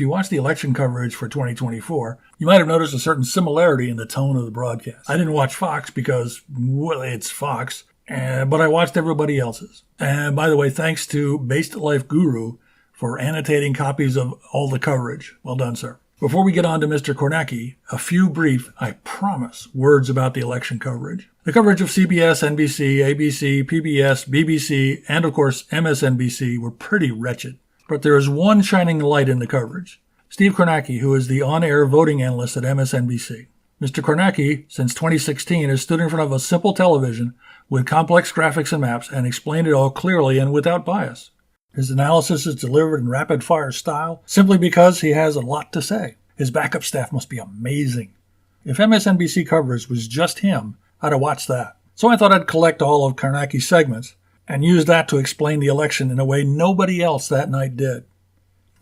you watch the election coverage for 2024, you might have noticed a certain similarity in the tone of the broadcast. I didn't watch Fox because, well, it's Fox, but I watched everybody else's. And by the way, thanks to Based Life Guru for annotating copies of all the coverage. Well done, sir. Before we get on to Mr. Kornacki, a few brief, I promise, words about the election coverage. The coverage of CBS, NBC, ABC, PBS, BBC, and of course MSNBC were pretty wretched. But there is one shining light in the coverage. Steve Kornacki, who is the on-air voting analyst at MSNBC. Mr. Kornacki, since 2016, has stood in front of a simple television with complex graphics and maps and explained it all clearly and without bias. His analysis is delivered in rapid-fire style simply because he has a lot to say. His backup staff must be amazing. If MSNBC coverage was just him, I'd have watched that. So I thought I'd collect all of Kornacki's segments and use that to explain the election in a way nobody else that night did.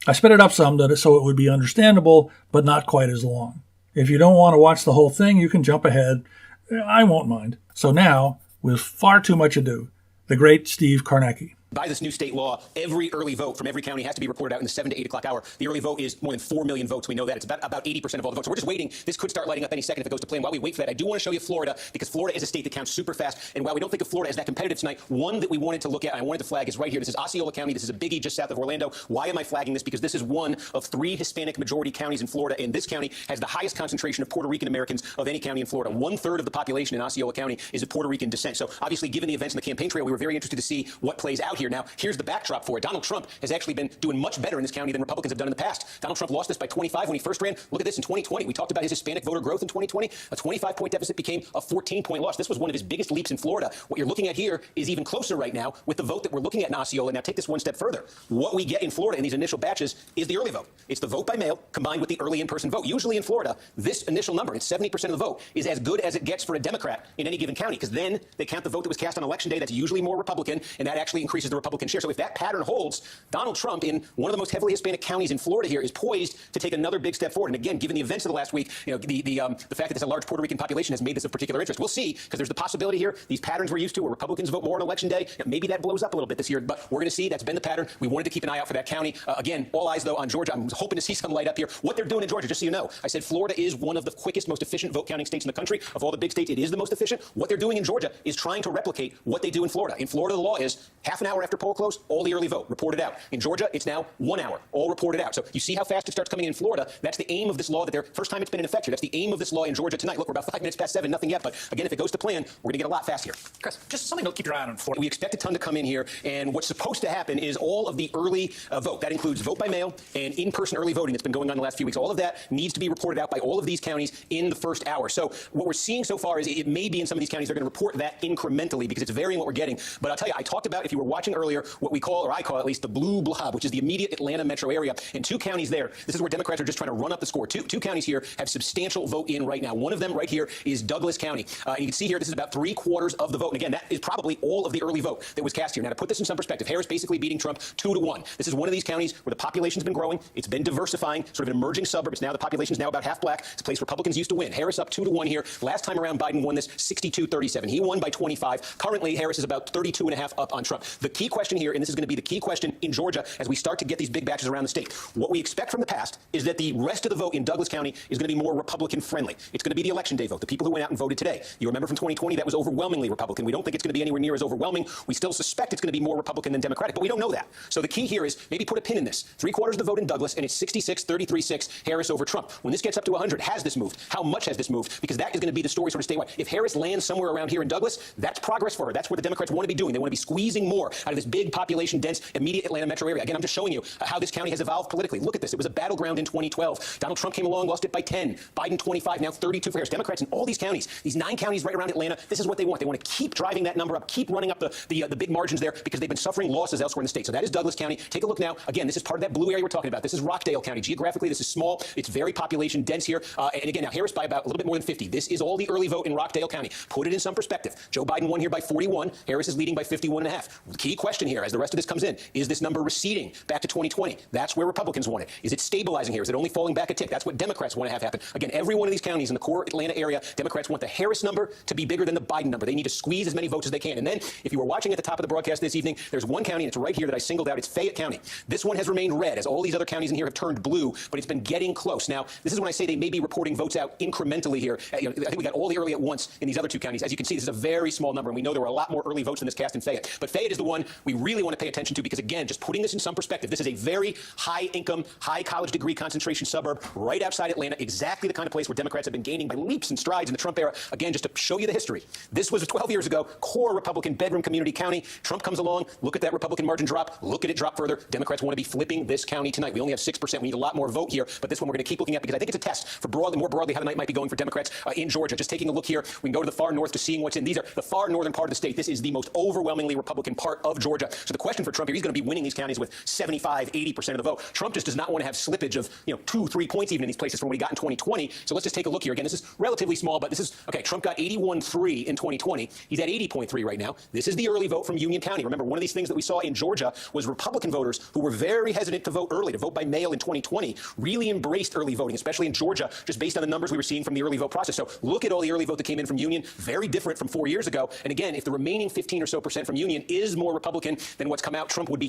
I sped it up some so it would be understandable, but not quite as long. If you don't want to watch the whole thing, you can jump ahead. I won't mind. So now, with far too much ado, the great Steve Kornacki. By this new state law, every early vote from every county has to be reported out in the 7 to 8 o'clock hour. The early vote is more than 4 million votes. We know that. It's about 80% of all the votes. So we're just waiting. This could start lighting up any second if it goes to plan. While we wait for that, I do want to show you Florida, because Florida is a state that counts super fast. And while we don't think of Florida as that competitive tonight, one that we wanted to look at, and I wanted to flag, is right here. This is Osceola County. This is a biggie just south of Orlando. Why am I flagging this? Because this is one of 3 Hispanic majority counties in Florida, and this county has the highest concentration of Puerto Rican Americans of any county in Florida. 1/3 of the population in Osceola County is of Puerto Rican descent. So obviously, given the events in the campaign trail, we were very interested to see what plays out here. Now, here's the backdrop for it. Donald Trump has actually been doing much better in this county than Republicans have done in the past. Donald Trump lost this by 25 when he first ran. Look at this in 2020. We talked about his Hispanic voter growth in 2020. A 25-point deficit became a 14-point loss. This was one of his biggest leaps in Florida. What you're looking at here is even closer right now with the vote that we're looking at in Osceola. Now take this one step further. What we get in Florida in these initial batches is the early vote. It's the vote by mail combined with the early in-person vote. Usually in Florida, this initial number, it's 70% of the vote, is as good as it gets for a Democrat in any given county, because then they count the vote that was cast on election day. That's usually more Republican, and that actually increases the Republican share. So if that pattern holds, Donald Trump in one of the most heavily Hispanic counties in Florida here is poised to take another big step forward. And again, given the events of the last week, the fact that there's a large Puerto Rican population has made this of particular interest. We'll see, because there's the possibility here, these patterns we're used to where Republicans vote more on election day, maybe that blows up a little bit this year, but we're going to see. That's been the pattern. We wanted to keep an eye out for that county. Again, all eyes, though, on Georgia. I'm hoping to see some light up here. What they're doing in Georgia, just so you know, I said Florida is one of the quickest, most efficient vote counting states in the country. Of all the big states, it is the most efficient. What they're doing in Georgia is trying to replicate what they do in Florida. In Florida, the law is half an hour after poll close, all the early vote reported out. In Georgia, it's now 1 hour, all reported out. So you see how fast it starts coming in Florida. That's the aim of this law. First time it's been in effect here. That's the aim of this law in Georgia tonight. Look, we're about 5 minutes past 7, nothing yet. But again, if it goes to plan, we're going to get a lot fast here. Chris, just something to keep your eye on Florida. We expect a ton to come in here, and what's supposed to happen is all of the early vote. That includes vote by mail and in-person early voting that's been going on the last few weeks. All of that needs to be reported out by all of these counties in the first hour. So what we're seeing so far is it may be in some of these counties they're going to report that incrementally because it's varying what we're getting. But I'll tell you, I talked about, if you were watching earlier, what we call, or I call at least, the blue blob, which is the immediate Atlanta metro area. And 2 counties there, this is where Democrats are just trying to run up the score. Two counties here have substantial vote in right now. One of them right here is Douglas County. And you can see here, this is about 3/4 of the vote. And again, that is probably all of the early vote that was cast here. Now, to put this in some perspective, Harris basically beating Trump 2-1. This is one of these counties where the population's been growing. It's been diversifying, sort of an emerging suburb. It's now, the population's now about half black. It's a place Republicans used to win. Harris up 2-1 here. Last time around, Biden won this 62-37. He won by 25. Currently, Harris is about 32.5 up on Trump. The key question here, and this is going to be the key question in Georgia as we start to get these big batches around the state, what we expect from the past is that the rest of the vote in Douglas County is going to be more Republican friendly. It's going to be the election day vote, the people who went out and voted today. You remember from 2020, that was overwhelmingly Republican. We don't think it's going to be anywhere near as overwhelming. We still suspect it's going to be more Republican than Democratic, but we don't know that. So the key here is maybe put a pin in this. 3/4 of the vote in Douglas, and it's 66-33-6 Harris over Trump. When this gets up to 100, has this moved? How much has this moved? Because that is going to be the story sort of statewide. If Harris lands somewhere around here in Douglas, that's progress for her. That's what the Democrats want to be doing. They want to be squeezing more out of this big population dense immediate Atlanta metro area. Again, I'm just showing you how this county has evolved politically. Look at this. It was a battleground in 2012. Donald Trump came along, lost it by 10. Biden 25, now 32 for Harris. Democrats in all these counties, these 9 counties right around Atlanta, this is what they want. They want to keep driving that number up, keep running up the big margins there, because they've been suffering losses elsewhere in the state. So that is Douglas County. Take a look now. Again, this is part of that blue area we're talking about. This is Rockdale County. Geographically, this is small. It's very population dense here. And again, now Harris by about a little bit more than 50. This is all the early vote in Rockdale County. Put it in some perspective. Joe Biden won here by 41. Harris is leading by 51.5. The key question here as the rest of this comes in. Is this number receding back to 2020? That's where Republicans want it. Is it stabilizing here? Is it only falling back a tick? That's what Democrats want to have happen. Again, every one of these counties in the core Atlanta area, Democrats want the Harris number to be bigger than the Biden number. They need to squeeze as many votes as they can. And then, if you were watching at the top of the broadcast this evening, there's one county, and it's right here that I singled out. It's Fayette County. This one has remained red, as all these other counties in here have turned blue, but it's been getting close. Now, this is when I say they may be reporting votes out incrementally here. I think we got all the early at once in these other two counties. As you can see, this is a very small number, and we know there were a lot more early votes than this cast in Fayette. But Fayette is the one we really want to pay attention to because, again, just putting this in some perspective, this is a very high-income, high-college degree concentration suburb right outside Atlanta, exactly the kind of place where Democrats have been gaining by leaps and strides in the Trump era. Again, just to show you the history. This was 12 years ago, core Republican bedroom community county. Trump comes along, look at that Republican margin drop, look at it drop further. Democrats want to be flipping this county tonight. We only have 6%. We need a lot more vote here, but this one we're going to keep looking at because I think it's a test for more broadly how the night might be going for Democrats in Georgia. Just taking a look here, we can go to the far north to seeing what's in. These are the far northern part of the state. This is the most overwhelmingly Republican part of Georgia. So the question for Trump here, he's going to be winning these counties with 75, 80% of the vote. Trump just does not want to have slippage of 2-3 points even in these places from what he got in 2020. So let's just take a look here. Again, this is relatively small, but this is, okay, Trump got 81.3 in 2020. He's at 80.3 right now. This is the early vote from Union County. Remember, one of these things that we saw in Georgia was Republican voters who were very hesitant to vote early, to vote by mail in 2020, really embraced early voting, especially in Georgia, just based on the numbers we were seeing from the early vote process. So look at all the early vote that came in from Union, very different from 4 years ago. And again, if the remaining 15 or so percent from Union is more Republican than what's come out, Trump could be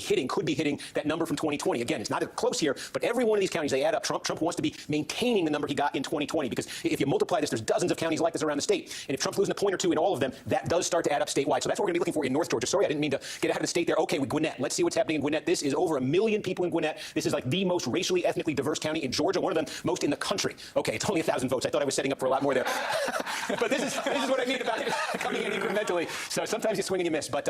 hitting that number from 2020. Again, it's not close here, but every one of these counties, they add up. Trump wants to be maintaining the number he got in 2020 because if you multiply this, there's dozens of counties like this around the state. And if Trump's losing a point or two in all of them, that does start to add up statewide. So that's what we're going to be looking for in North Georgia. Sorry, I didn't mean to get ahead of the state there. Okay, with Gwinnett. Let's see what's happening in Gwinnett. This is over 1 million people in Gwinnett. This is like the most racially, ethnically diverse county in Georgia, one of them most in the country. Okay, it's only 1,000 votes. I thought I was setting up for a lot more there. But this is what I mean about it coming in incrementally. So sometimes you swing and you miss. But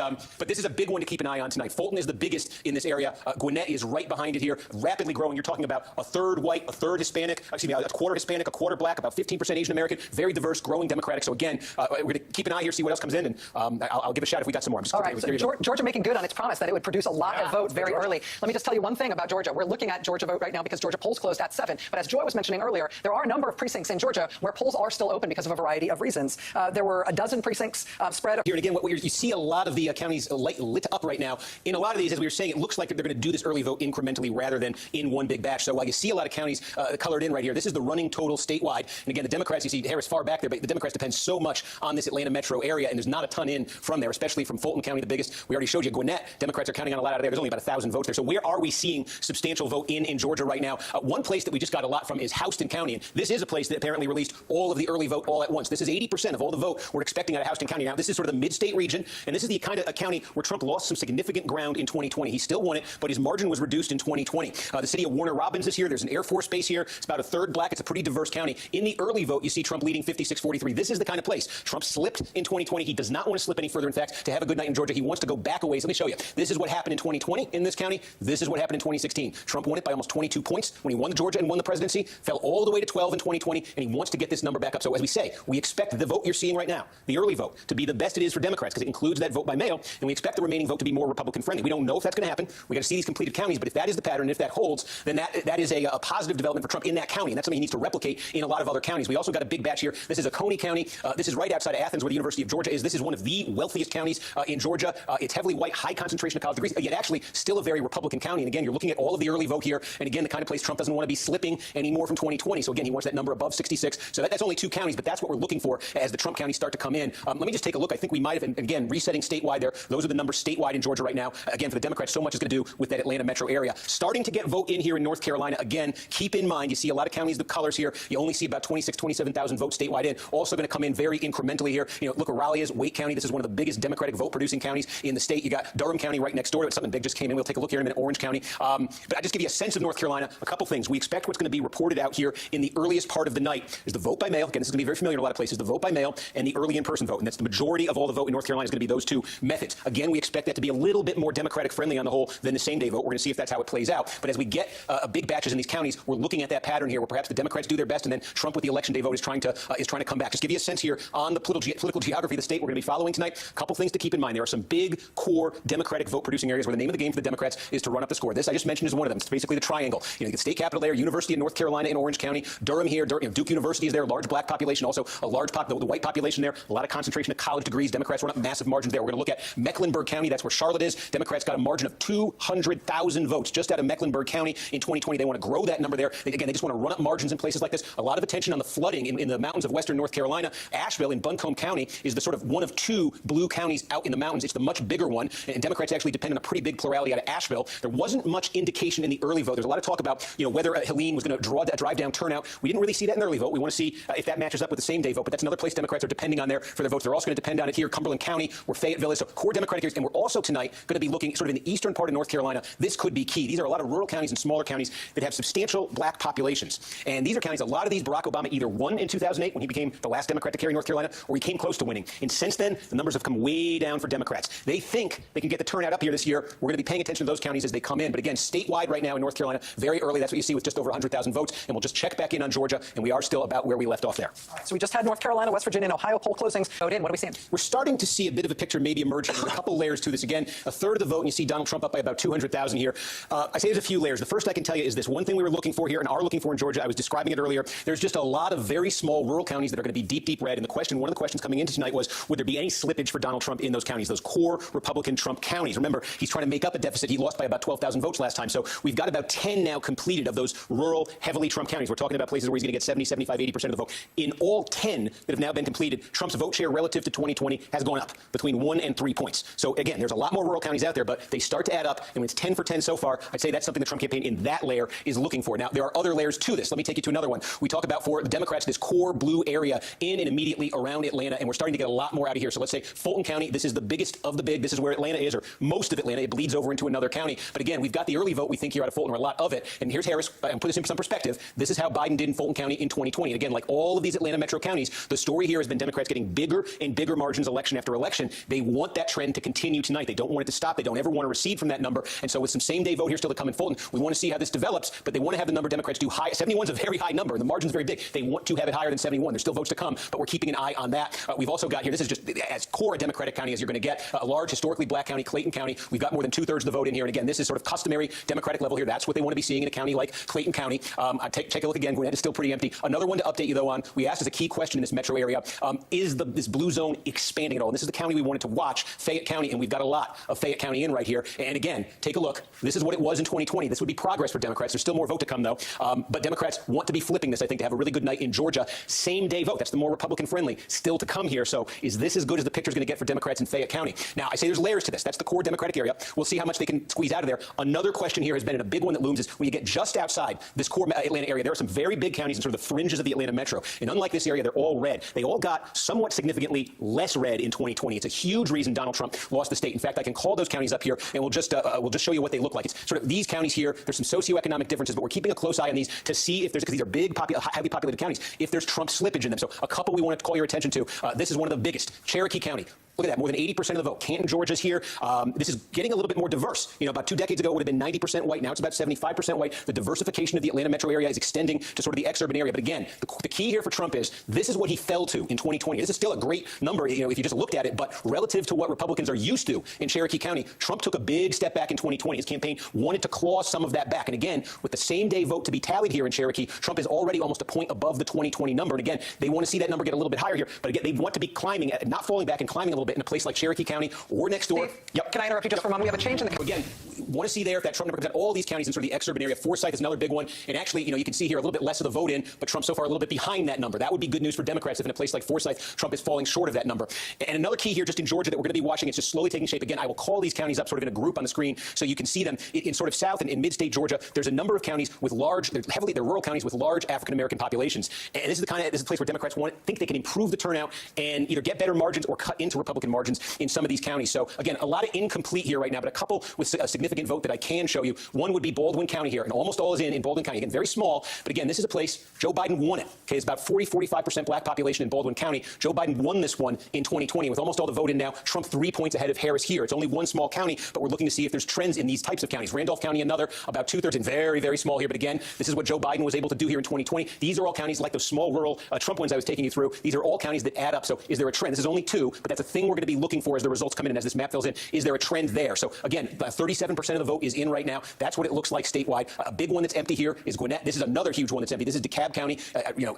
this is a big one to keep an eye on tonight. Fulton is the biggest in this area. Gwinnett is right behind it here, rapidly growing. You're talking about a third white, a third Hispanic, a quarter Hispanic, a quarter black, about 15% Asian American, very diverse, growing Democratic. So again, we're going to keep an eye here, see what else comes in, and I'll give a shout if we got some more. All right, so Georgia making good on its promise that it would produce a lot of vote very early. Let me just tell you one thing about Georgia. We're looking at Georgia vote right now because Georgia polls closed at 7. But as Joy was mentioning earlier, there are a number of precincts in Georgia where polls are still open because of a variety of reasons. There were a dozen precincts spread here. And again, you see a lot of the counties lit up right now. In a lot of these, as we were saying, it looks like they're going to do this early vote incrementally rather than in one big batch. So while you see a lot of counties colored in right here, this is the running total statewide. And again, the Democrats, you see Harris far back there, but the Democrats depend so much on this Atlanta metro area, and there's not a ton in from there, especially from Fulton County, the biggest. We already showed you Gwinnett. Democrats are counting on a lot out of there. There's only about 1,000 votes there. So where are we seeing substantial vote in Georgia right now? One place that we just got a lot from is Houston County, and this is a place that apparently released all of the early vote all at once. This is 80% of all the vote we're expecting out of Houston County. Now, this is sort of the mid-state region, and this is the kind of a county where Trump lost some significant ground in 2020. He still won it, but his margin was reduced in 2020. The city of Warner Robins is here. There's an Air Force base here. It's about a third black. It's a pretty diverse county. In the early vote, you see Trump leading 56-43. This is the kind of place. Trump slipped in 2020. He does not want to slip any further. In fact, to have a good night in Georgia, he wants to go back a ways. Let me show you. This is what happened in 2020 in this county. This is what happened in 2016. Trump won it by almost 22 points when he won the Georgia and won the presidency, fell all the way to 12 in 2020, and he wants to get this number back up. So as we say, we expect the vote you're seeing right now, the early vote, to be the best it is for Democrats because it includes that vote by mail, and we expect the remaining vote to be more Republican friendly. We don't know if that's going to happen. We got to see these completed counties, but if that is the pattern, if that holds, then that is a positive development for Trump in that county, and that's something he needs to replicate in a lot of other counties. We also got a big batch here. This is Oconee County. This is right outside of Athens, where the University of Georgia is. This is one of the wealthiest counties in Georgia. It's heavily white, high concentration of college degrees, yet actually still a very Republican county. And again, you're looking at all of the early vote here, and again, the kind of place Trump doesn't want to be slipping anymore from 2020. So again, he wants that number above 66. So that's only 2 counties, but that's what we're looking for as the Trump counties start to come in. Let me just take a look. I think we might have, and again, resetting statewide there. Those are the numbers statewide in Georgia right now. Again, for the Democrats, so much is going to do with that Atlanta metro area. Starting to get vote in here in North Carolina. Again, keep in mind, you see a lot of counties, the colors here. You only see about 27,000 votes statewide in. Also going to come in very incrementally here. Look where Raleigh is, Wake County. This is one of the biggest Democratic vote-producing counties in the state. You got Durham County right next door. Something big just came in. We'll take a look here in a minute. Orange County. But I just give you a sense of North Carolina. A couple things. We expect what's going to be reported out here in the earliest part of the night is the vote by mail. Again, this is going to be very familiar in a lot of places. The vote by mail and the early in-person vote. And that's the majority of all the vote in North Carolina is going to be those 2 methods. Again, we expect that to be a little bit more Democratic friendly on the whole than the same-day vote. We're going to see if that's how it plays out. But as we get big batches in these counties, we're looking at that pattern here where perhaps the Democrats do their best and then Trump with the election day vote is trying to come back. Just give you a sense here on the political geography of the state we're going to be following tonight. A couple things to keep in mind. There are some big core Democratic vote-producing areas where the name of the game for the Democrats is to run up the score. This I just mentioned is one of them. It's basically the triangle. You get state capital there, University of North Carolina in Orange County, Durham here, Duke University is there, large black population, also a large the white population there, a lot of concentration of college degrees. Democrats run up massive margins there. We're going to look at Mecklenburg County County. That's where Charlotte is. Democrats got a margin of 200,000 votes just out of Mecklenburg County in 2020. They want to grow that number there. Again, they just want to run up margins in places like this. A lot of attention on the flooding in the mountains of western North Carolina. Asheville in Buncombe County is the sort of one of two blue counties out in the mountains. It's the much bigger one, and Democrats actually depend on a pretty big plurality out of Asheville. There wasn't much indication in the early vote. There's a lot of talk about, whether Helene was going to drive down turnout. We didn't really see that in the early vote. We want to see if that matches up with the same day vote, but that's another place Democrats are depending on there for their votes. They're also going to depend on it here, Cumberland County, where Fayetteville is. So core Democratic areas, and we're also tonight going to be looking sort of in the eastern part of North Carolina. This could be key. These are a lot of rural counties and smaller counties that have substantial black populations. And these are counties, a lot of these Barack Obama either won in 2008 when he became the last Democrat to carry North Carolina, or he came close to winning. And since then, the numbers have come way down for Democrats. They think they can get the turnout up here this year. We're going to be paying attention to those counties as they come in. But again, statewide right now in North Carolina, very early. That's what you see with just over 100,000 votes. And we'll just check back in on Georgia, and we are still about where we left off there. All right, so we just had North Carolina, West Virginia, and Ohio poll closings. Vote in. What are we seeing? We're starting to see a bit of a picture maybe emerging. There's a couple layers to this. Again, a third of the vote, and you see Donald Trump up by about 200,000 here. I say there's a few layers. The first I can tell you is this. One thing we were looking for here and are looking for in Georgia, I was describing it earlier, there's just a lot of very small rural counties that are going to be deep, deep red. And one of the questions coming into tonight was, would there be any slippage for Donald Trump in those counties, those core Republican Trump counties? Remember, he's trying to make up a deficit. He lost by about 12,000 votes last time. So we've got about 10 now completed of those rural, heavily Trump counties. We're talking about places where he's going to get 70, 75, 80% of the vote. In all 10 that have now been completed, Trump's vote share relative to 2020 has gone up between 1 and 3 points. So again, there's a lot more rural counties out there, but they start to add up. And when it's 10 for 10 so far, I'd say that's something the Trump campaign in that layer is looking for. Now, there are other layers to this. Let me take you to another one. We talk about for the Democrats, this core blue area in and immediately around Atlanta, and we're starting to get a lot more out of here. So let's say Fulton County, this is the biggest of the big. This is where Atlanta is, or most of Atlanta. It bleeds over into another county. But again, we've got the early vote, we think, here out of Fulton, or a lot of it. And here's Harris, and put this in some perspective. This is how Biden did in Fulton County in 2020. And again, like all of these Atlanta metro counties, the story here has been Democrats getting bigger and bigger margins election after election. They want that trend to continue tonight. They don't want it to stop. They don't ever want to recede from that number. And so with some same day vote here still to come in Fulton, we want to see how this develops, but they want to have the number Democrats do high. 71 is a very high number, and the margin's very big. They want to have it higher than 71. There's still votes to come, but we're keeping an eye on that. We've also got here, this is just as core a Democratic county as you're going to get, a large historically black county, Clayton County. We've got more than 2/3 of the vote in here. And again, this is sort of customary Democratic level here. That's what they want to be seeing in a county like Clayton County. Take a look again. Gwinnett is still pretty empty. Another one to update you, though, on. We asked as a key question in this metro area, is this blue zone expanding at all? And this is the county we wanted to watch, Fayette County, and we've got a lot of Fayette County in right here. And again, take a look. This is what it was in 2020. This would be progress for Democrats. There's still more vote to come, though. But Democrats want to be flipping this, I think, to have a really good night in Georgia. Same day vote. That's the more Republican friendly. Still to come here. So is this as good as the picture's going to get for Democrats in Fayette County? Now, I say there's layers to this. That's the core Democratic area. We'll see how much they can squeeze out of there. Another question here has been, and a big one that looms, is when you get just outside this core Atlanta area, there are some very big counties in sort of the fringes of the Atlanta metro. And unlike this area, they're all red. They all got somewhat significantly less red in 2020. It's a huge reason Donald Trump lost the state. In fact, I can call those counties up here, and we'll just show you what they look like. It's sort of these counties here. There's some socioeconomic differences, but we're keeping a close eye on these to see if there's, because these are big, highly populated counties, if there's Trump slippage in them. So a couple we wanted to call your attention to. This is one of the biggest. Cherokee County. Look at that, more than 80% of the vote. Canton, Georgia's here. This is getting a little bit more diverse. About 2 decades ago, it would have been 90% white. Now it's about 75% white. The diversification of the Atlanta metro area is extending to sort of the exurban area. But again, the key here for Trump is this is what he fell to in 2020. This is still a great number, if you just looked at it. But relative to what Republicans are used to in Cherokee County, Trump took a big step back in 2020. His campaign wanted to claw some of that back. And again, with the same day vote to be tallied here in Cherokee, Trump is already almost a point above the 2020 number. And again, they want to see that number get a little bit higher here. But again, they want to be climbing, not falling back and climbing a little bit in a place like Cherokee County or next door. Steve, yep. Can I interrupt you just for a moment? We have a change in the... Again, want to see there if that Trump number comes out. All these counties in sort of the exurban area. Forsyth is another big one. And actually, you can see here a little bit less of the vote in, but Trump so far a little bit behind that number. That would be good news for Democrats if in a place like Forsyth, Trump is falling short of that number. And another key here just in Georgia that we're going to be watching, it's just slowly taking shape. Again, I will call these counties up sort of in a group on the screen so you can see them. In sort of south and in mid-state Georgia, there's a number of counties with large, they're rural counties with large African-American populations. And this is a place where Democrats think they can improve the turnout and either get better margins or cut into Republican margins in some of these counties. So again, a lot of incomplete here right now, but a couple with a significant vote that I can show you. One would be Baldwin County here, and almost all is in Baldwin County. Again, very small, but again, this is a place Joe Biden won it. Okay, it's about 45% black population in Baldwin County. Joe Biden won this one in 2020 with almost all the vote in now. Trump 3 points ahead of Harris here. It's only one small county, but we're looking to see if there's trends in these types of counties. Randolph County, another, about 2/3, and very, very small here. But again, this is what Joe Biden was able to do here in 2020. These are all counties like those small rural Trump ones I was taking you through. These are all counties that add up. So is there a trend? This is only 2, but that's a thing thing we're going to be looking for as the results come in and as this map fills in, is there a trend there? So again, 37% of the vote is in right now. That's what it looks like statewide. A big one that's empty here is Gwinnett. This is another huge one that's empty. This is DeKalb County,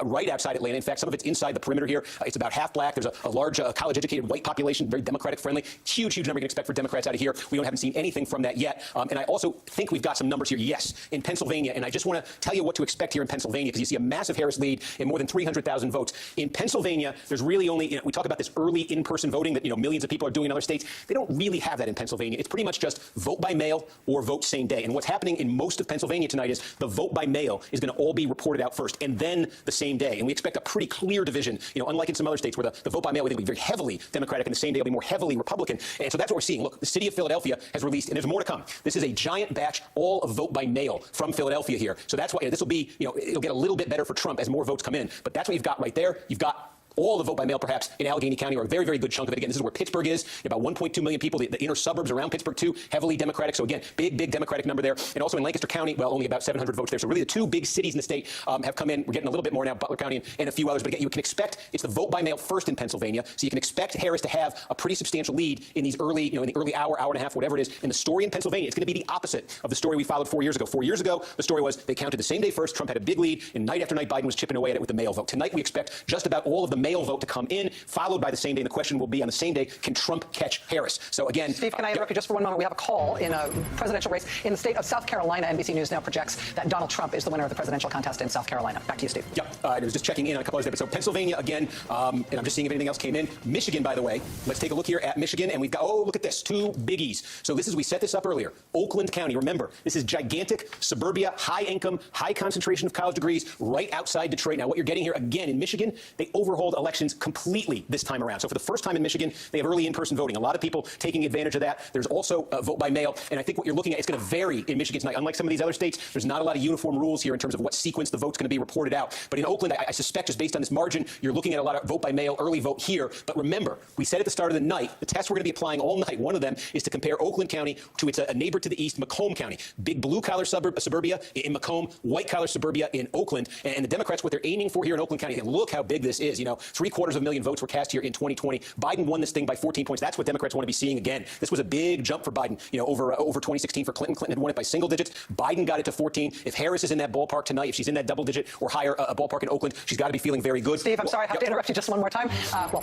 right outside Atlanta. In fact, some of it's inside the perimeter here. It's about half black. There's a large college-educated white population, very Democratic-friendly. Huge number you can expect for Democrats out of here. We haven't seen anything from that yet. And I also think we've got some numbers here. Yes, in Pennsylvania, and I just want to tell you what to expect here in Pennsylvania, because you see a massive Harris lead in more than 300,000 votes. In Pennsylvania, there's really only, we talk about this early in-person voting that millions of people are doing in other states. They don't really have that in Pennsylvania. It's pretty much just vote by mail or vote same day. And what's happening in most of Pennsylvania tonight is the vote by mail is going to all be reported out first and then the same day. And we expect a pretty clear division, unlike in some other states where the vote by mail will be very heavily Democratic and the same day will be more heavily Republican. And so that's what we're seeing. Look, the city of Philadelphia has released, and there's more to come. This is a giant batch, all of vote by mail from Philadelphia here. So that's why this will be, it'll get a little bit better for Trump as more votes come in. But that's what you've got right there. You've got all the vote by mail, perhaps, in Allegheny County, or a very, very good chunk of it. Again, this is where Pittsburgh is. About 1.2 million people. The inner suburbs around Pittsburgh, too, heavily Democratic. So, again, big Democratic number there. And also in Lancaster County, well, only about 700 votes there. So, really, the two big cities in the state have come in. We're getting a little bit more now, Butler County and a few others. But, again, you can expect it's the vote by mail first in Pennsylvania. So, you can expect Harris to have a pretty substantial lead in these early, in the early hour and a half, whatever it is. And the story in Pennsylvania, it's going to be the opposite of the story we followed 4 years ago. 4 years ago, the story was they counted the same day first. Trump had a big lead. And night after night, Biden was chipping away at it with the mail vote. Tonight, we expect just about all of the mail vote to come in, followed by the same day. And the question will be on the same day, can Trump catch Harris? So again, Steve, can I interrupt you just for one moment? We have a call in a presidential race in the state of South Carolina. NBC News now projects that Donald Trump is the winner of the presidential contest in South Carolina. Back to you, Steve. Yep. I was just checking in on a couple others there. So Pennsylvania again, and I'm just seeing if anything else came in. Michigan, by the way, let's take a look here at Michigan, and we've got, look at this, two biggies. So this is, we set this up earlier. Oakland County, remember, this is gigantic suburbia, high income, high concentration of college degrees, right outside Detroit. Now, what you're getting here again in Michigan, they overhauled elections completely this time around. So for the first time in Michigan, they have early in-person voting. A lot of people taking advantage of that. There's also vote by mail, and I think what you're looking at, it's going to vary in Michigan tonight. Unlike some of these other states, there's not a lot of uniform rules here in terms of what sequence the vote's going to be reported out. But in Oakland, I suspect just based on this margin, you're looking at a lot of vote by mail, early vote here. But remember, we said at the start of the night, the test we're going to be applying all night, one of them is to compare Oakland County to its a neighbor to the east, Macomb County. Big blue-collar suburbia in Macomb, white-collar suburbia in Oakland. And the Democrats, what they're aiming for here in Oakland County, and look how big this is. 750,000 votes were cast here in 2020. Biden won this thing by 14 points. That's what Democrats want to be seeing again. This was a big jump for Biden, over 2016 for Clinton. Clinton had won it by single digits. Biden got it to 14. If Harris is in that ballpark tonight, if she's in that double digit or higher ballpark in Oakland, she's got to be feeling very good. Steve, I'm sorry, I have to interrupt you just one more time.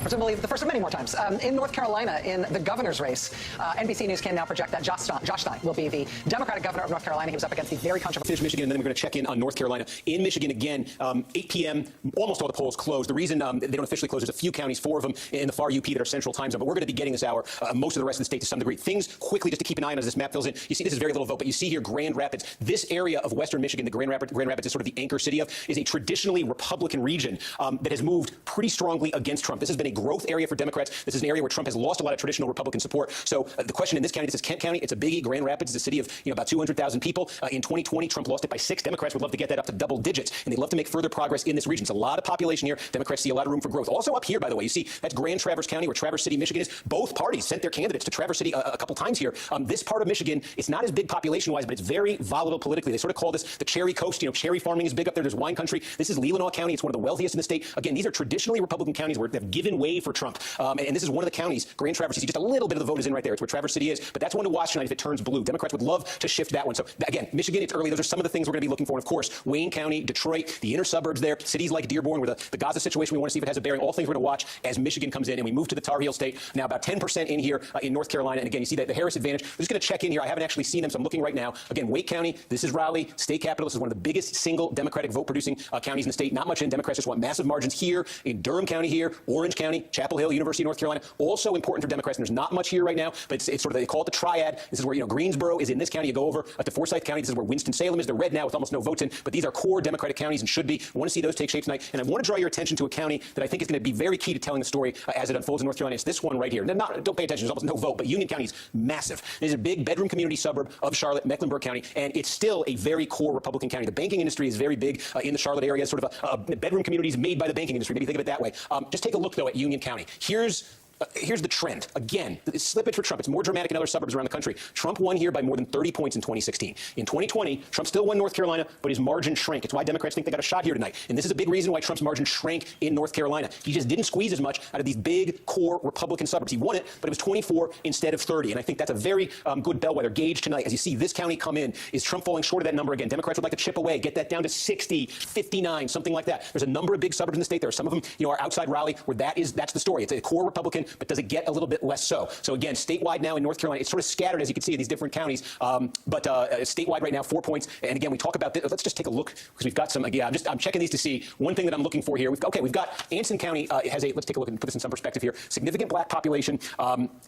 Presumably the first of many more times. In North Carolina, in the governor's race, NBC News can now project that Josh Stein will be the Democratic governor of North Carolina. He was up against the very controversial. Finish Michigan, and then we're going to check in on North Carolina. In Michigan, again, 8 p.m., almost all the polls closed. The reason they don't officially close, there's a few counties, 4 of them in the far UP that are central time zone, but we're going to be getting this hour most of the rest of the state to some degree. Things quickly, just to keep an eye on as this map fills in. You see this is very little vote, but you see here Grand Rapids. This area of western Michigan, the Grand Rapids is sort of the anchor city of, is a traditionally Republican region that has moved pretty strongly against Trump. This has been a growth area for Democrats. This is an area where Trump has lost a lot of traditional Republican support. So the question in this county, this is Kent County. It's a biggie. Grand Rapids is a city of about 200,000 people. In 2020, Trump lost it by 6. Democrats would love to get that up to double digits, and they'd love to make further progress in this region. It's a lot of population here. Democrats see a lot of room for growth. Also up here, by the way, you see that's Grand Traverse County, where Traverse City, Michigan is. Both parties sent their candidates to Traverse City a couple times here. This part of Michigan, it's not as big population-wise, but it's very volatile politically. They sort of call this the cherry coast. Cherry farming is big up there. There's wine country. This is Leelanau County. It's one of the wealthiest in the state. Again, these are traditionally Republican counties where they've given way for Trump. And this is one of the counties, Grand Traverse City. Just a little bit of the vote is in right there. It's where Traverse City is. But that's one to watch tonight if it turns blue. Democrats would love to shift that one. So again, Michigan, it's early. Those are some of the things we're going to be looking for. And of course, Wayne County, Detroit, the inner suburbs there, cities like Dearborn, where the Gaza situation, we want to see if it has a bearing. All things we're going to watch as Michigan comes in. And we move to the Tar Heel State. Now about 10% in here in North Carolina. And again, you see that the Harris advantage. I'm just going to check in here. I haven't actually seen them, so I'm looking right now. Again, Wake County, this is Raleigh, state capital. This is one of the biggest single Democratic vote-producing counties in the state. Not much in. Democrats just want massive margins here. In Durham County here, Orange County, Chapel Hill, University of North Carolina, also important for Democrats. And there's not much here right now, but it's sort of, they call it the triad. This is where, Greensboro is in this county. You go over to Forsyth County. This is where Winston-Salem is. They're red now with almost no votes in, but these are core Democratic counties and should be. I want to see those take shape tonight. And I want to draw your attention to a county that I think is going to be very key to telling the story as it unfolds in North Carolina. It's this one right here. Don't pay attention. There's almost no vote, but Union County is massive. It is a big bedroom community suburb of Charlotte, Mecklenburg County, and it's still a very core Republican county. The banking industry is very big in the Charlotte area, sort of bedroom communities made by the banking industry. Maybe think of it that way. Just take a look, though, at Union County. Here's here's the trend. Again, the slippage for Trump. It's more dramatic in other suburbs around the country. Trump won here by more than 30 points in 2016. In 2020, Trump still won North Carolina, but his margin shrank. It's why Democrats think they got a shot here tonight. And this is a big reason why Trump's margin shrank in North Carolina. He just didn't squeeze as much out of these big core Republican suburbs. He won it, but it was 24 instead of 30. And I think that's a very good bellwether gauge tonight. As you see this county come in, is Trump falling short of that number again? Democrats would like to chip away, get that down to 60, 59, something like that. There's a number of big suburbs in the state. There are some of them, are outside Raleigh, where that's the story. It's a core Republican, but does it get a little bit less so? So again, statewide now in North Carolina, it's sort of scattered, as you can see, in these different counties. But statewide right now, 4 points. And again, we talk about this. Let's just take a look, because we've got some. Again, I'm checking these to see one thing that I'm looking for here. We've got Anson County has let's take a look and put this in some perspective here. Significant black population.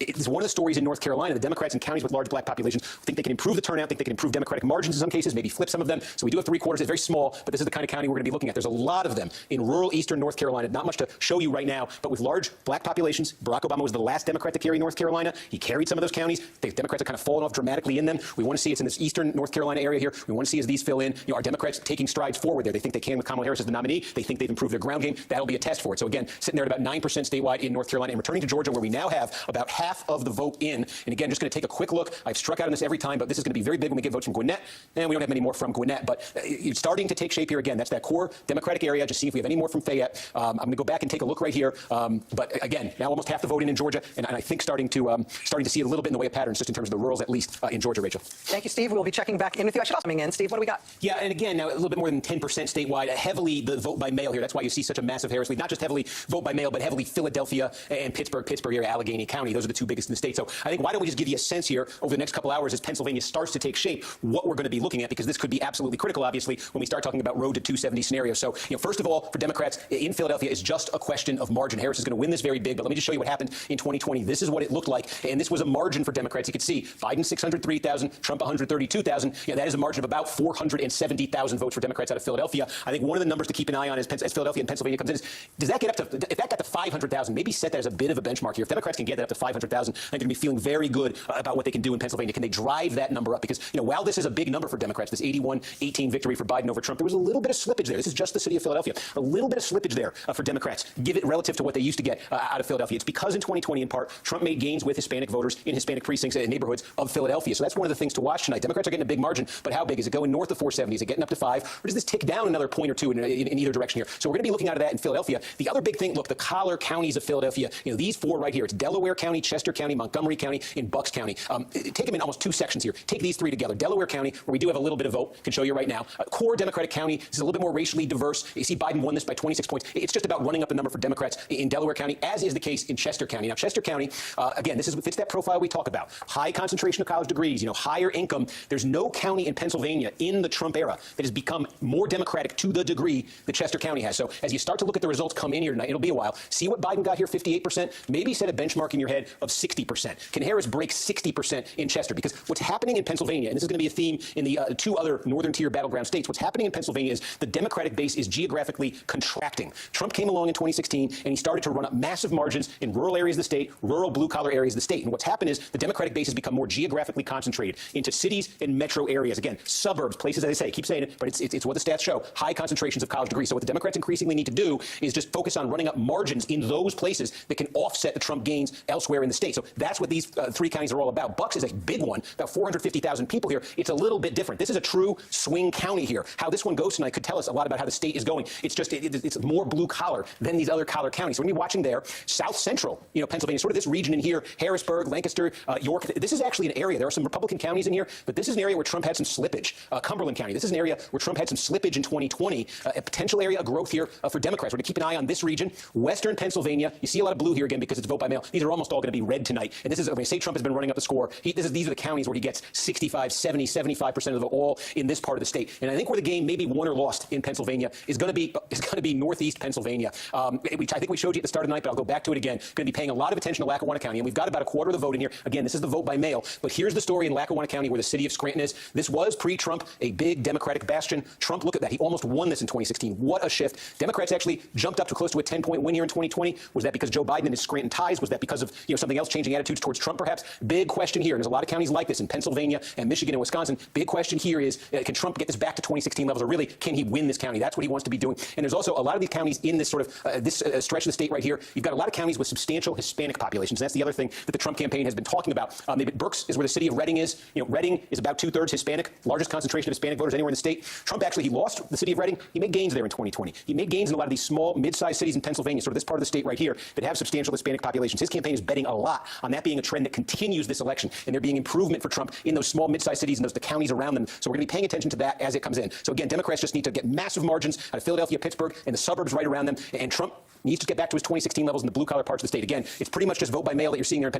It's one of the stories in North Carolina. The Democrats in counties with large black populations think they can improve the turnout, think they can improve Democratic margins in some cases, maybe flip some of them. So we do have 3/4. It's very small, but this is the kind of county we're going to be looking at. There's a lot of them in rural eastern North Carolina. Not much to show you right now, but with large black populations. Barack Obama was the last Democrat to carry North Carolina. He carried some of those counties. The Democrats have kind of fallen off dramatically in them. We want to see it's in this eastern North Carolina area here. We want to see as these fill in. Our Democrats taking strides forward there. They think they can with Kamala Harris as the nominee. They think they've improved their ground game. That'll be a test for it. So again, sitting there at about 9% statewide in North Carolina and returning to Georgia, where we now have about half of the vote in. And again, just going to take a quick look. I've struck out on this every time, but this is going to be very big when we get votes from Gwinnett. And we don't have many more from Gwinnett, but it's starting to take shape here again. That's that core Democratic area. Just see if we have any more from Fayette. I'm going to go back and take a look right here. But again, now almost half the vote in Georgia, and I think starting to see it a little bit in the way of patterns, just in terms of the rurals, at least in Georgia, Rachel. Thank you, Steve. We'll be checking back in with you. I should also coming in. Steve, what do we got? Yeah, and again, now a little bit more than 10% statewide. Heavily the vote by mail here. That's why you see such a massive Harris lead. Not just heavily vote by mail, but heavily Philadelphia and Pittsburgh area, Allegheny County. Those are the two biggest in the state. So I think why don't we just give you a sense here over the next couple hours as Pennsylvania starts to take shape, what we're going to be looking at, because this could be absolutely critical, obviously, when we start talking about road to 270 scenarios. So, first of all, for Democrats in Philadelphia, it's just a question of margin. Harris is going to win this very big, but let me just show you what happened in 2020. This is what it looked like, and this was a margin for Democrats. You could see Biden 603,000, Trump 132,000. That is a margin of about 470,000 votes for Democrats out of Philadelphia. I think one of the numbers to keep an eye on as Philadelphia and Pennsylvania comes in is, does that get up to, if that got to 500,000, maybe set that as a bit of a benchmark here. If Democrats can get that up to 500,000, I think they're going to be feeling very good about what they can do in Pennsylvania. Can they drive that number up? Because, while this is a big number for Democrats, this 81-18 victory for Biden over Trump, there was a little bit of slippage there. This is just the city of Philadelphia. A little bit of slippage there for Democrats, give it relative to what they used to get out of Philadelphia. It's because in 2020, in part, Trump made gains with Hispanic voters in Hispanic precincts and neighborhoods of Philadelphia. So that's one of the things to watch tonight. Democrats are getting a big margin, but how big? Is it going north of 470? Is it getting up to 5? Or does this tick down another point or two in either direction here? So we're going to be looking out of that in Philadelphia. The other big thing, look, the collar counties of Philadelphia, these four right here. It's Delaware County, Chester County, Montgomery County, and Bucks County. Take them in almost two sections here. Take these three together. Delaware County, where we do have a little bit of vote, can show you right now. Core Democratic county. This is a little bit more racially diverse. You see Biden won this by 26 points. It's just about running up the number for Democrats in Delaware County, as is the case in Chester County. Now, Chester County, again, this fits that profile we talk about. High concentration of college degrees, higher income. There's no county in Pennsylvania in the Trump era that has become more Democratic to the degree that Chester County has. So as you start to look at the results come in here tonight, it'll be a while. See what Biden got here, 58%. Maybe set a benchmark in your head of 60%. Can Harris break 60% in Chester? Because what's happening in Pennsylvania, and this is going to be a theme in the two other northern tier battleground states, what's happening in Pennsylvania is the Democratic base is geographically contracting. Trump came along in 2016, and he started to run up massive margins in rural areas of the state, rural blue-collar areas of the state. And what's happened is the Democratic base has become more geographically concentrated into cities and metro areas. Again, suburbs, places, as I say, keep saying it, but it's what the stats show, high concentrations of college degrees. So what the Democrats increasingly need to do is just focus on running up margins in those places that can offset the Trump gains elsewhere in the state. So that's what these three counties are all about. Bucks is a big one, about 450,000 people here. It's a little bit different. This is a true swing county here. How this one goes tonight could tell us a lot about how the state is going. It's just, it's more blue collar than these other collar counties. So we're going to be watching there. South Central, Pennsylvania, sort of this region in here, Harrisburg, Lancaster, York. This is actually an area. There are some Republican counties in here, but this is an area where Trump had some slippage. Cumberland County. This is an area where Trump had some slippage in 2020. A potential area of growth here for Democrats. We're going to keep an eye on this region. Western Pennsylvania. You see a lot of blue here again because it's vote by mail. These are almost all going to be red tonight. And this is, when I say Trump has been running up the score, these are the counties where he gets 65, 70, 75% of the vote all in this part of the state. And I think where the game may be won or lost in Pennsylvania is going to be northeast Pennsylvania. I think we showed you at the start of the night, but I'll go back to it again. Going to be paying a lot of attention to Lackawanna County, and we've got about a quarter of the vote in here. Again, this is the vote by mail, but here's the story in Lackawanna County where the city of Scranton is. This was pre-Trump a big Democratic bastion. Trump, look at that. He almost won this in 2016. What a shift. Democrats actually jumped up to close to a 10-point win here in 2020. Was that because Joe Biden and his Scranton ties? Was that because of something else, changing attitudes towards Trump perhaps? Big question here. And there's a lot of counties like this in Pennsylvania and Michigan and Wisconsin. Big question here is, can Trump get this back to 2016 levels, or really can he win this county? That's what he wants to be doing. And there's also a lot of these counties in this sort of this stretch of the state right here. You've got a lot of counties with substantial Hispanic populations. And that's the other thing that the Trump campaign has been talking about. Berks is where the city of Reading is. Reading is about 2/3 Hispanic, largest concentration of Hispanic voters anywhere in the state. Trump actually, he lost the city of Reading. He made gains there in 2020. He made gains in a lot of these small, mid-sized cities in Pennsylvania, sort of this part of the state right here, that have substantial Hispanic populations. His campaign is betting a lot on that being a trend that continues this election, and there being improvement for Trump in those small, mid-sized cities and the counties around them. So we're going to be paying attention to that as it comes in. So again, Democrats just need to get massive margins out of Philadelphia, Pittsburgh, and the suburbs right around them. And Trump needs to get back to his 2016 levels in the blue-collar parts of the state. Again, it's pretty much just vote by mail that you're seeing there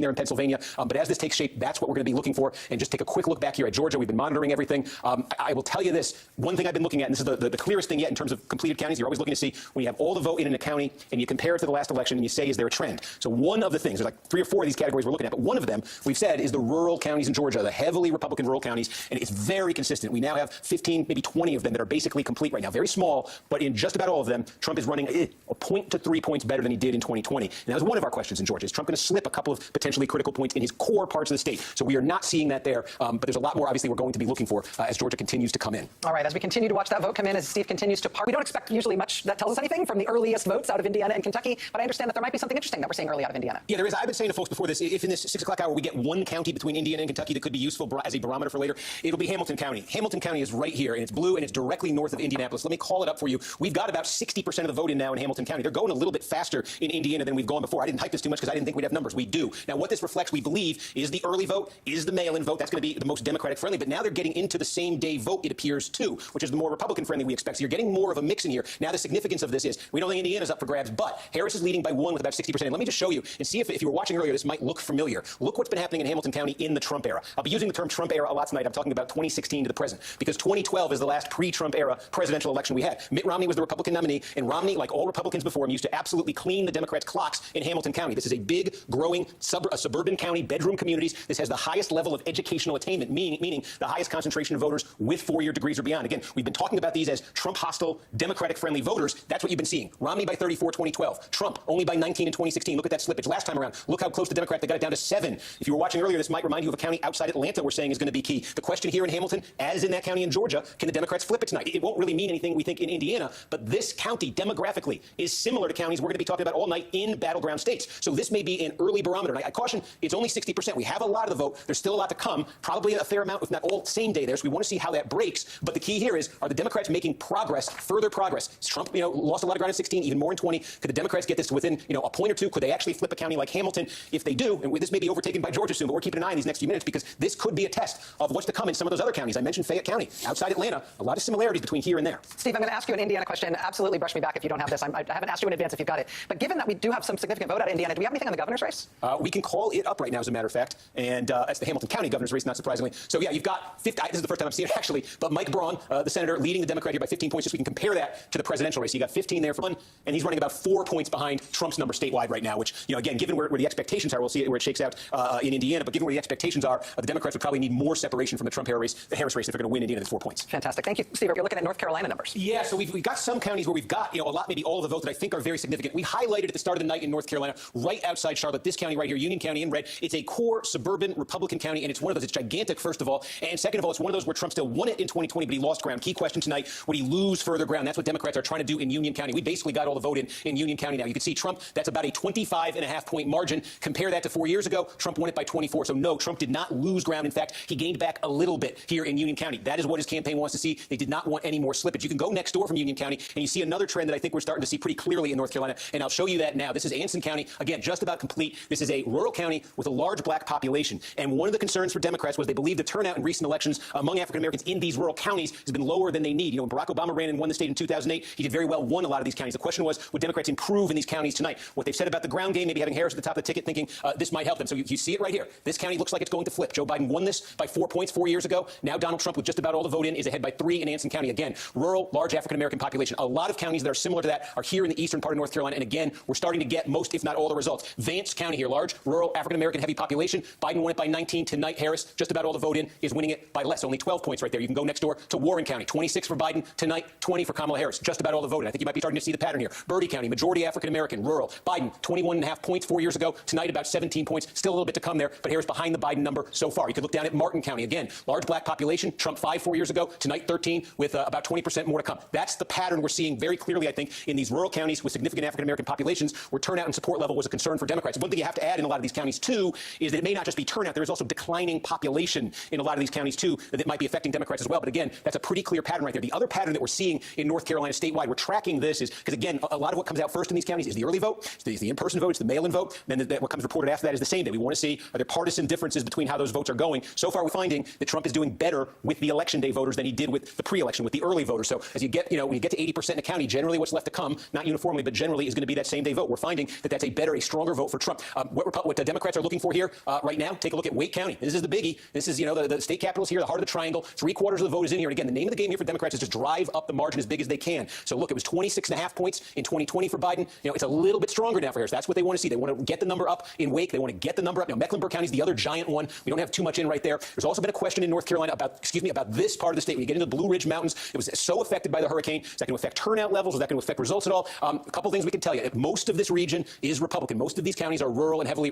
in Pennsylvania. But as this takes shape, that's what we're going to be looking for. And just take a quick look back here at Georgia. We've been monitoring everything. I will tell you this. One thing I've been looking at, and this is the clearest thing yet in terms of completed counties, you're always looking to see when you have all the vote in a county and you compare it to the last election and you say, is there a trend? So one of the things, there's like 3 or 4 of these categories we're looking at, but one of them we've said is the rural counties in Georgia, the heavily Republican rural counties, and it's very consistent. We now have 15, maybe 20 of them that are basically complete right now. Very small, but in just about all of them, Trump is running a point to 3 points better than he did in 2020. And that was one of our questions in Georgia. Is Trump going to slip a couple of potentially critical points in his core parts of the state? So we are not seeing that there, but there's a lot more, obviously, we're going to be looking for as Georgia continues to come in. All right, as we continue to watch that vote come in, as Steve continues to park, we don't expect usually much that tells us anything from the earliest votes out of Indiana and Kentucky, but I understand that there might be something interesting that we're seeing early out of Indiana. Yeah, there is. I've been saying to folks before this, if in this 6 o'clock hour we get one county between Indiana and Kentucky that could be useful as a barometer for later, it'll be Hamilton County. Hamilton County is right here, and it's blue, and it's directly north of Indianapolis. Let me call it up for you. We've got about 60% of the vote in now in Hamilton County. They're going a little bit faster in Indiana than we've gone before. I didn't hype this too much because I didn't think we'd have numbers. We do. Now, what this reflects, we believe, is the early vote, is the mail-in vote. That's going to be the most Democratic-friendly, but now they're getting into the same-day vote, it appears, too, which is the more Republican-friendly we expect. So you're getting more of a mix in here. Now, the significance of this is we don't think Indiana's up for grabs, but Harris is leading by 1 with about 60%. And let me just show you and see if you were watching earlier, this might look familiar. Look what's been happening in Hamilton County in the Trump era. I'll be using the term Trump era a lot tonight. I'm talking about 2016 to the present because 2012 is the last pre-Trump era presidential election we had. Mitt Romney was the Republican nominee, and Romney, like all Republicans before him, used to absolutely clean the Democrats' clocks in Hamilton County. This is a big, growing suburban county, bedroom communities. This has the highest level of educational attainment, meaning the highest concentration of voters with 4-year degrees or beyond. Again, we've been talking about these as Trump-hostile, Democratic-friendly voters. That's what you've been seeing. Romney by 34, 2012. Trump only by 19 in 2016. Look at that slippage. Last time around, look how close the Democrat, they got it down to 7. If you were watching earlier, this might remind you of a county outside Atlanta we're saying is going to be key. The question here in Hamilton, as in that county in Georgia, can the Democrats flip it tonight? It won't really mean anything, we think, in Indiana, but this county demographically is similar to counties we're going to be talking about all night in battleground states. So this may be an early barometer. And I caution, it's only 60%. We have a lot of the vote. There's still a lot to come, probably a fair amount, if not all same day there. So we want to see how that breaks. But the key here is, are the Democrats making progress, further progress? Trump, lost a lot of ground in 16, even more in 20. Could the Democrats get this to within, a point or two? Could they actually flip a county like Hamilton? If they do, and this may be overtaken by Georgia soon, but we're keeping an eye on these next few minutes because this could be a test of what's to come in some of those other counties. I mentioned Fayette County, outside Atlanta, a lot of similarities between here and there. Steve, I'm going to ask you an Indiana question. Absolutely brush me back if you don't have this. I haven't asked you in advance if you've got it. But given that we do have some significant vote out of Indiana, do we have anything on the governor's race? We can call it up right now, as a matter of fact, and that's the Hamilton County governor's race, not surprisingly. So yeah, you've got 50. This is the first time I've seen it actually, but Mike Braun, the senator, leading the Democrat here by 15 points. Just so we can compare that to the presidential race. You got 15 there for one, and he's running about 4 points behind Trump's number statewide right now. Which, again, given where the expectations are, we'll see where it shakes out in Indiana. But given where the expectations are, the Democrats would probably need more separation from the Harris race if they're going to win Indiana than 4 points. Fantastic, thank you, Steve. You're looking at North Carolina numbers. Yeah, so we've got some counties where we've got a lot, maybe all of the votes that I think are very significant. We highlighted at the start of the night in North Carolina, right outside Charlotte, this county right here, Union County in red. It's a core suburban Republican county, and it's one of those. It's gigantic, first of all, and second of all, it's one of those where Trump still won it in 2020, but he lost ground. Key question tonight: would he lose further ground? That's what Democrats are trying to do in Union County. We basically got all the vote in Union County now. You can see Trump. That's about a 25.5-point margin. Compare that to 4 years ago. Trump won it by 24. So no, Trump did not lose ground. In fact, he gained back a little bit here in Union County. That is what his campaign wants to see. They did not want any more slippage. You can go next door from Union County, and you see another trend that I think we're starting to see pretty clearly in North Carolina, and I'll show you that now. This is Anson County. Again, just about complete. This is a rural county with a large black population, and one of the concerns for Democrats was they believe the turnout in recent elections among African Americans in these rural counties has been lower than they need. When Barack Obama ran and won the state in 2008, he did very well, won a lot of these counties. The question was, would Democrats improve in these counties tonight? What they've said about the ground game, maybe having Harris at the top of the ticket, thinking this might help them. So you see it right here. This county looks like it's going to flip. Joe Biden won this by 4 points 4 years ago. Now Donald Trump, with just about all the vote in, is ahead by 3 in Anson County. Again, rural, large African American population. A lot of counties that are similar to that are here in the eastern part of North Carolina. And again, we're starting to get most, if not all, the results. Vance County here, large, rural, African American heavy population. Biden won it by 19 tonight. Harris, just about all the vote in, is winning it by less, only 12 points right there. You can go next door to Warren County, 26 for Biden tonight, 20 for Kamala Harris. Just about all the vote in. I think you might be starting to see the pattern here. Bertie County, majority African American, rural. Biden, 21.5 points 4 years ago. Tonight, about 17 points. Still a little bit to come there, but Harris behind the Biden number so far. You could look down at Martin County. Again, large black population. Trump 5 4 years ago. Tonight, 13 with about 20% more to come. That's the pattern we're seeing very clearly, I think, in these rural rural counties with significant African-American populations where turnout and support level was a concern for Democrats. One thing you have to add in a lot of these counties, too, is that it may not just be turnout. There is also declining population in a lot of these counties, too, that might be affecting Democrats as well. But again, that's a pretty clear pattern right there. The other pattern that we're seeing in North Carolina statewide, we're tracking this is because, again, a lot of what comes out first in these counties is the early vote, it's the in-person vote, it's the mail-in vote. Then what comes reported after that is the same day. We want to see, are there partisan differences between how those votes are going? So far, we're finding that Trump is doing better with the election day voters than he did with the pre-election, with the early voters. So as you get, when you get to 80% in a county, generally what's left to come, not uniformly, but generally is going to be that same day vote. We're finding that that's a stronger vote for Trump. What the Democrats are looking for here right now, take a look at Wake County. This is the biggie. This is, the state capitals here, the heart of the triangle. 3/4 of the vote is in here. And again, the name of the game here for Democrats is just drive up the margin as big as they can. So look, it was 26.5 points in 2020 for Biden. It's a little bit stronger now for Harris. That's what they want to see. They want to get the number up in Wake. They want to get the number up. Now, Mecklenburg County is the other giant one. We don't have too much in right there. There's also been a question in North Carolina about this part of the state. When you get into the Blue Ridge Mountains, it was so affected by the hurricane. Is that going to affect turnout levels? Is that going to affect results at all? A couple things we can tell you. Most of this region is Republican. Most of these counties are rural and heavily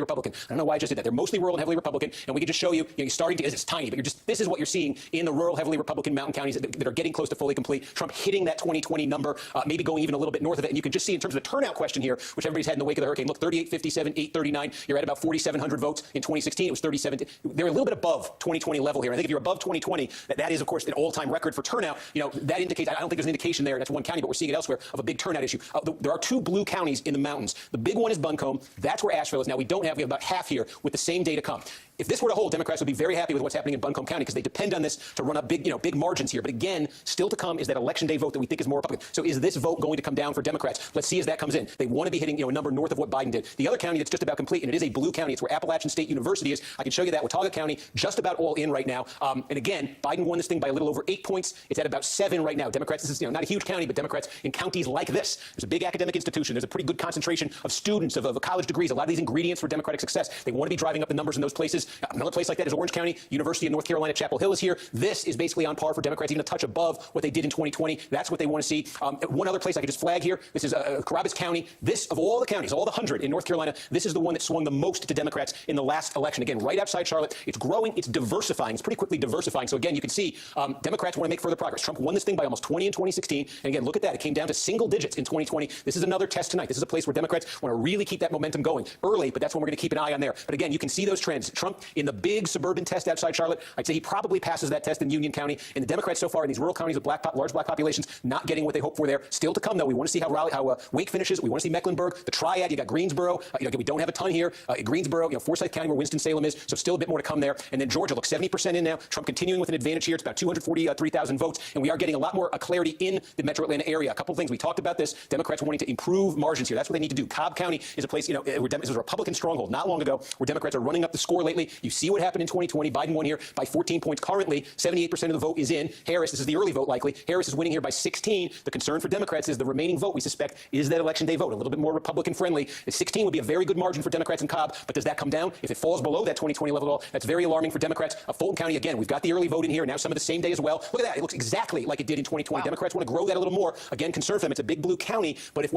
Republican. I don't know why I just did that. They're mostly rural and heavily Republican. And we can just show you, you're starting to, it's tiny, but this is what you're seeing in the rural, heavily Republican mountain counties that are getting close to fully complete. Trump hitting that 2020 number, maybe going even a little bit north of it. And you can just see in terms of the turnout question here, which everybody's had in the wake of the hurricane. Look, 3857, 839. You're at about 4,700 votes. In 2016, it was 37. They're a little bit above 2020 level here. And I think if you're above 2020, that is, of course, an all-time record for turnout. That indicates, I don't think there's an indication there, that's one county, but we're seeing it elsewhere, of a big turnout issue. There are two blue counties in the mountains. The big one is Buncombe. That's where Asheville is. Now, we have about half here with the same data come. If this were to hold, Democrats would be very happy with what's happening in Buncombe County because they depend on this to run up big margins here. But again, still to come is that election day vote that we think is more Republican. So is this vote going to come down for Democrats? Let's see as that comes in. They want to be hitting a number north of what Biden did. The other county that's just about complete, and it is a blue county. It's where Appalachian State University is. I can show you that. Watauga County, just about all in right now. And again, Biden won this thing by a little over 8 points. It's at about 7 right now. Democrats, this is not a huge county, but Democrats in counties like this. There's a big academic institution. There's a pretty good concentration of students, of college degrees. A lot of these ingredients for Democratic success. They want to be driving up the numbers in those places. Another place like that is Orange County. University of North Carolina, Chapel Hill is here. This is basically on par for Democrats, even a touch above what they did in 2020. That's what they want to see. One other place I could just flag here. This is Carrabba's County. This, of all the counties, all the 100 in North Carolina, this is the one that swung the most to Democrats in the last election. Again, right outside Charlotte. It's growing. It's diversifying. It's pretty quickly diversifying. So again, you can see Democrats want to make further progress. Trump won this thing by almost 20 in 2016. And again, look at that. It came down to single digits in 2020. This is another test tonight. This is a place where Democrats want to really keep that momentum going early, but that's when we're going to keep an eye on there. But again, you can see those trends. Trump in the big suburban test outside Charlotte, I'd say he probably passes that test in Union County. And the Democrats so far in these rural counties with large black populations, not getting what they hope for there. Still to come, though. We want to see how Wake finishes. We want to see Mecklenburg, the Triad. You got Greensboro. We don't have a ton here. Greensboro, Forsyth County, where Winston-Salem is. So still a bit more to come there. And then Georgia, look, 70% in now. Trump continuing with an advantage here. It's about 243,000 votes. And we are getting a lot more clarity in the metro Atlanta area. A couple of things. We talked about this. Democrats wanting to improve margins here. That's what they need to do. Cobb County is a place, where it was a Republican stronghold not long ago, where Democrats are running up the score lately. You see what happened in 2020. Biden won here by 14 points. Currently, 78% of the vote is in. Harris, this is the early vote likely. Harris is winning here by 16. The concern for Democrats is the remaining vote, we suspect, is that election day vote, a little bit more Republican friendly. 16 would be a very good margin for Democrats in Cobb, but does that come down? If it falls below that 2020 level at all, that's very alarming for Democrats. Fulton County, again, we've got the early vote in here, and now some of the same day as well. Look at that. It looks exactly like it did in 2020. Wow. Democrats want to grow that a little more. Again, concern for them. It's a big blue county, but if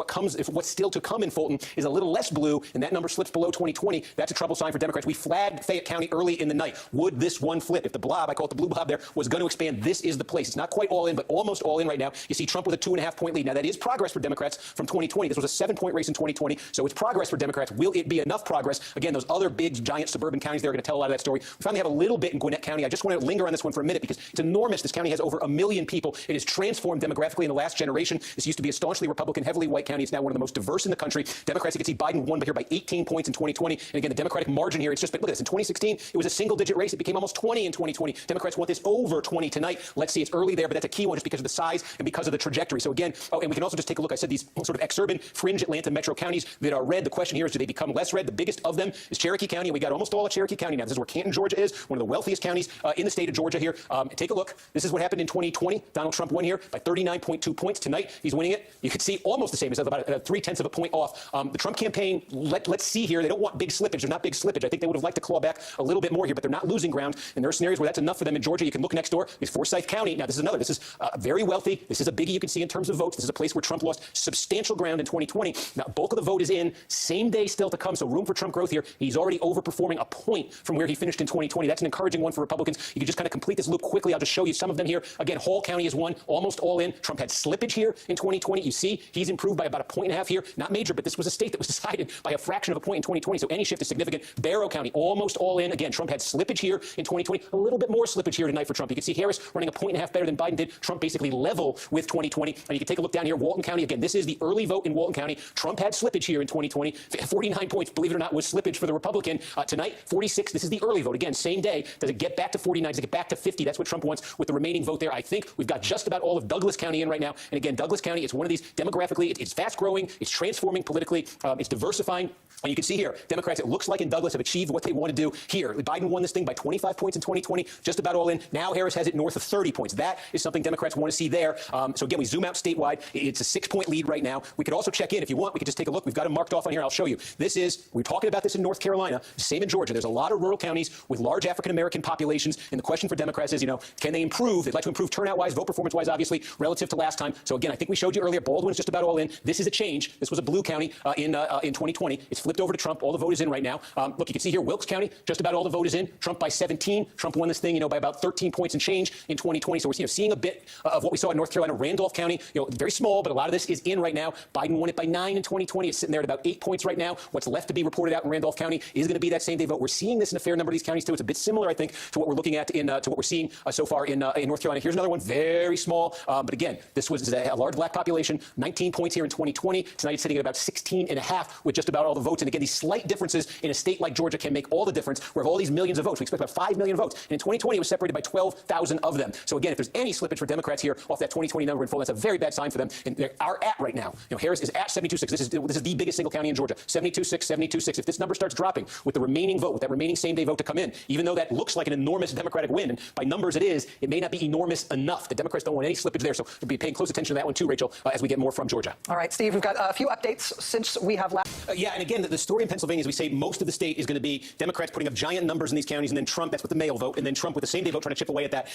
what's still to come in Fulton is a little less blue, and that number slips below 2020, that's a trouble sign for Democrats. We flagged Fayette County early in the night. Would this one flip? If the blob, I call it the blue blob there, was going to expand, this is the place. It's not quite all in, but almost all in right now. You see Trump with a 2.5-point lead. Now, that is progress for Democrats from 2020. This was a 7-point race in 2020, so it's progress for Democrats. Will it be enough progress? Again, those other big, giant suburban counties, they're going to tell a lot of that story. We finally have a little bit in Gwinnett County. I just want to linger on this one for a minute because it's enormous. This county has over 1 million people. It has transformed demographically in the last generation. This used to be a staunchly Republican, heavily white county. It's now one of the most diverse in the country. Democrats, you can see Biden won here by 18 points in 2020. And again, the Democratic margin here, it's just been, look at this. In 2016, it was a single-digit race. It became almost 20 in 2020. Democrats want this over 20 tonight. Let's see. It's early there, but that's a key one just because of the size and because of the trajectory. So again, and we can also just take a look. I said these sort of exurban, fringe Atlanta metro counties that are red. The question here is, do they become less red? The biggest of them is Cherokee County, and we got almost all of Cherokee County now. This is where Canton, Georgia is, one of the wealthiest counties in the state of Georgia here. Take a look. This is what happened in 2020. Donald Trump won here by 39.2 points. Tonight, he's winning it. You can see almost the same. It's about 0.3 of a point off. The Trump campaign, let's see here. They don't want big slippage. They're not big slippage. I think they would have liked to claw back back a little bit more here, but they're not losing ground. And there are scenarios where that's enough for them. In Georgia, you can look next door. It's Forsyth County. Now, this is another. This is very wealthy. This is a biggie you can see in terms of votes. This is a place where Trump lost substantial ground in 2020. Now, bulk of the vote is in. Same day still to come, so room for Trump growth here. He's already overperforming a point from where he finished in 2020. That's an encouraging one for Republicans. You can just kind of complete this loop quickly. I'll just show you some of them here. Again, Hall County is one, almost all in. Trump had slippage here in 2020. You see, he's improved by about 1.5 points here. Not major, but this was a state that was decided by a fraction of a point in 2020, so any shift is significant. Barrow County, almost all in. Again, Trump had slippage here in 2020. A little bit more slippage here tonight for Trump. You can see Harris running 1.5 points better than Biden did. Trump basically level with 2020. And you can take a look down here, Walton County. Again, this is the early vote in Walton County. Trump had slippage here in 2020. 49 points, believe it or not, was slippage for the Republican. Tonight, 46. This is the early vote. Again, same day. Does it get back to 49? Does it get back to 50? That's what Trump wants with the remaining vote there. I think we've got just about all of Douglas County in right now. And again, Douglas County is one of these demographically, it's fast growing, it's transforming politically, it's diversifying. And you can see here, Democrats, it looks like in Douglas, have achieved what they want to do here. Biden won this thing by 25 points in 2020, just about all in. Now Harris has it north of 30 points. That is something Democrats want to see there. So again, we zoom out statewide. It's a 6-point lead right now. We could also check in if you want. We could just take a look. We've got them marked off on here. I'll show you. This is, we're talking about this in North Carolina, same in Georgia. There's a lot of rural counties with large African-American populations. And the question for Democrats is, can they improve? They'd like to improve turnout-wise, vote performance-wise, obviously, relative to last time. So again, I think we showed you earlier, Baldwin's just about all in. This is a change. This was a blue county in 2020. It's flipped over to Trump. All the vote is in right now. Look, you can see here, Wilkes County, just about all the vote is in. Trump by 17. Trump won this thing, by about 13 points and change in 2020. So we're seeing a bit of what we saw in North Carolina. Randolph County, very small, but a lot of this is in right now. Biden won it by 9 in 2020. It's sitting there at about 8 points right now. What's left to be reported out in Randolph County is going to be that same day vote. We're seeing this in a fair number of these counties too. It's a bit similar, I think, to what we're looking at to what we're seeing so far in North Carolina. Here's another one, very small, but again, this was a large black population. 19 points here in 2020. Tonight it's sitting at about 16.5 with just about all the votes. And again, these slight differences in a state like Georgia can make all the difference. Where of all these millions of votes, we expect about 5 million votes. And in 2020, it was separated by 12,000 of them. So again, if there's any slippage for Democrats here off that 2020 number in full, that's a very bad sign for them. And they are at right now. Harris is at 72.6. This is the biggest single county in Georgia. 72.6, 72.6. If this number starts dropping with the remaining vote, with that remaining same-day vote to come in, even though that looks like an enormous Democratic win, and by numbers it is, it may not be enormous enough. The Democrats don't want any slippage there. So we'll be paying close attention to that one too, Rachel, as we get more from Georgia. All right, Steve, we've got a few updates since we have last. Yeah, and again, the story in Pennsylvania is we say most of the state is going to be Democrats putting up giant numbers in these counties, and then Trump, that's with the mail vote, and then Trump with the same-day vote trying to chip away at that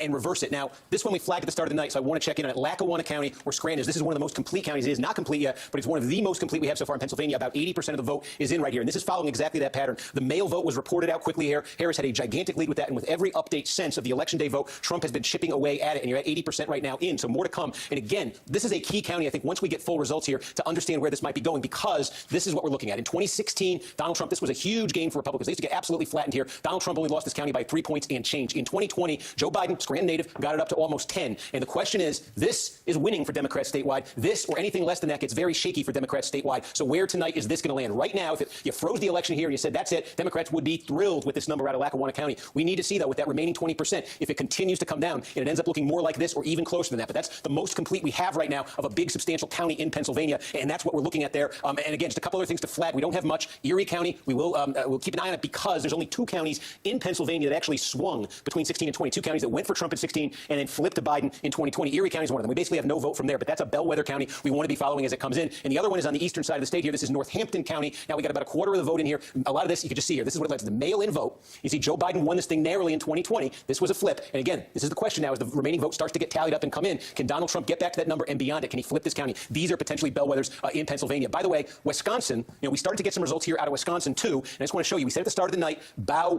and reverse it. Now, this one we flagged at the start of the night, so I want to check in on Lackawanna County, where Scranton is. This is one of the most complete counties. It is not complete yet, but it's one of the most complete we have so far in Pennsylvania. About 80% of the vote is in right here, and this is following exactly that pattern. The mail vote was reported out quickly here. Harris had a gigantic lead with that, and with every update since of the Election Day vote, Trump has been chipping away at it, and you're at 80% right now in, so more to come. And again, this is a key county, I think, once we get full results here to understand where this might be going, because this is what we're looking at. In 2016, Donald Trump, this was a huge gain for Republicans. They used to get absolutely flattened here. Donald Trump only lost this county by 3 points and change. In 2020, Joe Biden, Scranton native, got it up to almost 10. And the question is, this is winning for Democrats statewide. This or anything less than that gets very shaky for Democrats statewide. So where tonight is this going to land? Right now, if you froze the election here and you said that's it, Democrats would be thrilled with this number out of Lackawanna County. We need to see, though, with that remaining 20%, if it continues to come down and it ends up looking more like this or even closer than that. But that's the most complete we have right now of a big, substantial county in Pennsylvania, and that's what we're looking at there. And again, just a couple other things to flag. We don't have much. Erie County, we'll keep an eye on it because there's only 2 counties in Pennsylvania that actually swung between 16 and 22 counties that went for Trump in 16 and then flipped to Biden in 2020. Erie County is one of them. We basically have no vote from there, but that's a bellwether county we want to be following as it comes in. And the other one is on the eastern side of the state here. This is Northampton County. Now we got about a quarter of the vote in here. A lot of this you can just see here. This is what it led to, the mail-in vote. You see Joe Biden won this thing narrowly in 2020. This was a flip. And again, this is the question now as the remaining vote starts to get tallied up and come in. Can Donald Trump get back to that number and beyond it? Can he flip this county? These are potentially bellwethers in Pennsylvania. By the way, Wisconsin, we started to get some results here out of Wisconsin too. And I just want to show you, we said at the start of the night, bow.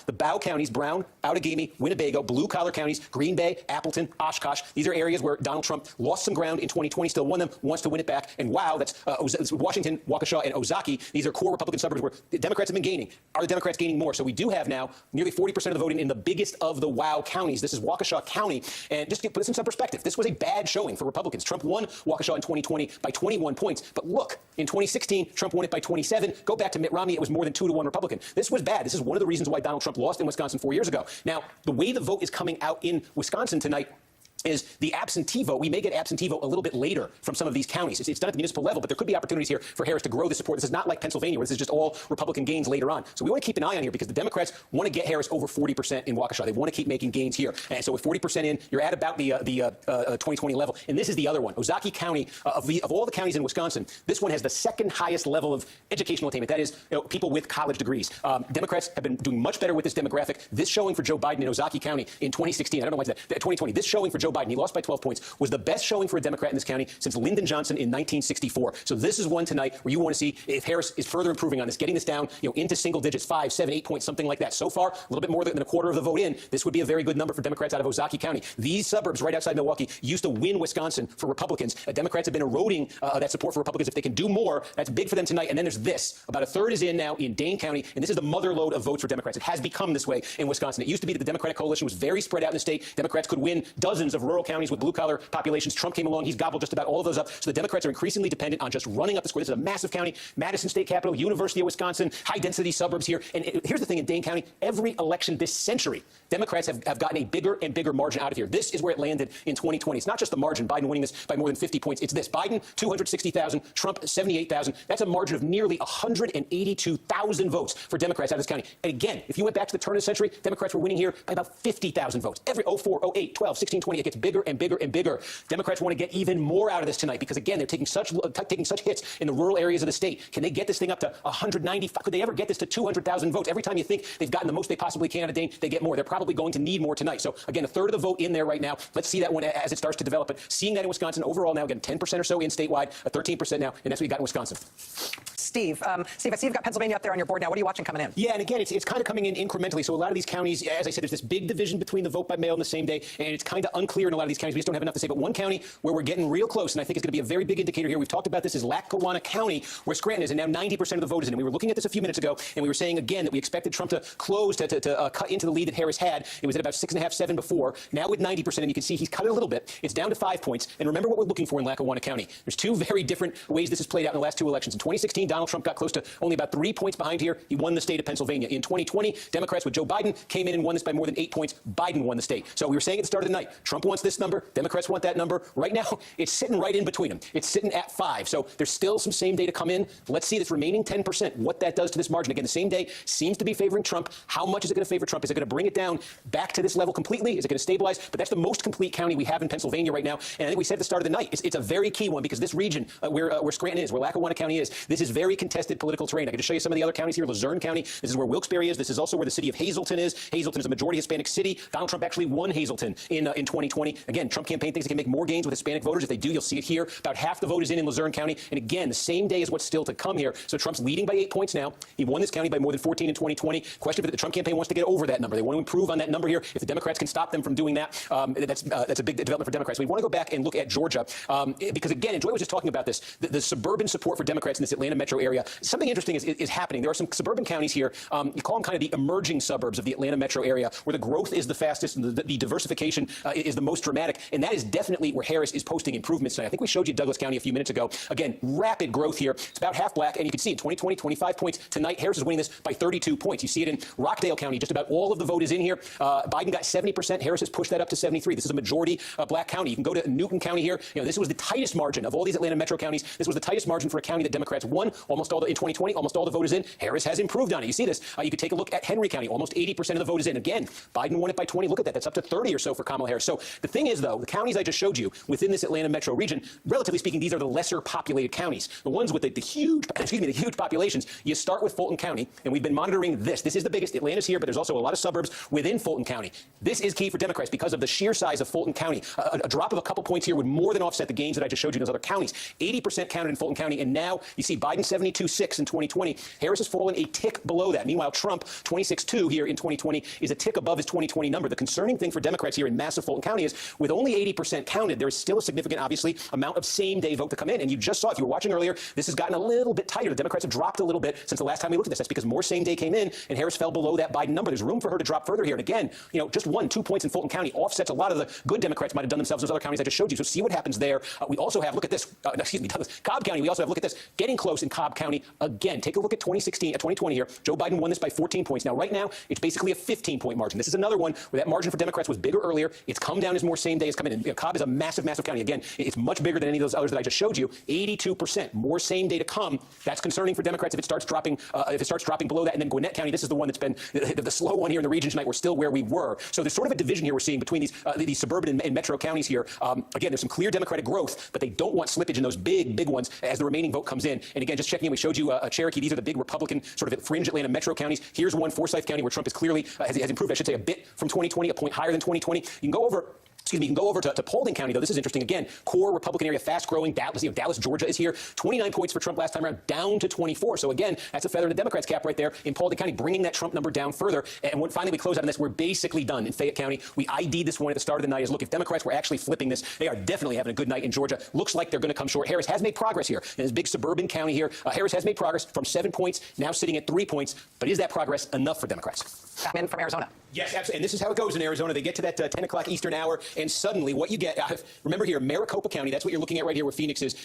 The bow counties, Brown, Outagamie, Winnebago, blue-collar counties, Green Bay, Appleton, Oshkosh. These are areas where Donald Trump lost some ground in 2020, still won them, wants to win it back. And wow, that's Washington, Waukesha, and Ozaukee. These are core Republican suburbs where the Democrats have been gaining. Are the Democrats gaining more? So we do have now nearly 40% of the voting in the biggest of the wow counties. This is Waukesha County. And just to put this in some perspective, this was a bad showing for Republicans. Trump won Waukesha in 2020 by 21 points. But look, in 2016, Trump won it by 27. Go back to Mitt Romney, it was more than 2-1 Republican. This was bad. This is one of the reasons why Donald Trump lost in Wisconsin 4 years ago. Now, the way the vote is coming out in Wisconsin tonight, is the absentee vote. We may get absentee vote a little bit later from some of these counties. It's done at the municipal level, but there could be opportunities here for Harris to grow the support. This is not like Pennsylvania, where this is just all Republican gains later on. So we want to keep an eye on here because the Democrats want to get Harris over 40% in Waukesha. They want to keep making gains here. And so with 40% in, you're at about the 2020 level. And this is the other one. Ozaukee County, of all the counties in Wisconsin, this one has the second highest level of educational attainment. That is, people with college degrees. Democrats have been doing much better with this demographic. This showing for Joe Biden in Ozaukee County in 2016, I don't know why it's that, 2020, this showing for Joe Biden, he lost by 12 points, was the best showing for a Democrat in this county since Lyndon Johnson in 1964. So this is one tonight where you want to see if Harris is further improving on this, getting this down, into single digits, 5, 7, 8 points, something like that. So far, a little bit more than a quarter of the vote in. This would be a very good number for Democrats out of Ozaukee County. These suburbs right outside Milwaukee used to win Wisconsin for Republicans. Democrats have been eroding that support for Republicans. If they can do more, that's big for them tonight. And then there's this. About a third is in now in Dane County, and this is the mother lode of votes for Democrats. It has become this way in Wisconsin. It used to be that the Democratic coalition was very spread out in the state. Democrats could win dozens of rural counties with blue-collar populations. Trump came along. He's gobbled just about all of those up. So the Democrats are increasingly dependent on just running up the score. This is a massive county, Madison State Capital, University of Wisconsin, high-density suburbs here. And here's the thing in Dane County, every election this century, Democrats have gotten a bigger and bigger margin out of here. This is where it landed in 2020. It's not just the margin, Biden winning this by more than 50 points. It's this. Biden, 260,000, Trump, 78,000. That's a margin of nearly 182,000 votes for Democrats out of this county. And again, if you went back to the turn of the century, Democrats were winning here by about 50,000 votes. Every 04, 08, 12, 16, 20, it gets bigger and bigger and bigger. Democrats want to get even more out of this tonight because, again, they're taking such hits in the rural areas of the state. Can they get this thing up to 195? Could they ever get this to 200,000 votes? Every time you think they've gotten the most they possibly can out of Dane, they get more. They're probably going to need more tonight. So, again, a third of the vote in there right now. Let's see that one as it starts to develop. But seeing that in Wisconsin overall now, again, 10% or so in statewide, 13% now, and that's what you got in Wisconsin. Steve, I see you've got Pennsylvania up there on your board now. What are you watching coming in? Yeah, and again, it's kind of coming in incrementally. So a lot of these counties, as I said, there's this big division between the vote by mail on the same day, and it's kind of unclear in a lot of these counties. We just don't have enough to say. But one county where we're getting real close, and I think it's going to be a very big indicator here, we've talked about this, is Lackawanna County, where Scranton is, and now 90% of the vote is in. And we were looking at this a few minutes ago, and we were saying again that we expected Trump to close, to cut into the lead that Harris had. It was at about 6.5, 7 before. Now with 90%, and you can see he's cut it a little bit. It's down to 5 points. And remember what we're looking for in Lackawanna County. There's two very different ways this has played out in the last two elections. In 2016, Donald Trump got close to only about 3 points behind here. He won the state of Pennsylvania. In 2020, Democrats with Joe Biden came in and won this by more than 8 points. Biden won the state. So we were saying at the start of the night, Trump wants this number. Democrats want that number. Right now, it's sitting right in between them. It's sitting at 5. So there's still some same day to come in. Let's see this remaining 10%, what that does to this margin. Again, the same day seems to be favoring Trump. How much is it going to favor Trump? Is it going to bring it down back to this level completely? Is it going to stabilize? But that's the most complete county we have in Pennsylvania right now. And I think we said at the start of the night, it's a very key one because this region where Scranton is, where Lackawanna County is, this is very contested political terrain. I can just show you some of the other counties here. Luzerne County, this is where Wilkes-Barre is. This is also where the city of Hazleton is. Hazleton is a majority Hispanic city. Donald Trump actually won Hazleton in 2020. Again, Trump campaign thinks he can make more gains with Hispanic voters. If they do, you'll see it here. About half the vote is in Luzerne County. And again, the same day is what's still to come here. So Trump's leading by 8 points now. He won this county by more than 14 in 2020. Question if the Trump campaign wants to get over that number. They want to improve on that number here. If the Democrats can stop them from doing that, that's a big development for Democrats. We want to go back and look at Georgia because, again, and Joy was just talking about this, the suburban support for Democrats in this Atlanta metro area. Something interesting is happening. There are some suburban counties here. You call them kind of the emerging suburbs of the Atlanta metro area where the growth is the fastest and the diversification is the most dramatic. And that is definitely where Harris is posting improvements tonight. I think we showed you Douglas County a few minutes ago. Again, rapid growth here. It's about half black. And you can see in 2020, 25 points. Tonight, Harris is winning this by 32 points. You see it in Rockdale County. Just about all of the vote is in here. Biden got 70%. Harris has pushed that up to 73. This is a majority black county. You can go to Newton County here. This was the tightest margin of all these Atlanta metro counties. This was the tightest margin for a county that Democrats won. In 2020, almost all the vote is in. Harris has improved on it. You see this. You could take a look at Henry County. Almost 80% of the vote is in. Again, Biden won it by 20. Look at that. That's up to 30 or so for Kamala Harris. So the thing is, though, the counties I just showed you within this Atlanta metro region, relatively speaking, these are the lesser populated counties. The ones with the huge populations. You start with Fulton County, and we've been monitoring this. This is the biggest. Atlanta's here, but there's also a lot of suburbs within Fulton County. This is key for Democrats because of the sheer size of Fulton County. A drop of a couple points here would more than offset the gains that I just showed you in those other counties. 80% counted in Fulton County, and now you see Biden 72.6 in 2020. Harris has fallen a tick below that. Meanwhile, Trump 26.2 here in 2020 is a tick above his 2020 number. The concerning thing for Democrats here in massive Fulton County is with only 80% counted, there is still a significant, obviously, amount of same-day vote to come in. And you just saw, if you were watching earlier, this has gotten a little bit tighter. The Democrats have dropped a little bit since the last time we looked at this. That's because more same-day came in, and Harris fell below that Biden number. There's room for her to drop further here. And again, just 1-2 points in Fulton County offsets a lot of the good Democrats might have done themselves in those other counties I just showed you. So see what happens there. We also have, look at this, Cobb County, we also have, look at this, getting close in Cobb Cobb County again. Take a look at 2020 here. Joe Biden won this by 14 points. Now, right now, it's basically a 15-point margin. This is another one where that margin for Democrats was bigger earlier. It's come down as more same day has come in. And Cobb is a massive, massive county. Again, it's much bigger than any of those others that I just showed you. 82%, more same day to come. That's concerning for Democrats if it starts dropping below that. And then Gwinnett County, this is the one that's been the slow one here in the region tonight. We're still where we were. So there's sort of a division here we're seeing between these suburban and metro counties here. Again, there's some clear Democratic growth, but they don't want slippage in those big ones as the remaining vote comes in. And again, just checking in, we showed you Cherokee. These are the big Republican sort of fringe Atlanta metro counties. Here's one, Forsyth County, where Trump is clearly has improved, I should say, a bit from 2020, a point higher than 2020. You can go over. Excuse me, you can go over to Paulding County, though. This is interesting. Again, core Republican area, fast-growing. Dallas, Georgia is here. 29 points for Trump last time around, down to 24. So, again, that's a feather in the Democrats' cap right there in Paulding County, bringing that Trump number down further. And when finally we close out on this, we're basically done in Fayette County. We ID'd this one at the start of the night as, look, if Democrats were actually flipping this, they are definitely having a good night in Georgia. Looks like they're going to come short. Harris has made progress here in this big suburban county here. Harris has made progress from 7 points, now sitting at 3 points. But is that progress enough for Democrats? I'm in from Arizona. Yes, absolutely. And this is how it goes in Arizona. They get to that 10 o'clock Eastern hour, and suddenly what you get, remember here, Maricopa County, that's what you're looking at right here where Phoenix is.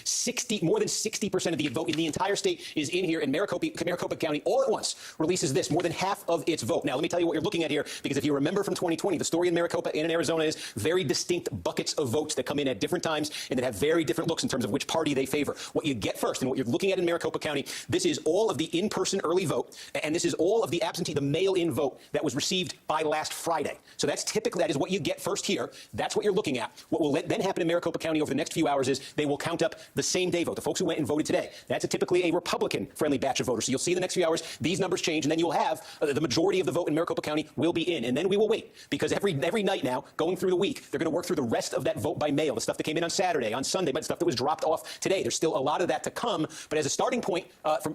More than 60% of the vote in the entire state is in here, and Maricopa County all at once releases this, more than half of its vote. Now, let me tell you what you're looking at here, because if you remember from 2020, the story in Maricopa and in Arizona is very distinct buckets of votes that come in at different times and that have very different looks in terms of which party they favor. What you get first, and what you're looking at in Maricopa County, this is all of the in-person early vote, and this is all of the absentee, the mail-in vote that was received by last Friday. So that is what you get first here. That's what you're looking at. What will then happen in Maricopa County over the next few hours is they will count up the same day vote, the folks who went and voted today. That's typically a Republican-friendly batch of voters. So you'll see in the next few hours, these numbers change, and then you'll have the majority of the vote in Maricopa County will be in. And then we will wait, because every night now, going through the week, they're going to work through the rest of that vote by mail, the stuff that came in on Saturday, on Sunday, but stuff that was dropped off today. There's still a lot of that to come. But as a starting point,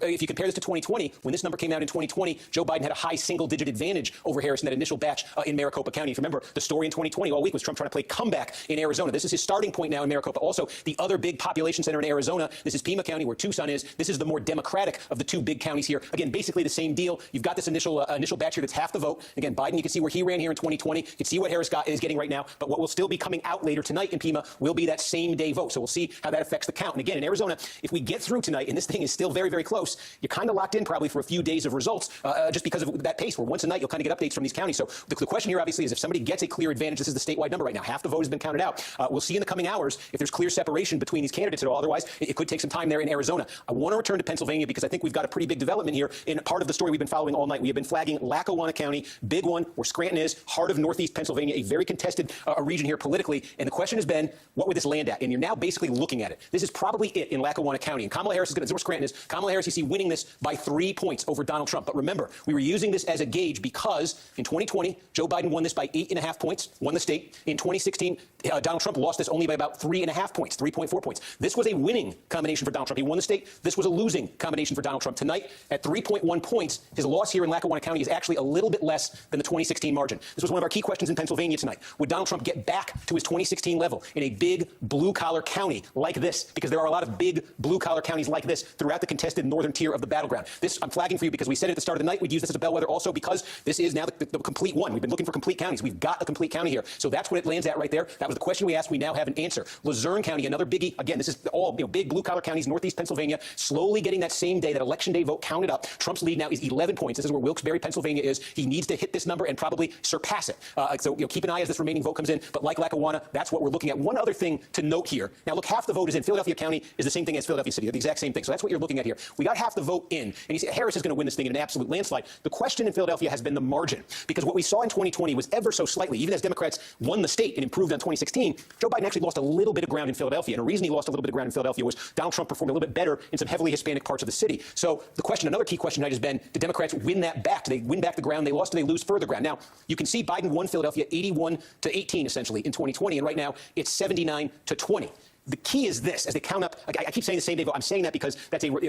if you compare this to 2020, when this number came out in 2020, Joe Biden had a high single-digit advantage over Harris in that initial batch in Maricopa County. If you remember, the story in 2020 all week was Trump trying to play comeback in Arizona. This is his starting point now in Maricopa. Also, the other big population center in Arizona, this is Pima County, where Tucson is. This is the more Democratic of the two big counties here. Again, basically the same deal. You've got this initial batch here that's half the vote. Again, Biden, you can see where he ran here in 2020. You can see what Harris is getting right now. But what will still be coming out later tonight in Pima will be that same day vote. So we'll see how that affects the count. And again, in Arizona, if we get through tonight, and this thing is still very, very close, you're kind of locked in probably for a few days of results just because of that pace, where once a night you'll kind of get updates from these counties. So the question here, obviously, is if somebody gets a clear advantage, this is the statewide number right now. Half the vote has been counted out. We'll see in the coming hours if there's clear separation between these candidates at all. Otherwise, it could take some time there in Arizona. I want to return to Pennsylvania because I think we've got a pretty big development here in part of the story we've been following all night. We have been flagging Lackawanna County, big one, where Scranton is, heart of northeast Pennsylvania, a very contested region here politically. And the question has been, what would this land at? And you're now basically looking at it. This is probably it in Lackawanna County. And Kamala Harris is going to, where Scranton is, Kamala Harris, you see winning this by 3 points over Donald Trump. But remember, we were using this as a gauge because in 2020, Joe Biden won this by 8.5 points, won the state. In 2016, Donald Trump lost this only by about 3.5 points, 3.4 points. This was a winning combination for Donald Trump. He won the state. This was a losing combination for Donald Trump. Tonight, at 3.1 points, his loss here in Lackawanna County is actually a little bit less than the 2016 margin. This was one of our key questions in Pennsylvania tonight. Would Donald Trump get back to his 2016 level in a big blue-collar county like this? Because there are a lot of big blue-collar counties like this throughout the contested northern tier of the battleground. This I'm flagging for you because we said at the start of the night we'd use this as a bellwether also because this is now the complete one. We've been looking for complete counties. We've got a complete county here. So that's what it lands at right there. That was the question we asked. We now have an answer. Luzerne County, another biggie. Again, this is all big blue-collar counties, northeast Pennsylvania, slowly getting that same day, that election day vote counted up. Trump's lead now is 11 points. This is where Wilkes-Barre, Pennsylvania is. He needs to hit this number and probably surpass it. So keep an eye as this remaining vote comes in. But like Lackawanna, that's what we're looking at. One other thing to note here. Now, look, half the vote is in Philadelphia County is the same thing as Philadelphia City. They're the exact same thing. So that's what you're looking at here. We got half the vote in. And you see Harris is going to win this thing in an absolute landslide. The question in Philadelphia has been the margin. Because what we saw in 2020 was ever so slightly, even as Democrats won the state and improved on 2016, Joe Biden actually lost a little bit of ground in Philadelphia. And the reason he lost a little bit of ground in Philadelphia was Donald Trump performed a little bit better in some heavily Hispanic parts of the city. So the question, another key question tonight has been, did Democrats win that back? Do they win back the ground they lost? Do they lose further ground? Now, you can see Biden won Philadelphia 81-18, essentially, in 2020. And right now, it's 79-20. The key is this, as they count up, I keep saying the same day vote. I'm saying that because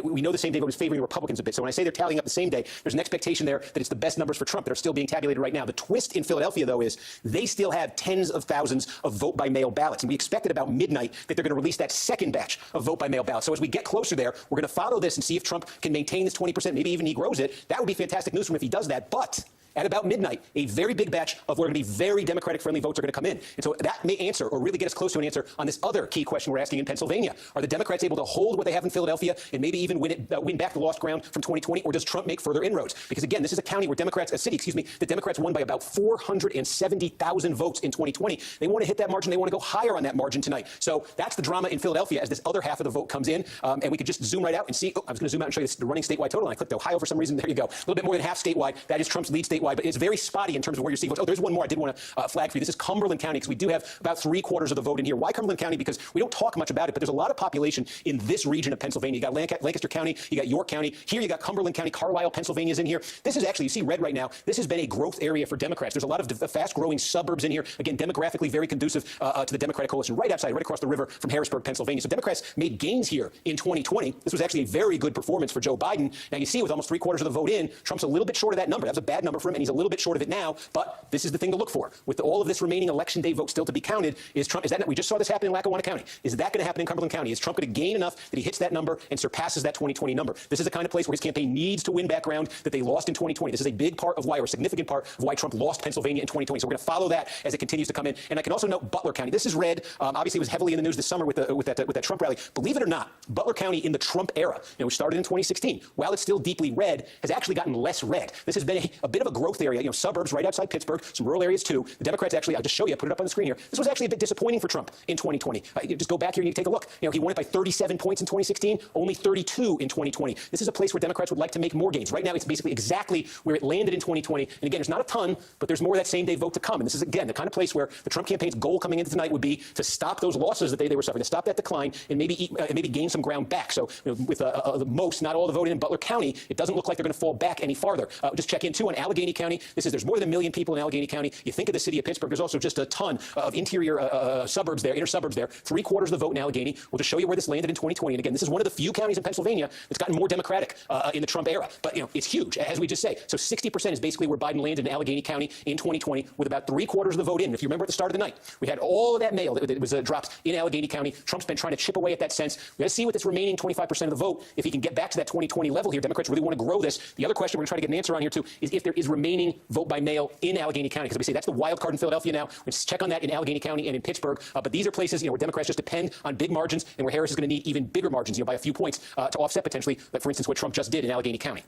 we know the same day vote is favoring the Republicans a bit. So when I say they're tallying up the same day, there's an expectation there that it's the best numbers for Trump that are still being tabulated right now. The twist in Philadelphia, though, is they still have tens of thousands of vote-by-mail ballots. And we expect at about midnight that they're going to release that second batch of vote-by-mail ballots. So as we get closer there, we're going to follow this and see if Trump can maintain this 20%, maybe even he grows it. That would be fantastic news for him if he does that. But at about midnight, a very big batch of what are going to be very Democratic-friendly votes are going to come in. And so that may answer, or really get us close to an answer, on this other key question we're asking in Pennsylvania. Are the Democrats able to hold what they have in Philadelphia and maybe even win back the lost ground from 2020, or does Trump make further inroads? Because again, this is a county where a city, the Democrats won by about 470,000 votes in 2020. They want to hit that margin. They want to go higher on that margin tonight. So that's the drama in Philadelphia as this other half of the vote comes in. And we could just zoom right out and see. I was going to zoom out and show you the running statewide total. And I clicked Ohio for some reason. There you go. A little bit more than half statewide. That is Trump's lead statewide, but it's very spotty in terms of where you're seeing votes. Oh, there's one more I did want to flag for you. This is Cumberland County, because we do have about 3/4 of the vote in here. Why Cumberland County? Because we don't talk much about it, but there's a lot of population in this region of Pennsylvania. You got Lancaster County, you got York County. Here you got Cumberland County, Carlisle, Pennsylvania is in here. This is actually, you see red right now, this has been a growth area for Democrats. There's a lot of fast-growing suburbs in here. Again, demographically very conducive to the Democratic coalition, right across the river from Harrisburg, Pennsylvania. So Democrats made gains here in 2020. This was actually a very good performance for Joe Biden. Now you see with almost 3/4 of the vote in, Trump's a little bit short of that number. That was a bad number for him, and he's a little bit short of it now. But this is the thing to look for. With all of this remaining election day vote still to be counted, we just saw this happen in Lackawanna County. Is that going to happen in Cumberland County? Is Trump going to gain enough that he hits that number and surpasses that 2020 number? This is the kind of place where his campaign needs to win back ground that they lost in 2020. This is a big part of why, or a significant part of why Trump lost Pennsylvania in 2020. So we're going to follow that as it continues to come in. And I can also note Butler County. This is red. Obviously, it was heavily in the news this summer with that Trump rally. Believe it or not, Butler County in the Trump era, which started in 2016, while it's still deeply red, has actually gotten less red. This has been a bit of a growth area. Suburbs right outside Pittsburgh, some rural areas too. The Democrats actually, I'll just show you, I put it up on the screen here. This was actually a bit disappointing for Trump in 2020. Just go back here and you take a look. He won it by 37 points in 2016, only 32 in 2020. This is a place where Democrats would like to make more gains. Right now, it's basically exactly where it landed in 2020. And again, there's not a ton, but there's more of that same day vote to come. And this is, again, the kind of place where the Trump campaign's goal coming into tonight would be to stop those losses that they were suffering, to stop that decline, and maybe gain some ground back. So with most, not all the vote in Butler County, it doesn't look like they're going to fall back any farther. Just check in too on Allegheny County. There's more than 1 million people in Allegheny County. You think of the city of Pittsburgh, there's also just a ton of inner suburbs there. 3/4 of the vote in Allegheny. We'll just show you where this landed in 2020. And again, this is one of the few counties in Pennsylvania that's gotten more Democratic in the Trump era. But it's huge, as we just say. So 60% is basically where Biden landed in Allegheny County in 2020, with about 3/4 of the vote in. If you remember at the start of the night, we had all of that mail that was dropped in Allegheny County. Trump's been trying to chip away at that sense. We got to see with this remaining 25% of the vote if he can get back to that 2020 level here. Democrats really want to grow this. The other question we're going to try to get an answer on here too is if there is remaining vote by mail in Allegheny County, because we say that's the wild card in Philadelphia now. We just check on that in Allegheny County and in Pittsburgh. But these are places where Democrats just depend on big margins, and where Harris is going to need even bigger margins, by a few points to offset potentially, like for instance what Trump just did in Allegheny County.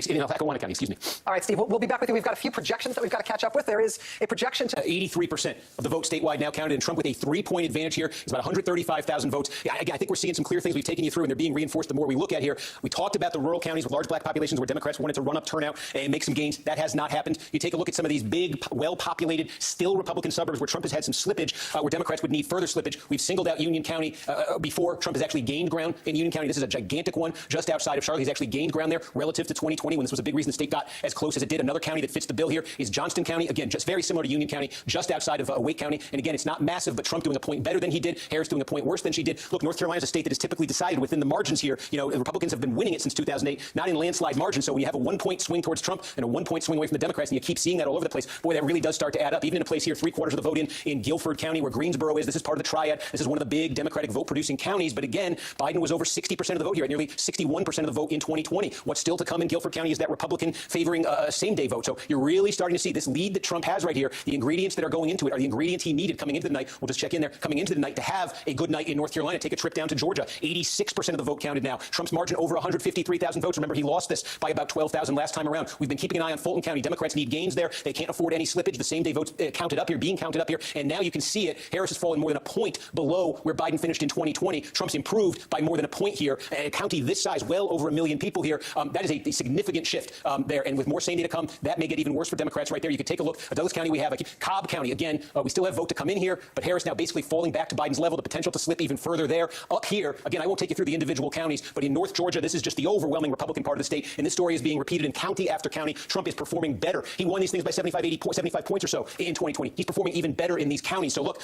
In Lackawanna County, excuse me. All right, Steve, we'll be back with you. We've got a few projections that we've got to catch up with. There is a projection to 83% of the vote statewide now counted, and Trump with a 3-point advantage here. It's about 135,000 votes. Again, I think we're seeing some clear things we've taken you through, and they're being reinforced the more we look at here. We talked about the rural counties with large black populations where Democrats wanted to run up turnout and make some gains. That has not happened. You take a look at some of these big, well-populated, still Republican suburbs where Trump has had some slippage, where Democrats would need further slippage. We've singled out Union County before. Trump has actually gained ground in Union County. This is a gigantic one just outside of Charlotte. He's actually gained ground there relative to 2020 when this was a big reason the state got as close as it did. Another county that fits the bill here is Johnston County. Again, just very similar to Union County, just outside of Wake County. And again, it's not massive, but Trump doing a point better than he did. Harris doing a point worse than she did. Look, North Carolina is a state that is typically decided within the margins here. The Republicans have been winning it since 2008, not in landslide margins. So when you have a 1-point swing towards Trump and a 1-point swing away from the Democrats, and you keep seeing that all over the place, boy, that really does start to add up. Even in a place here, 3/4 of the vote in Guilford County, where Greensboro is. This is part of the triad. This is one of the big Democratic vote-producing counties. But again, Biden was over 60% of the vote here, at nearly 61% of the vote in 2020. What's still to come in Guilford County is that Republican favoring same-day vote. So you're really starting to see this lead that Trump has right here. The ingredients that are going into it are the ingredients he needed coming into the night. We'll just check in there. Coming into the night to have a good night in North Carolina, take a trip down to Georgia. 86% of the vote counted now. Trump's margin over 153,000 votes. Remember, he lost this by about 12,000 last time around. We've been keeping an eye on Fulton County. Democrats need gains there. They can't afford any slippage. The same-day votes counted up here, being counted up here. And now you can see it. Harris has fallen more than a point below where Biden finished in 2020. Trump's improved by more than a point here. A county this size, well over 1 million people here. That is a significant shift there. And with more same day to come, that may get even worse for Democrats right there. You can take a look at Douglas County. We have Cobb County. Again, we still have vote to come in here, but Harris now basically falling back to Biden's level, the potential to slip even further there. Up here, again, I won't take you through the individual counties, but in North Georgia, this is just the overwhelming Republican part of the state, and this story is being repeated in county after county. Trump is performing better. He won these things by 75 points or so in 2020. He's performing even better in these counties. So look,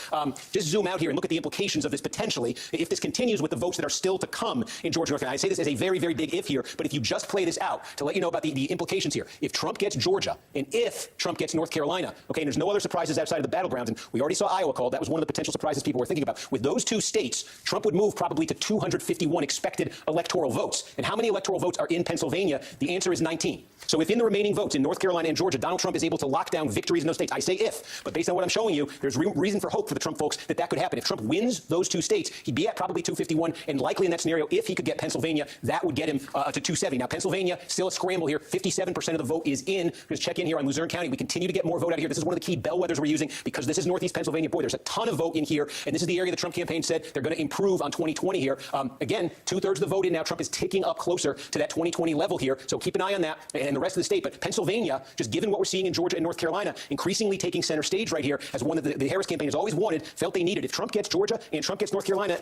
just zoom out here and look at the implications of this potentially if this continues with the votes that are still to come in Georgia. North Carolina. I say this as a very, very big if here, but if you just play this out to let you know about the implications here. If Trump gets Georgia, and if Trump gets North Carolina, okay, and there's no other surprises outside of the battlegrounds, and we already saw Iowa called. That was one of the potential surprises people were thinking about. With those two states, Trump would move probably to 251 expected electoral votes. And how many electoral votes are in Pennsylvania? The answer is 19. So if in the remaining votes in North Carolina and Georgia, Donald Trump is able to lock down victories in those states, I say if, but based on what I'm showing you, there's reason for hope for the Trump folks that could happen. If Trump wins those two states, he'd be at probably 251, and likely in that scenario, if he could get Pennsylvania, that would get him to 270. Now, Pennsylvania, still a scramble here. 57% of the vote is in. Just check in here on Luzerne County. We continue to get more vote out of here. This is one of the key bellwethers we're using because this is Northeast Pennsylvania. Boy, there's a ton of vote in here, and this is the area the Trump campaign said they're going to improve on 2020 here. Again, 2/3 of the vote in now. Trump is ticking up closer to that 2020 level here, so keep an eye on that and the rest of the state. But Pennsylvania, just given what we're seeing in Georgia and North Carolina, increasingly taking center stage right here as one that the Harris campaign has always wanted, felt they needed. If Trump gets Georgia and Trump gets North Carolina,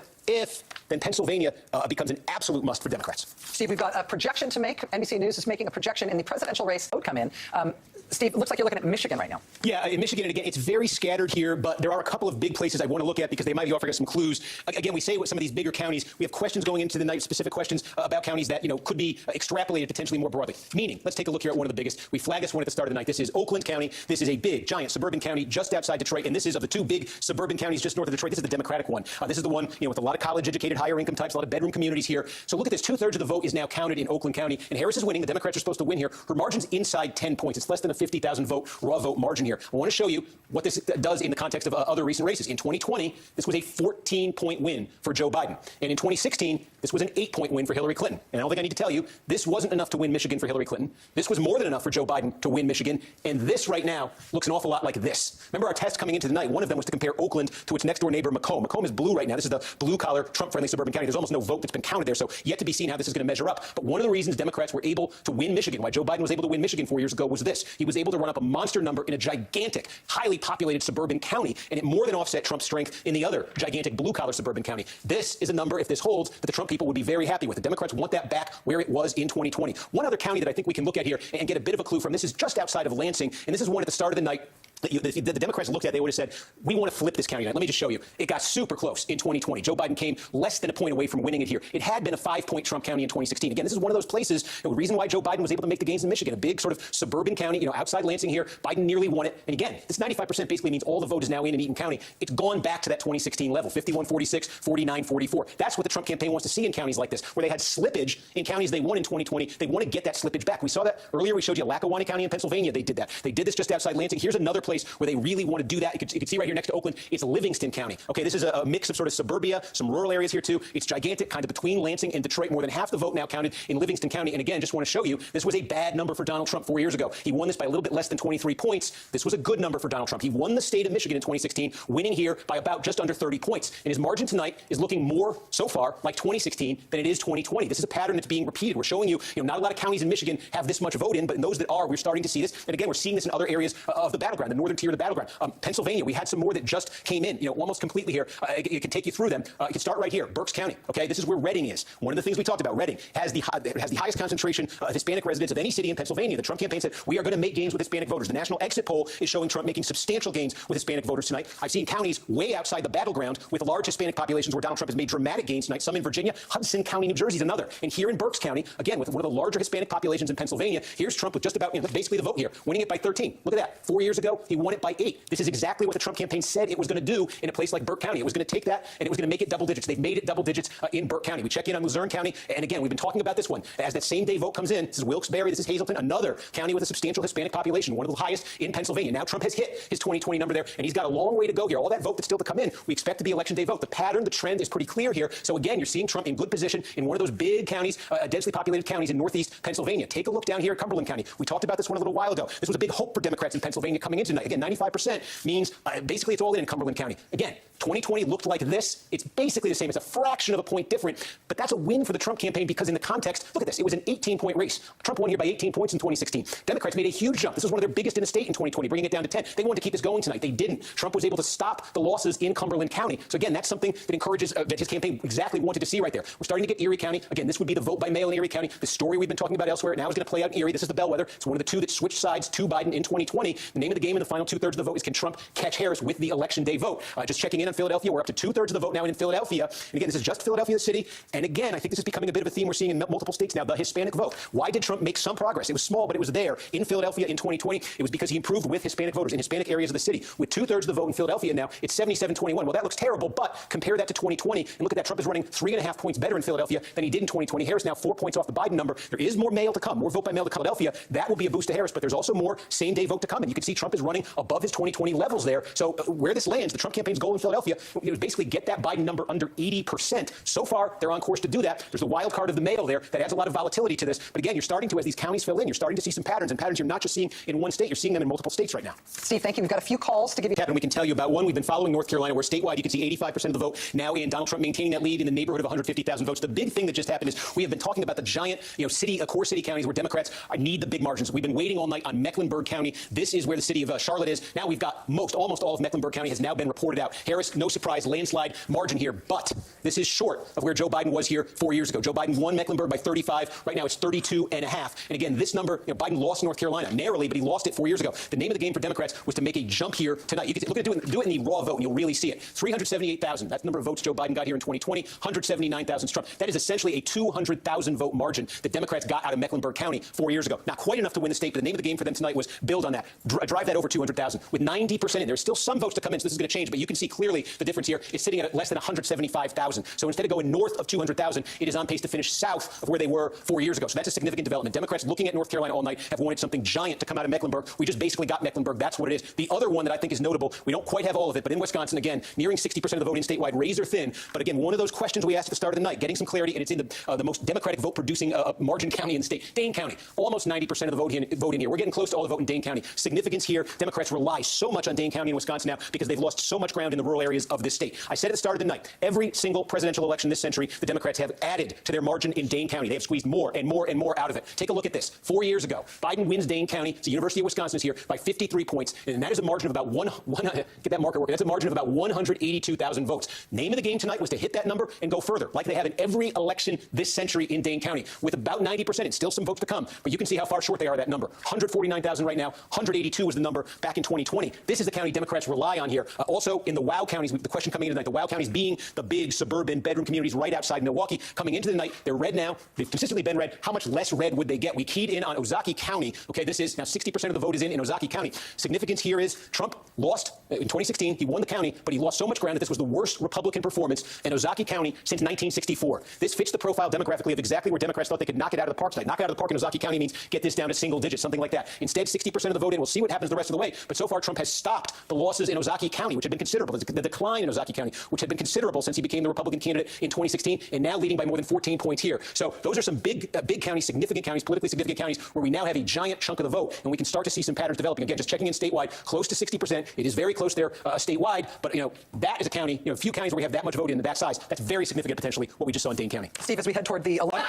then Pennsylvania becomes an absolute must for Democrats. Steve, we've got a projection to make. NBC News is making a projection in the presidential race. Vote come in. Steve, it looks like you're looking at Michigan right now. Yeah, in Michigan, and again, it's very scattered here, but there are a couple of big places I want to look at because they might be offering us some clues. Again, we say with some of these bigger counties, we have questions going into the night, specific questions about counties that, could be extrapolated potentially more broadly. Meaning, let's take a look here at one of the biggest. We flagged this one at the start of the night. This is Oakland County. This is a big, giant suburban county just outside Detroit, and this is of the two big suburban counties just north of Detroit. This is the Democratic one. This is the one, with a lot of college-educated, higher income types, a lot of bedroom communities here. So look at this. 2/3 of the vote is now counted in Oakland County, and Harris is winning. The Democrats are supposed to win here. Her margin's inside 10 points. It's less than a 50,000 vote raw vote margin here. I want to show you what this does in the context of other recent races. In 2020, this was a 14-point win for Joe Biden. And in 2016, this was an 8-point win for Hillary Clinton. And I don't think I need to tell you, this wasn't enough to win Michigan for Hillary Clinton. This was more than enough for Joe Biden to win Michigan. And this right now looks an awful lot like this. Remember our test coming into the night, one of them was to compare Oakland to its next door neighbor, Macomb. Macomb is blue right now. This is the blue-collar, Trump-friendly suburban county. There's almost no vote that's been counted there, so yet to be seen how this is going to measure up. But one of the reasons Democrats were able to win Michigan, why Joe Biden was able to win Michigan 4 years ago, was this. He was able to run up a monster number in a gigantic, highly populated suburban county, and it more than offset Trump's strength in the other gigantic blue-collar suburban county. This is a number, if this holds, that the Trump people would be very happy with. The Democrats want that back where it was in 2020. One other county that I think we can look at here and get a bit of a clue from, this is just outside of Lansing, and this is one at the start of the night the Democrats looked at. They would have said, we want to flip this county. Let me just show you. It got super close in 2020. Joe Biden came less than a point away from winning it here. It had been a 5-point Trump county in 2016. Again, this is one of those places, the reason why Joe Biden was able to make the gains in Michigan, a big sort of suburban county, outside Lansing here. Biden nearly won it. And again, this 95% basically means all the vote is now in Eaton County. It's gone back to that 2016 level, 51-46, 49-44. That's what the Trump campaign wants to see in counties like this, where they had slippage in counties they won in 2020. They want to get that slippage back. We saw that earlier. We showed you Lackawanna County in Pennsylvania. They did that. They did this just outside Lansing. Here's another place where they really want to do that. You can see right here next to Oakland, it's Livingston County. Okay, this is a mix of sort of suburbia, some rural areas here too. It's gigantic, kind of between Lansing and Detroit. More than half the vote now counted in Livingston County. And again, just want to show you, this was a bad number for Donald Trump 4 years ago. He won this by a little bit less than 23 points. This was a good number for Donald Trump. He won the state of Michigan in 2016, winning here by about just under 30 points. And his margin tonight is looking more, so far, like 2016 than it is 2020. This is a pattern that's being repeated. We're showing you, not a lot of counties in Michigan have this much vote in, but in those that are, we're starting to see this. And again, we're seeing this in other areas of the battleground, the northern tier of the battleground. Pennsylvania, we had some more that just came in, almost completely here. It can take you through them. You can start right here, Berks County. Okay, this is where Reading is. One of the things we talked about, Reading has the highest concentration of Hispanic residents of any city in Pennsylvania. The Trump campaign said, we are going to make gains with Hispanic voters. The national exit poll is showing Trump making substantial gains with Hispanic voters tonight. I've seen counties way outside the battleground with large Hispanic populations where Donald Trump has made dramatic gains tonight. Some in Virginia, Hudson County, New Jersey is another. And here in Berks County, again, with one of the larger Hispanic populations in Pennsylvania, here's Trump with just about, basically the vote here, winning it by 13. Look at that. 4 years ago, he won it by 8. This is exactly what the Trump campaign said it was going to do in a place like Burke County. It was going to take that and it was going to make it double digits. They've made it double digits in Burke County. We check in on Luzerne County, and again, we've been talking about this one. As that same day vote comes in, this is Wilkes-Barre, this is Hazleton, another county with a substantial Hispanic population, one of the highest in Pennsylvania. Now Trump has hit his 2020 number there, and he's got a long way to go here. All that vote that's still to come in, we expect to be election day vote. The pattern, the trend is pretty clear here. So again, you're seeing Trump in good position in one of those big counties, densely populated counties in northeast Pennsylvania. Take a look down here at Cumberland County. We talked about this one a little while ago. This was a big hope for Democrats in Pennsylvania coming into tonight. Again, 95% means basically it's all in Cumberland County. Again, 2020 looked like this. It's basically the same. It's a fraction of a point different, but that's a win for the Trump campaign because in the context, look at this. It was an 18-point race. Trump won here by 18 points in 2016. Democrats made a huge jump. This was one of their biggest in the state in 2020, bringing it down to 10. They wanted to keep this going tonight. They didn't. Trump was able to stop the losses in Cumberland County. So again, that's something that encourages that his campaign exactly wanted to see right there. We're starting to get Erie County. Again, this would be the vote by mail in Erie County. The story we've been talking about elsewhere now is going to play out in Erie. This is the bellwether. It's one of the two that switched sides to Biden in 2020. The name of the game in final two-thirds of the vote is, can Trump catch Harris with the election day vote? Just checking in on Philadelphia, we're up to two-thirds of the vote now in Philadelphia. And again, this is just Philadelphia city. And again, I think this is becoming a bit of a theme we're seeing in multiple states now, the Hispanic vote. Why did Trump make some progress? It was small, but it was there in Philadelphia in 2020. It was because he improved with Hispanic voters in Hispanic areas of the city. With two-thirds of the vote in Philadelphia now, it's 77-21. Well, that looks terrible, but compare that to 2020, and look at that. Trump is running 3.5 points better in Philadelphia than he did in 2020. Harris now 4 points off the Biden number. There is more mail to come, more vote by mail to Philadelphia. That will be a boost to Harris, but there's also more same-day vote to come, and you can see Trump is running above his 2020 levels there. So where this lands, the Trump campaign's goal in Philadelphia was basically get that Biden number under 80%. So far, they're on course to do that. There's the wild card of the mail there that adds a lot of volatility to this. But again, you're starting to, as these counties fill in, you're starting to see some patterns, and patterns you're not just seeing in one state, you're seeing them in multiple states right now. Steve, thank you. We've got a few calls to give you. And we can tell you about one. We've been following North Carolina, where statewide you can see 85% of the vote now in Donald Trump maintaining that lead in the neighborhood of 150,000 votes. The big thing that just happened is we have been talking about the giant, city, core city counties where Democrats need the big margins. We've been waiting all night on Mecklenburg County. This is where the city of Charlotte is. Now we've got almost all of Mecklenburg County has now been reported out. Harris, no surprise, landslide margin here, but this is short of where Joe Biden was here 4 years ago. Joe Biden won Mecklenburg by 35. Right now it's 32.5. And again, this number, Biden lost North Carolina narrowly, but he lost it 4 years ago. The name of the game for Democrats was to make a jump here tonight. You can look at do it in the raw vote, and you'll really see it. 378,000. That's the number of votes Joe Biden got here in 2020. 179,000 Trump. That is essentially a 200,000 vote margin that Democrats got out of Mecklenburg County 4 years ago. Not quite enough to win the state, but the name of the game for them tonight was build on that. Drive that over 200,000. With 90% in, there's still some votes to come in, so this is going to change, but you can see clearly the difference here. It's sitting at less than 175,000. So instead of going north of 200,000, it is on pace to finish south of where they were 4 years ago. So that's a significant development. Democrats looking at North Carolina all night have wanted something giant to come out of Mecklenburg. We just basically got Mecklenburg. That's what it is. The other one that I think is notable, we don't quite have all of it, but in Wisconsin, again, nearing 60% of the vote in statewide, razor thin. But again, one of those questions we asked at the start of the night, getting some clarity, and it's in the most Democratic vote producing margin county in the state, Dane County. Almost 90% of the vote in here. We're getting close to all the vote in Dane County. Significance here, Democrats rely so much on Dane County in Wisconsin now because they've lost so much ground in the rural areas of this state. I said at the start of the night, every single presidential election this century, the Democrats have added to their margin in Dane County. They have squeezed more and more and more out of it. Take a look at this. 4 years ago, Biden wins Dane County. The University of Wisconsin is here by 53 points, and that is a margin of about get that marker working. That's a margin of about 182,000 votes. Name of the game tonight was to hit that number and go further, like they have in every election this century in Dane County, with about 90%. It's still some votes to come, but you can see how far short they are of that number. 149,000 right now. 182 was the number back in 2020. This is the county Democrats rely on here. Also, in the WOW counties, the question coming into tonight, the WOW counties being the big suburban bedroom communities right outside Milwaukee, coming into the night, they're red now. They've consistently been red. How much less red would they get? We keyed in on Ozaukee County. Okay, this is now 60% of the vote is in Ozaukee County. Significance here is Trump lost in 2016. He won the county, but he lost so much ground that this was the worst Republican performance in Ozaukee County since 1964. This fits the profile demographically of exactly where Democrats thought they could knock it out of the park tonight. Knock it out of the park in Ozaukee County means get this down to single digits, something like that. Instead, 60% of the vote in. We'll see what happens the rest of the way. But so far, Trump has stopped the losses in Ozaukee County, which had been considerable. The decline in Ozaukee County, which had been considerable since he became the Republican candidate in 2016, and now leading by more than 14 points here. So those are some big counties, significant counties, politically significant counties, where we now have a giant chunk of the vote, and we can start to see some patterns developing. Again, just checking in statewide, close to 60%. It is very close there statewide, but that is a county, a few counties where we have that much vote in that size. That's very significant potentially what we just saw in Dane County. Steve, as we head toward the election.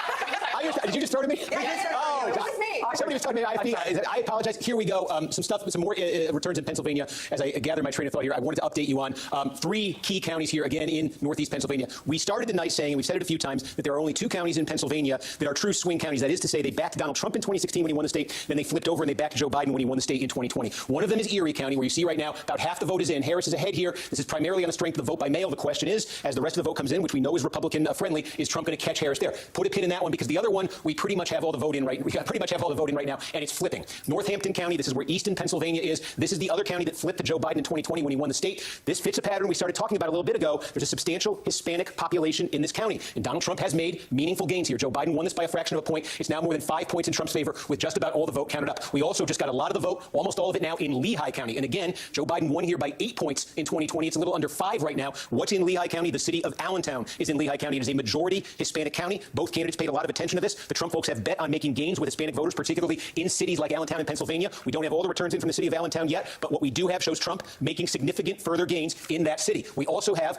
Did you just throw to me? Yeah, oh, God. Me. Somebody was talking to me. I apologize. Here we go. Some more returns in Pennsylvania. As I gather my train of thought here, I wanted to update you on 3 key counties here, again, in northeast Pennsylvania. We started the night saying, and we've said it a few times, that there are only 2 counties in Pennsylvania that are true swing counties. That is to say, they backed Donald Trump in 2016 when he won the state, then they flipped over and they backed Joe Biden when he won the state in 2020. One of them is Erie County, where you see right now about half the vote is in. Harris is ahead here. This is primarily on the strength of the vote by mail. The question is, as the rest of the vote comes in, which we know is Republican friendly, is Trump going to catch Harris there? Put a pin in that one, because the other one, we pretty much have all the vote in right. We pretty much have all the vote in right now, and it's flipping. Northampton County, this is where eastern Pennsylvania is. This is the other county that flipped to Joe Biden in 2020 when he won the state. This fits a pattern we started talking about a little bit ago. There's a substantial Hispanic population in this county, and Donald Trump has made meaningful gains here. Joe Biden won this by a fraction of a point. It's now more than 5 points in Trump's favor, with just about all the vote counted up. We also just got a lot of the vote, almost all of it now, in Lehigh County. And again, Joe Biden won here by 8 points in 2020. It's a little under 5 right now. What's in Lehigh County? The city of Allentown is in Lehigh County. It is a majority Hispanic county. Both candidates paid a lot of attention to this. The Trump folks have bet on making gains with Hispanic voters, particularly in cities like Allentown in Pennsylvania. We don't have all the returns in from the city of Allentown yet, but what we do have shows Trump making significant further gains in that city. We also have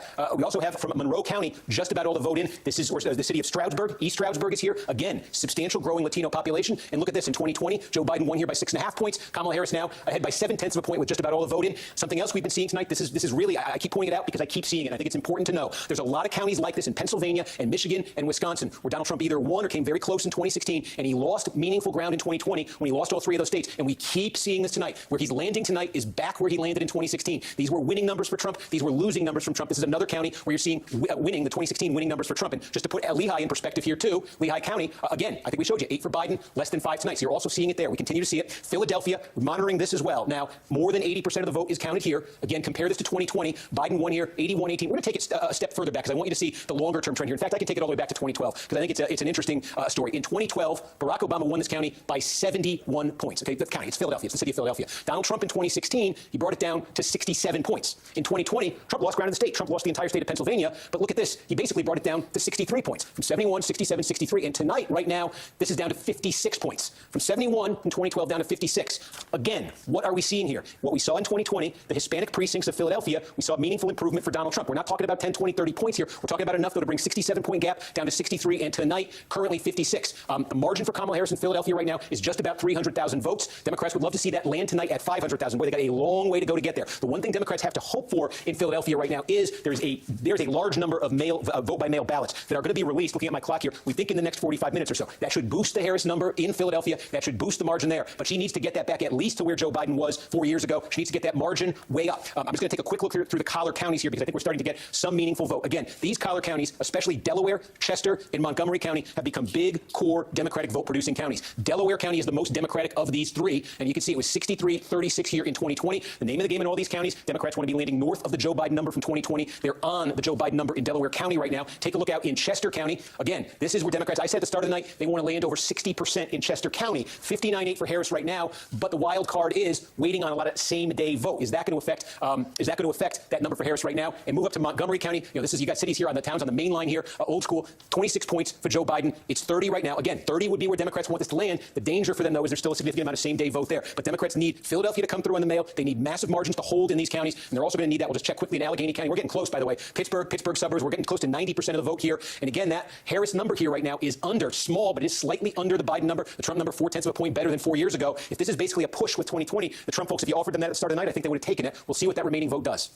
from Monroe County just about all the vote in. This is the city of Stroudsburg. East Stroudsburg is here. Again, substantial growing Latino population. And look at this. In 2020, Joe Biden won here by 6.5 points. Kamala Harris now ahead by 0.7 of a point with just about all the vote in. Something else we've been seeing tonight. This is really, I keep pointing it out because I keep seeing it. I think it's important to know. There's a lot of counties like this in Pennsylvania and Michigan and Wisconsin where Donald Trump either won or came very close in 2016, and he lost meaningful ground in 2020 when he lost all three of those states. And we keep seeing this tonight. Where he's landing tonight is back where he landed in 2016. These were winning numbers for Trump. These were losing numbers from Trump. This is another county where you're seeing winning, the 2016 winning numbers for Trump. And just to put Lehigh in perspective here, too, Lehigh County, again, I think we showed you 8 for Biden, less than 5 tonight. So you're also seeing it there. We continue to see it. Philadelphia, we're monitoring this as well. Now, more than 80% of the vote is counted here. Again, compare this to 2020. Biden won here, 81-18. We're going to take it a step further back because I want you to see the longer-term trend here. In fact, I can take it all the way back to 2012 because I think it's an interesting story. In 2012, Barack Obama won this county by 71 points. Okay, the county, it's Philadelphia. It's the city of Philadelphia. Donald Trump in 2016, he brought it down to 67 points. In 2020, Trump lost ground in the state. Trump lost the entire state of Pennsylvania. But look at this. He basically brought it down to 63 points. From 71, 67, 63. And tonight, right now, this is down to 56 points. From 71 in 2012 down to 56. Again, what are we seeing here? What we saw in 2020, the Hispanic precincts of Philadelphia, we saw meaningful improvement for Donald Trump. We're not talking about 10, 20, 30 points here. We're talking about enough, though, to bring 67-point gap down to 63. And tonight, currently 56. The margin for Kamala Harris in Philadelphia right now is just about 300,000 votes. Democrats would love to see that land tonight at 500,000. Boy, they got a long way to go to get there. The one thing Democrats have to hope for in Philadelphia right now is there's a large number of vote-by-mail ballots that are going to be released. Looking at my clock here, we think in the next 45 minutes or so. That should boost the Harris number in Philadelphia. That should boost the margin there. But she needs to get that back at least to where Joe Biden was 4 years ago. She needs to get that margin way up. I'm just going to take a quick look through the collar counties here because I think we're starting to get some meaningful vote. Again, these collar counties, especially Delaware, Chester, and Montgomery County, have become big, core Democratic vote-producing counties. Delaware County is the most Democratic of these three, and you can see it was 63-36 here in 2020. The name of the game in all these counties, Democrats want to be landing north of the Joe Biden number from 2020. They're on the Joe Biden number in Delaware County right now. Take a look out in Chester County. Again, this is where Democrats, I said at the start of the night, they want to land over 60% in Chester County. 59-8 for Harris right now, but the wild card is waiting on a lot of same-day vote. Is that going to affect that number for Harris right now? And move up to Montgomery County. You know, you got cities here on the towns on the main line here, old school, 26 points for Joe Biden. It's 30 right now. Again, 30 would be where Democrats want this to land. The danger for them, though, is there's still a significant amount of same-day vote there. But Democrats need Philadelphia to come through on the mail. They need massive margins to hold in these counties, and they're also going to need that. We'll just check quickly in Allegheny County. We're getting close, by the way. Pittsburgh suburbs, we're getting close to 90% of the vote here. And again, that Harris number here right now is under, small, but it is slightly under the Biden number. The Trump number, 0.4 of a point better than 4 years ago. If this is basically a push with 2020, the Trump folks, if you offered them that at the start of the night, I think they would have taken it. We'll see what that remaining vote does.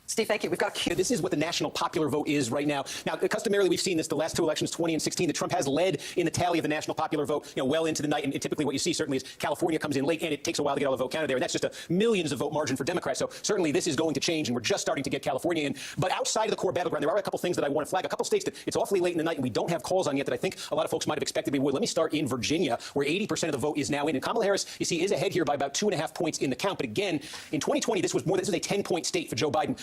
Steve, thank you. We've got This is what the national popular vote is right now. Now, customarily, we've seen this the last two elections, 20 and 16, that Trump has led in the tally of the national popular vote, well into the night. And typically what you see certainly is California comes in late, and it takes a while to get all the vote counted there. And that's just a millions of vote margin for Democrats. So certainly this is going to change, and we're just starting to get California in. But outside of the core battleground, there are a couple things that I want to flag. A couple states that it's awfully late in the night, and we don't have calls on yet that I think a lot of folks might have expected we would. Let me start in Virginia, where 80% of the vote is now in. And Kamala Harris, you see, is ahead here by about 2.5 points in the count. But again, in 2020, this is a 10-point state for Joe Biden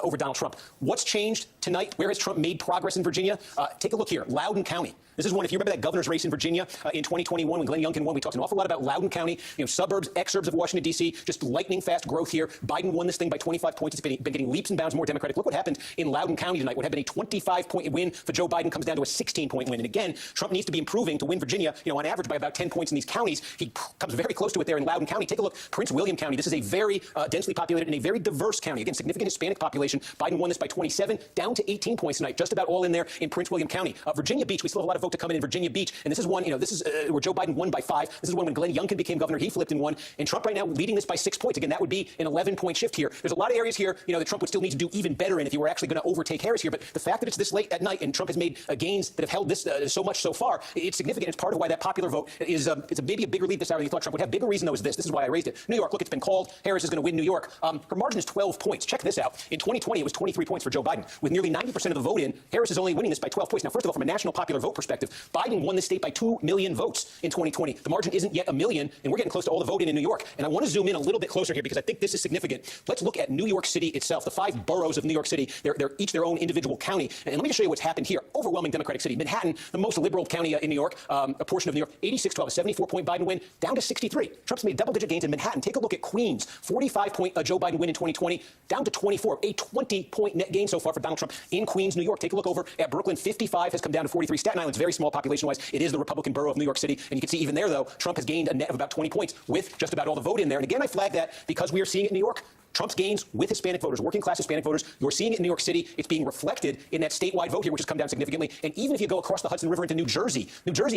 over Donald Trump. What's changed tonight? Where has Trump made progress in Virginia? Take a look here. Loudoun County. This is one, if you remember that governor's race in Virginia in 2021 when Glenn Youngkin won, we talked an awful lot about Loudoun County, suburbs, exurbs of Washington, D.C., just lightning fast growth here. Biden won this thing by 25 points. It's been getting leaps and bounds more Democratic. Look what happened in Loudoun County tonight. What had been a 25-point win for Joe Biden comes down to a 16-point win. And again, Trump needs to be improving to win Virginia, on average by about 10 points in these counties. He comes very close to it there in Loudoun County. Take a look. Prince William County. This is a very densely populated and a very diverse county. Again, significant Hispanic population. Biden won this by 27, down to 18 points tonight, just about all in there in Prince William County. Virginia Beach, we still have a lot of vote to come in Virginia Beach. And this is one, this is where Joe Biden won by 5. This is one when Glenn Youngkin became governor. He flipped and won. And Trump right now leading this by 6 points. Again, that would be an 11-point shift here. There's a lot of areas here, that Trump would still need to do even better in if he were actually going to overtake Harris here. But the fact that it's this late at night and Trump has made gains that have held this so much so far, it's significant. It's part of why that popular vote is it's maybe a bigger lead this hour than you thought Trump would have. Bigger reason, though, is this. This is why I raised it. New York, look, it's been called. Harris is going to win New York. Her margin is 12 points. Check this out. In 2020, it was 23 points for Joe Biden. With nearly 90% of the vote in, Harris is only winning this by 12 points. Now, first of all, from a national popular vote perspective, Biden won this state by 2 million votes in 2020. The margin isn't yet 1 million, and we're getting close to all the vote in New York. And I want to zoom in a little bit closer here because I think this is significant. Let's look at New York City itself. The 5 boroughs of New York City, they're each their own individual county. And let me just show you what's happened here. Overwhelming Democratic city. Manhattan, the most liberal county in New York, a portion of New York, 86-12, a 74-point Biden win, down to 63. Trump's made double-digit gains in Manhattan. Take a look at Queens, 45-point Joe Biden win in 2020, down to 24, a 20-point net gain so far for Donald Trump in Queens, New York. Take a look over at Brooklyn, 55 has come down to 43. Staten Island's very small population-wise. It is the Republican borough of New York City. And you can see even there, though, Trump has gained a net of about 20 points with just about all the vote in there. And again, I flag that because we are seeing it in New York. Trump's gains with Hispanic voters, working class Hispanic voters, you're seeing it in New York City. It's being reflected in that statewide vote here, which has come down significantly. And even if you go across the Hudson River into New Jersey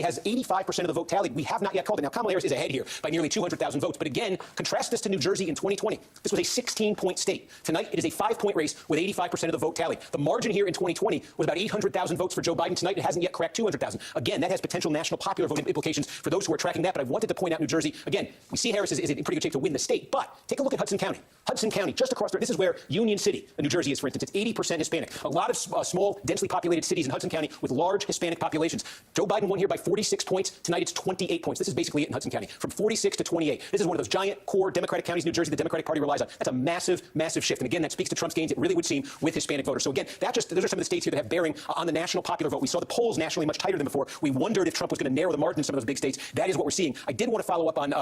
has 85% of the vote tallied. We have not yet called it. Now, Kamala Harris is ahead here by nearly 200,000 votes. But again, contrast this to New Jersey in 2020. This was a 16-point state. Tonight, it is a 5-point race with 85% of the vote tallied. The margin here in 2020 was about 800,000 votes for Joe Biden. Tonight, it hasn't yet cracked 200,000. Again, that has potential national popular vote implications for those who are tracking that. But I wanted to point out New Jersey. Again, we see Harris is in pretty good shape to win the state. But take a look at Hudson County. Hudson County, just across there. This is where Union City, New Jersey is, for instance. It's 80% Hispanic. A lot of small, densely populated cities in Hudson County with large Hispanic populations. Joe Biden won here by 46 points. Tonight, it's 28 points. This is basically it in Hudson County, from 46 to 28. This is one of those giant core Democratic counties New Jersey the Democratic Party relies on. That's a massive, massive shift. And again, that speaks to Trump's gains, it really would seem, with Hispanic voters. So again, those are some of the states here that have bearing on the national popular vote. We saw the polls nationally much tighter than before. We wondered if Trump was going to narrow the margin in some of those big states. That is what we're seeing. I did want to follow up on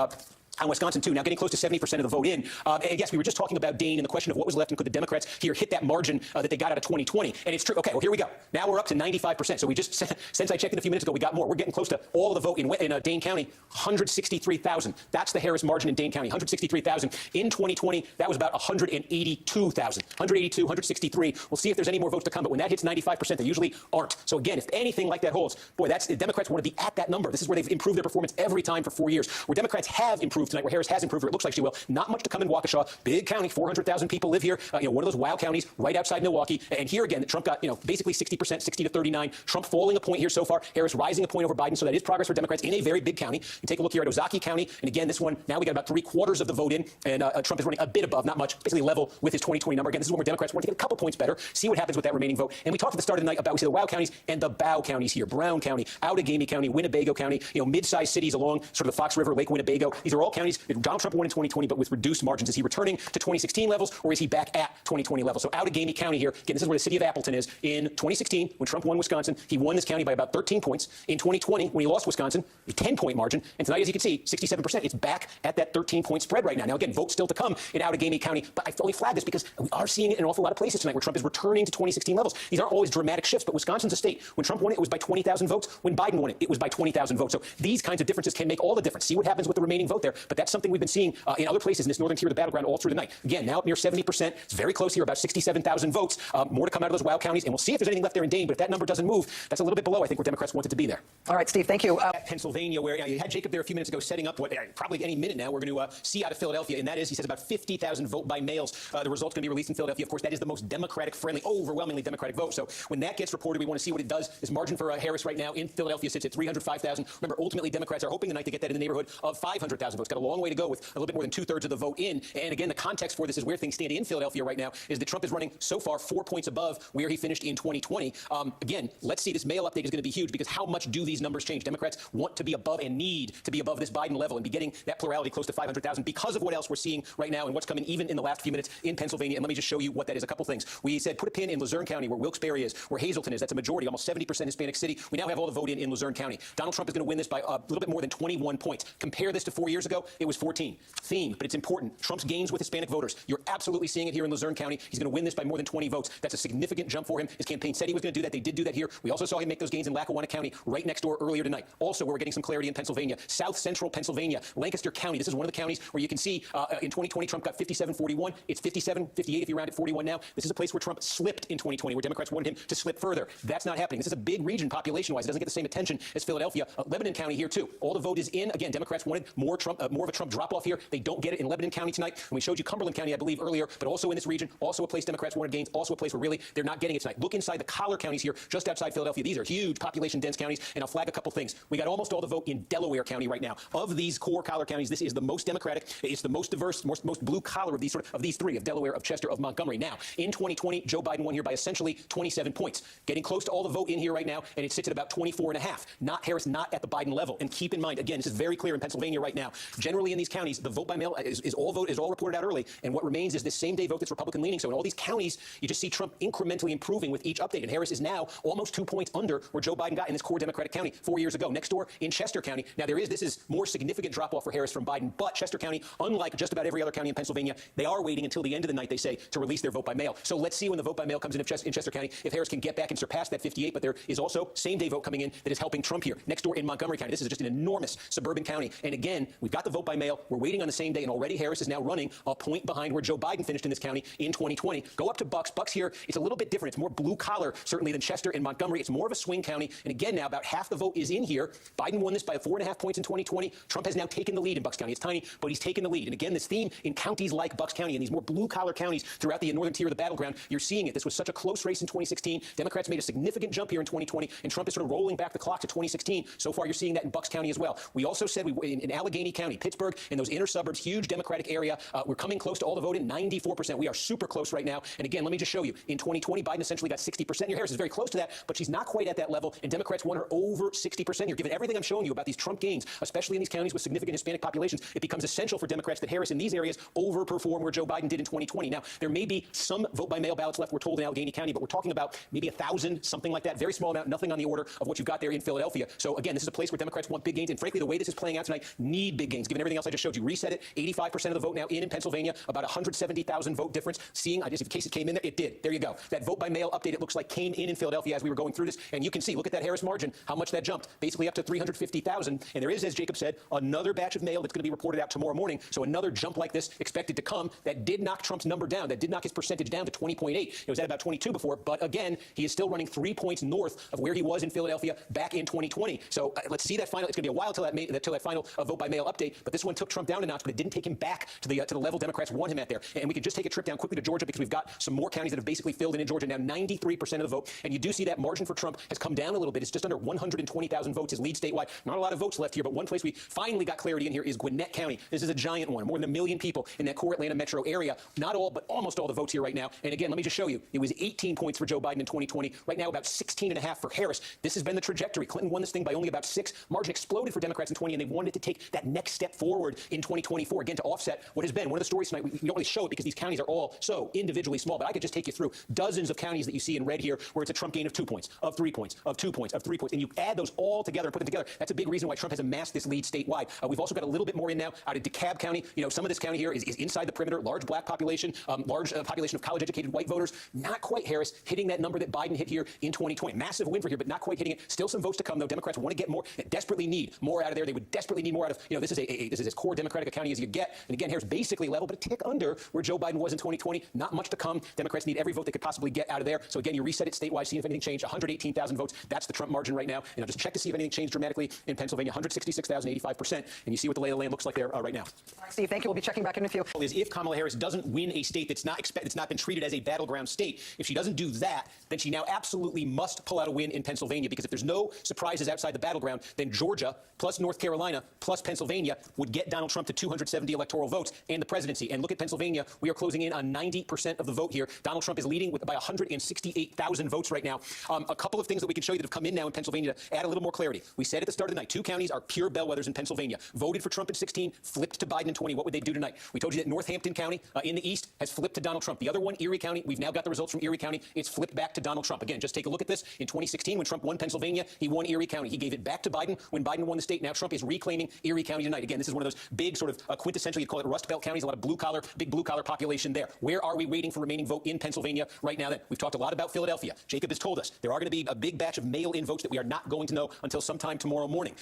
Wisconsin, too, now getting close to 70% of the vote in. And yes, we were just talking about Dane and the question of what was left and could the Democrats here hit that margin that they got out of 2020. And it's true. Okay, well, here we go. Now we're up to 95%. So we just, since I checked it a few minutes ago, we got more. We're getting close to all of the vote in Dane County, 163,000. That's the Harris margin in Dane County, 163,000. In 2020, that was about 182,000. 182, 163. We'll see if there's any more votes to come. But when that hits 95%, they usually aren't. So again, if anything like that holds, boy, the Democrats want to be at that number. This is where they've improved their performance every time for 4 years. Where Democrats have improved tonight, where Harris has improved, or it looks like she will. Not much to come in Waukesha. Big county, 400,000 people live here. One of those wow counties right outside Milwaukee. And here again, Trump got, basically 60%, 60 to 39. Trump falling a point here so far. Harris rising a point over Biden. So that is progress for Democrats in a very big county. You take a look here at Ozaukee County. And again, this one, now we got about 3/4 of the vote in. And Trump is running a bit above, not much, basically level with his 2020 number. Again, this is one where Democrats want to get a couple points better, see what happens with that remaining vote. And we talked at the start of the night about, we see the wow counties and the bow counties here. Brown County, Outagamie County, Winnebago County, mid-sized cities along sort of the Fox River, Lake Winnebago. These are all counties that Donald Trump won in 2020, but with reduced margins. Is he returning to 2016 levels, or is he back at 2020 levels? So Outagamie County here, again, this is where the city of Appleton is. In 2016, when Trump won Wisconsin, he won this county by about 13 points. In 2020, when he lost Wisconsin, a 10-point margin. And tonight, as you can see, 67%. It's back at that 13-point spread right now. Now, again, votes still to come in Outagamie County, but I only flagged this because we are seeing it in an awful lot of places tonight where Trump is returning to 2016 levels. These aren't always dramatic shifts, but Wisconsin's a state. When Trump won it, it was by 20,000 votes. When Biden won it, it was by 20,000 votes. So these kinds of differences can make all the difference. See what happens with the remaining vote there. But that's something we've been seeing in other places in this northern tier of the battleground all through the night. Again, now up near 70%. It's very close here, about 67,000 votes. More to come out of those wow counties. And we'll see if there's anything left there in Dane. But if that number doesn't move, that's a little bit below, I think, where Democrats wanted to be there. All right, Steve, thank you. Pennsylvania, where you had Jacob there a few minutes ago setting up what probably any minute now we're going to see out of Philadelphia. And that is, he says, about 50,000 vote by mails. The results going to be released in Philadelphia. Of course, that is the most Democratic-friendly, overwhelmingly Democratic vote. So when that gets reported, we want to see what it does. This margin for Harris right now in Philadelphia sits at 305,000. Remember, ultimately, Democrats are hoping tonight to get that in the neighborhood of 500,000 votes. Got a long way to go with a little bit more than 2/3 of the vote in. And again, the context for this is where things stand in Philadelphia right now is that Trump is running so far 4 points above where he finished in 2020. Again, let's see. This mail update is going to be huge because how much do these numbers change? Democrats want to be above and need to be above this Biden level and be getting that plurality close to 500,000 because of what else we're seeing right now and what's coming even in the last few minutes in Pennsylvania. And let me just show you what that is. A couple things. We said put a pin in Luzerne County where Wilkes-Barre is, where Hazleton is. That's a majority, almost 70% Hispanic city. We now have all the vote in Luzerne County. Donald Trump is going to win this by a little bit more than 21 points. Compare this to 4 years ago. It was 14. Theme, but it's important. Trump's gains with Hispanic voters. You're absolutely seeing it here in Luzerne County. He's going to win this by more than 20 votes. That's a significant jump for him. His campaign said he was going to do that. They did do that here. We also saw him make those gains in Lackawanna County right next door earlier tonight. Also, we're getting some clarity in Pennsylvania. South Central Pennsylvania, Lancaster County. This is one of the counties where you can see in 2020, Trump got 57-41. It's 57-58 if you round it 41 now. This is a place where Trump slipped in 2020, where Democrats wanted him to slip further. That's not happening. This is a big region population-wise. It doesn't get the same attention as Philadelphia. Lebanon County here, too. All the vote is in. Again, Democrats wanted more of a Trump drop-off here. They don't get it in Lebanon County tonight. And we showed you Cumberland County, I believe, earlier, but also in this region, also a place Democrats wanted gains, also a place where really they're not getting it tonight. Look inside the collar counties here, just outside Philadelphia. These are huge population-dense counties, and I'll flag a couple things. We got almost all the vote in Delaware County right now. Of these core collar counties, this is the most Democratic. It's the most diverse, most blue collar of these three, of Delaware, of Chester, of Montgomery. Now, in 2020, Joe Biden won here by essentially 27 points. Getting close to all the vote in here right now, and it sits at about 24.5. Harris not at the Biden level. And keep in mind, again, this is very clear in Pennsylvania right now. Generally in these counties, the vote by mail is all reported out early, and what remains is this same day vote that's Republican leaning. So in all these counties, you just see Trump incrementally improving with each update. And Harris is now almost 2 points under where Joe Biden got in this core Democratic county. County 4 years ago. Next door in Chester County. Now, this is more significant drop-off for Harris from Biden, but Chester County, unlike just about every other county in Pennsylvania, they are waiting until the end of the night, they say, to release their vote by mail. So let's see when the vote by mail comes in Chester County, if Harris can get back and surpass that 58, but there is also same-day vote coming in that is helping Trump here. Next door in Montgomery County, this is just an enormous suburban county. And again, we've got the vote by mail. We're waiting on the same day, and already Harris is now running a point behind where Joe Biden finished in this county in 2020. Go up to Bucks. Bucks here, it's a little bit different. It's more blue-collar, certainly, than Chester and Montgomery. It's more of a swing county. And again, now about half the vote is in here. Biden won this by 4.5 points in 2020. Trump has now taken the lead in Bucks County. It's tiny, but he's taken the lead. And again, this theme in counties like Bucks County and these more blue-collar counties throughout the northern tier of the battleground, you're seeing it. This was such a close race in 2016. Democrats made a significant jump here in 2020, and Trump is sort of rolling back the clock to 2016. So far, you're seeing that in Bucks County as well. We also said in Allegheny County, Pittsburgh, in those inner suburbs, huge Democratic area, we're coming close to all the vote in 94%. We are super close right now. And again, let me just show you. In 2020, Biden essentially got 60%. Harris is very close to that, but she's not quite at that level, and Democrats won her over 60% here. Given everything I'm showing you about these Trump gains, especially in these counties with significant Hispanic populations, it becomes essential for Democrats that Harris in these areas overperform where Joe Biden did in 2020. Now, there may be some vote-by-mail ballots left, we're told, in Allegheny County, but we're talking about maybe 1,000, something like that. Very small amount, nothing on the order of what you've got there in Philadelphia. So again, this is a place where Democrats want big gains, and frankly, the way this is playing out tonight, need big gains. Given everything else I just showed you, reset it, 85% of the vote now in Pennsylvania, about 170,000 vote difference. Seeing, just in case it came in there, it did. There you go. That vote-by-mail update, it looks like, came in Philadelphia as we were going through this, and you can see, look at that Harris margin, how much that jumped, basically up to 350,000. And there is, as Jacob said, another batch of mail that's going to be reported out tomorrow morning. So another jump like this expected to come that did knock Trump's number down, that did knock his percentage down to 20.8. It was at about 22 before, but again, he is still running 3 points north of where he was in Philadelphia back in 2020. So let's see that final. It's going to be a while till that final vote-by-mail update, but this one took Trump down a notch, but it didn't take him back to the level Democrats want him at there. And we can just take a trip down quickly to Georgia because we've got some more counties that have basically filled in Georgia now. 93% of the vote, and you do see that margin for Trump has come down a little bit. It's just under 120,000 votes, his lead statewide. Not a lot of votes left here, but one place we finally got clarity in here is Gwinnett County. This is a giant one, more than 1 million people in that core Atlanta metro area. Not all, but almost all the votes here right now. And again, let me just show you. It was 18 points for Joe Biden in 2020. Right now, about 16.5 for Harris. This has been the trajectory. Clinton won this thing by only about 6. Margin exploded for Democrats in 20, and they wanted to take that next step forward in 2024, again, to offset what has been one of the stories tonight. We don't really show it because these counties are all so individually small, but I could just take you through dozens of counties that you see in red here where it's a Trump gain of 2 points, of 3 points, of 2 points, of 3 points, and you add those all together and put them together. That's a big reason why Trump has amassed this lead statewide. We've also got a little bit more in now out of DeKalb County. Some of this county here is inside the perimeter, large black population, large population of college-educated white voters. Not quite Harris hitting that number that Biden hit here in 2020. Massive win for here, but not quite hitting it. Still some votes to come, though. Democrats want to get more, desperately need more out of there. They would desperately need more out of, this is as core Democratic a county as you get. And again, Harris basically level, but a tick under where Joe Biden was in 2020. Not much to come. Democrats need every vote they could possibly get out of there. So again, you reset it statewide, see if anything changed. 118,000 votes. That's the Trump margin right now. And I'll just check to see if anything changed dramatically in Pennsylvania. 166,000, 85%. And you see what the lay of the land looks like there right now. Steve, thank you. We'll be checking back in with you. Is if Kamala Harris doesn't win a state that's not been treated as a battleground state, if she doesn't do that, then she now absolutely must pull out a win in Pennsylvania, because if there's no surprises outside the battleground, then Georgia plus North Carolina plus Pennsylvania would get Donald Trump to 270 electoral votes and the presidency. And look at Pennsylvania. We are closing in on 90% of the vote here. Donald Trump is leading by 168,000 votes right now. A couple of things that we can show you that have come in now in Pennsylvania to add a little more clarity. We said at the start of the night, 2 counties are pure bellwethers in Pennsylvania. Voted for Trump in 16, flipped to Biden in 20. What would they do tonight? We told you that Northampton County in the east has flipped to Donald Trump. The other one, Erie County, we've now got the results from Erie County. It's flipped back to Donald Trump. Again, just take a look at this. In 2016, when Trump won Pennsylvania, he won Erie County. He gave it back to Biden when Biden won the state. Now Trump is reclaiming Erie County tonight. Again, this is one of those big sort of quintessential, you'd call it Rust Belt counties, a lot of big blue collar population there. Where are we waiting for remaining vote in Pennsylvania right now then? We've talked a lot about Philadelphia. Jacob has told us there are going to be a big batch of mail-in votes that we are not going to know until sometime tomorrow morning.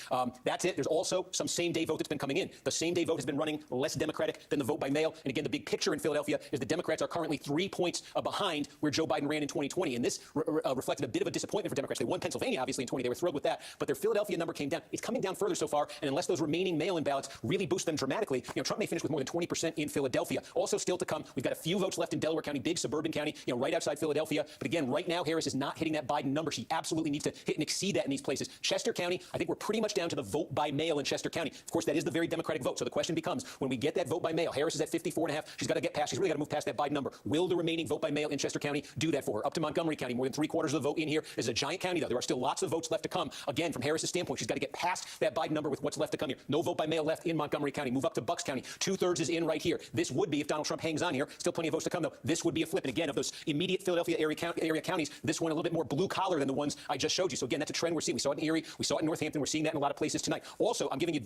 That's it. There's also some same-day vote that's been coming in. The same-day vote has been running less Democratic than the vote by mail. And again, the big picture in Philadelphia is the Democrats are currently 3 points behind where Joe Biden ran in 2020. And this reflected a bit of a disappointment for Democrats. They won Pennsylvania, obviously, in 20. They were thrilled with that. But their Philadelphia number came down. It's coming down further so far. And unless those remaining mail-in ballots really boost them dramatically, Trump may finish with more than 20% in Philadelphia. Also still to come, we've got a few votes left in Delaware County, big suburban county, right outside Philadelphia. But again, right now, Harris is not hitting that Biden number. She absolutely needs to hit and exceed that in these places. Chester County, I think we're pretty much down to the vote by mail in Chester County. Of course, that is the very Democratic vote. So the question becomes, when we get that vote by mail, Harris is at 54.5. She's got to get past, she's really got to move past that Biden number. Will the remaining vote by mail in Chester County do that for her? Up to Montgomery County, more than 3/4 of the vote in here. This is a giant county, though. There are still lots of votes left to come. Again, from Harris's standpoint, she's got to get past that Biden number with what's left to come here. No vote by mail left in Montgomery County. Move up to Bucks County. 2/3 is in right here. This would be, if Donald Trump hangs on here, still plenty of votes to come, though. This would be a flip. And again, of those immediate Philadelphia area counties, this one a little bit more blue collar than the ones I just showed you. So again, that's a trend we're seeing. We saw it in Erie. We saw it in Northampton. We're seeing that in a lot of places tonight. Also, I'm giving you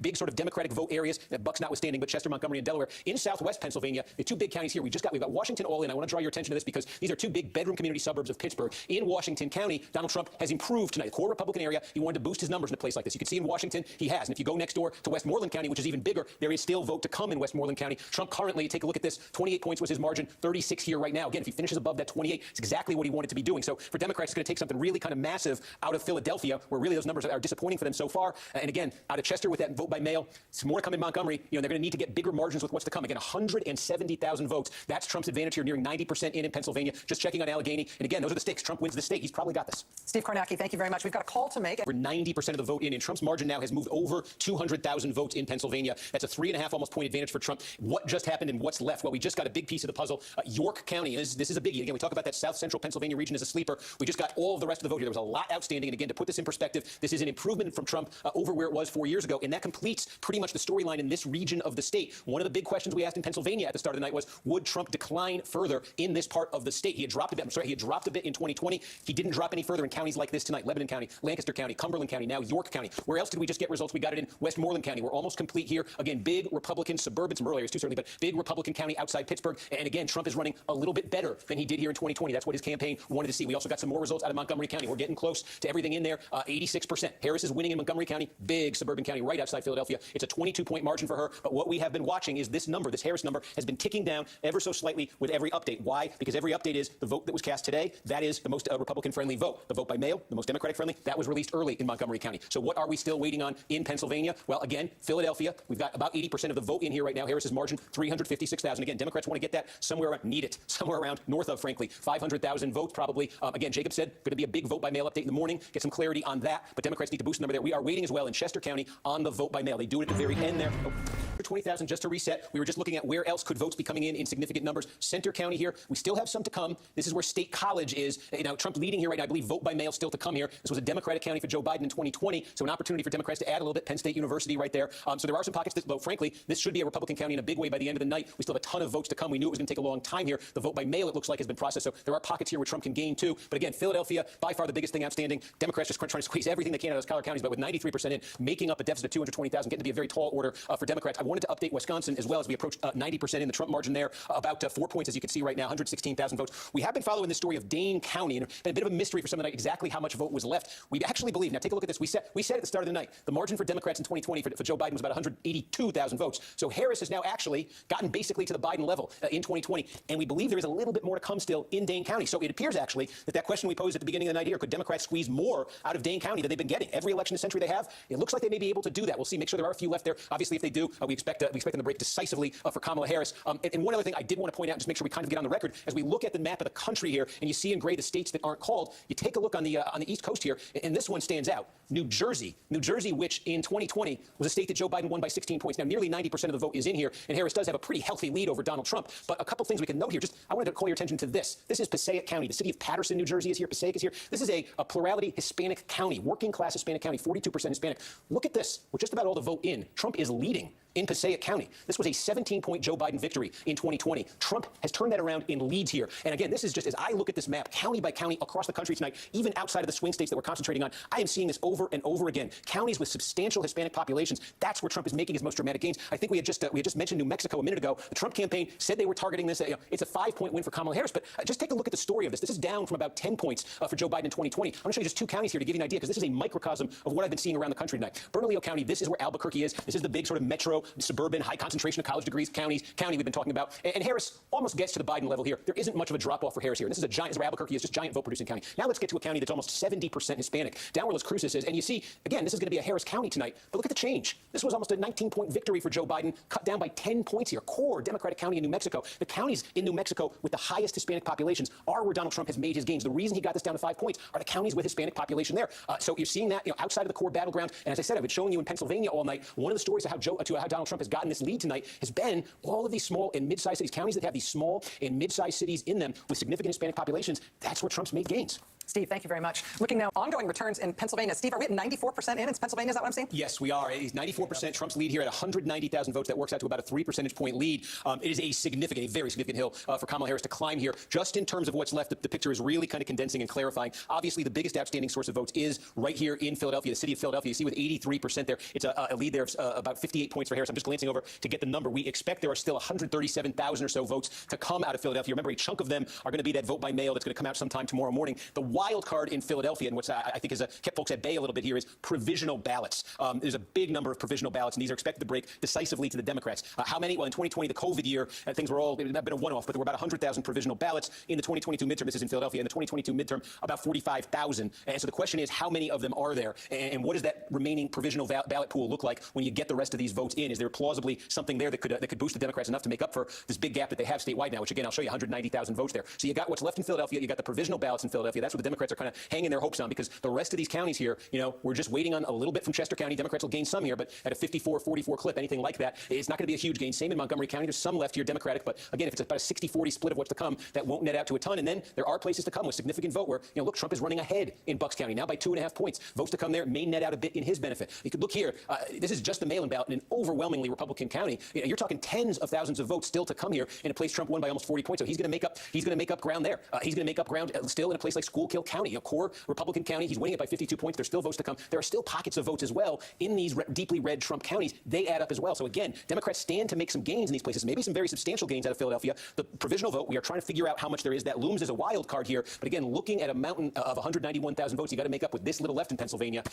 big sort of Democratic vote areas, that Bucks notwithstanding, but Chester, Montgomery, and Delaware. In Southwest Pennsylvania, the two big counties here, we've got Washington all in. I want to draw your attention to this because these are two big bedroom community suburbs of Pittsburgh. In Washington County, Donald Trump has improved tonight. The core Republican area, he wanted to boost his numbers in a place like this. You can see in Washington, he has. And if you go next door to Westmoreland County, which is even bigger, there is still vote to come in Westmoreland County. Trump currently, take a look at this, 28 points was his margin, 36 here right now. Again, if he finishes above that 28, it's exactly what he wanted to be doing. So for Democrats, it's going to take something really kind of massive out of Philadelphia, where really those numbers are disappointing for them so far. And again, out of Chester with that vote by mail, some more to come in Montgomery. They're going to need to get bigger margins with what's to come. Again, 170,000 votes. That's Trump's advantage here, nearing 90% in Pennsylvania. Just checking on Allegheny. And again, those are the stakes. Trump wins the state. He's probably got this. Steve Kornacki, thank you very much. We've got a call to make. We're 90% of the vote in, and Trump's margin now has moved over 200,000 votes in Pennsylvania. That's a 3.5 almost point advantage for Trump. What just happened and what's left? Well, we just got a big piece of the puzzle. York County, this is a biggie. Again, we talk about that South Central Pennsylvania region as a sleeper. We just got all of the rest of the vote here. There was a lot outstanding. And again, to put this in perspective, this is an improvement from Trump over where it was 4 years ago. And that completes pretty much the storyline in this region of the state. One of the big questions we asked in Pennsylvania at the start of the night was, would Trump decline further in this part of the state? He had dropped a bit. He had dropped a bit in 2020. He didn't drop any further in counties like this tonight. Lebanon County, Lancaster County, Cumberland County, now York County. Where else did we just get results? We got it in Westmoreland County. We're almost complete here. Again, big Republican suburban, some rural areas too, certainly, but big Republican county outside Pittsburgh. And again, Trump is running a little bit better than he did here in 2020. That's what his campaign wanted to see. We also got some more results out of Montgomery County. We're getting close to everything in there. 86%. Harris is winning in Montgomery County, big suburban county right outside Philadelphia. It's a 22-point margin for her. But what we have been watching is this number, this Harris number, has been ticking down ever so slightly with every update. Why? Because every update is the vote that was cast today. That is the most Republican-friendly vote. The vote by mail, the most Democratic-friendly, that was released early in Montgomery County. So what are we still waiting on in Pennsylvania? Well, again, Philadelphia, we've got about 80% of the vote in here right now. Harris's margin, 356,000. Again, Democrats want to get that somewhere around, need it, somewhere around north of, frankly, 500,000 votes probably. Again, Jacob said, going to be a big vote by mail update in the morning, get some clarity on that. But Democrats need to boost the number there. We are waiting as well in Chester County on the vote by mail. They do it at the very end there. 20,000, just to reset. We were just looking at where else could votes be coming in significant numbers. Center County here, we still have some to come. This is where State College is. Trump leading here right now. I believe vote by mail still to come here. This was a Democratic county for Joe Biden in 2020, so an opportunity for Democrats to add a little bit. Penn State University right there. So there are some pockets that, though, frankly, this should be a Republican county in a big way by the end of the night. We still have a ton of votes to come. We knew it was going to take a long time here. The vote by mail, it looks like, has been processed, so there are pockets here where Trump can gain too. But again, Philadelphia, by far the biggest thing outstanding. Democrats just trying to squeeze everything they can out of those collar counties, but with 93% in, making up a deficit of 220,000, getting to be a very tall order for Democrats. I wanted to update Wisconsin as well as we approach 90% in the Trump margin there, about 4 points, as you can see right now, 116,000 votes. We have been following the story of Dane County, and a bit of a mystery for some of the night exactly how much vote was left. We actually believe, now take a look at this, we said at the start of the night, the margin for Democrats in 2020 for Joe Biden was about 182,000 votes. So Harris has now actually gotten basically to the Biden level in 2020, and we believe there is a little bit more to come still in Dane County. So it appears actually that question we posed at the beginning of the night here, could Democrats squeeze more out of Dane County than they've been getting? Every election this century they have, it looks like they may be able to do that. We'll see. Make sure there are a few left there. Obviously, if they do, we expect them to break decisively for Kamala Harris. And one other thing I did want to point out, and just make sure we kind of get on the record, as we look at the map of the country here, and you see in gray the states that aren't called, you take a look on the East Coast here, and this one stands out. New Jersey, which in 2020 was a state that Joe Biden won by 16 points. Now, nearly 90% of the vote is in here, and Harris does have a pretty healthy lead over Donald Trump. But a couple things we can note here. I wanted to call your attention to this. This is Passaic County. The city of Paterson, New Jersey is here. Passaic is here. This is a plurality Hispanic county, working class Hispanic county, 42% Hispanic. Look at this. With just about all the vote in, Trump is leading in Passaic County. This was a 17-point Joe Biden victory in 2020. Trump has turned that around in leads here. And again, this is just as I look at this map, county by county across the country tonight, even outside of the swing states that we're concentrating on, I am seeing this over and over again. Counties with substantial Hispanic populations, that's where Trump is making his most dramatic gains. I think we had just mentioned New Mexico a minute ago. The Trump campaign said they were targeting this. It's a 5-point win for Kamala Harris, but just take a look at the story of this. This is down from about 10 points for Joe Biden in 2020. I'm going to show you just 2 counties here to give you an idea, because this is a microcosm of what I've been seeing around the country tonight. Bernalillo County, this is where Albuquerque is. This is the big sort of metro, suburban, high concentration of college degrees county we've been talking about. And Harris almost gets to the Biden level here. There isn't much of a drop-off for Harris here. This is where Albuquerque is, just giant vote-producing county. Now let's get to a county that's almost 70% Hispanic, down where Las Cruces is. And you see, again, this is going to be a Harris County tonight. But look at the change. This was almost a 19-point victory for Joe Biden, cut down by 10 points here. Core Democratic county in New Mexico. The counties in New Mexico with the highest Hispanic populations are where Donald Trump has made his gains. The reason he got this down to 5 points are the counties with Hispanic population there. So you're seeing that outside of the core battleground. And as I said, I've been showing you in Pennsylvania all night. One of the stories of how Donald Trump has gotten this lead tonight has been all of these small and mid-sized cities, counties that have these small and mid-sized cities in them with significant Hispanic populations. That's where Trump's made gains. Steve, thank you very much. Looking now, ongoing returns in Pennsylvania. Steve, are we at 94% in Pennsylvania? Is that what I'm saying? Yes, we are. It's 94%. Trump's lead here at 190,000 votes. That works out to about a 3 percentage point lead. It is a very significant hill for Kamala Harris to climb here. Just in terms of what's left, the picture is really kind of condensing and clarifying. Obviously, the biggest outstanding source of votes is right here in Philadelphia, the city of Philadelphia. You see with 83% there, it's a lead there of about 58 points for Harris. I'm just glancing over to get the number. We expect there are still 137,000 or so votes to come out of Philadelphia. Remember, a chunk of them are going to be that vote by mail that's going to come out sometime tomorrow morning. The wild card in Philadelphia, and what's I think has kept folks at bay a little bit here, is provisional ballots. There's a big number of provisional ballots, and these are expected to break decisively to the Democrats. How many? Well, in 2020, the COVID year, things were all, it had been a one-off, but there were about 100,000 provisional ballots. In the 2022 midterm, this is in Philadelphia, in the 2022 midterm, about 45,000. And so the question is, how many of them are there? And what does that remaining provisional ballot pool look like when you get the rest of these votes in? Is there plausibly something there that could boost the Democrats enough to make up for this big gap that they have statewide now, which again, I'll show you 190,000 votes there. So you got what's left in Philadelphia, you got the provisional ballots in Philadelphia. That's what the Democrats are kind of hanging their hopes on, because the rest of these counties here, we're just waiting on a little bit from Chester County. Democrats will gain some here, but at a 54-44 clip, anything like that, it's not going to be a huge gain. Same in Montgomery County. There's some left here Democratic, but again, if it's about a 60-40 split of what's to come, that won't net out to a ton. And then there are places to come with significant vote where, look, Trump is running ahead in Bucks County now by 2.5 points. Votes to come there may net out a bit in his benefit. You could look here. This is just the mail-in ballot in an overwhelmingly Republican county. You're talking tens of thousands of votes still to come here in a place Trump won by almost 40 points. So he's going to make up ground there. He's going to make up ground still in a place like Schuylkill County, a core Republican county. He's winning it by 52 points. There's still votes to come. There are still pockets of votes as well in these deeply red Trump counties. They add up as well. So again, Democrats stand to make some gains in these places, maybe some very substantial gains out of Philadelphia. The provisional vote, we are trying to figure out how much there is. That looms as a wild card here. But again, looking at a mountain of 191,000 votes, you got to make up with this little left in Pennsylvania.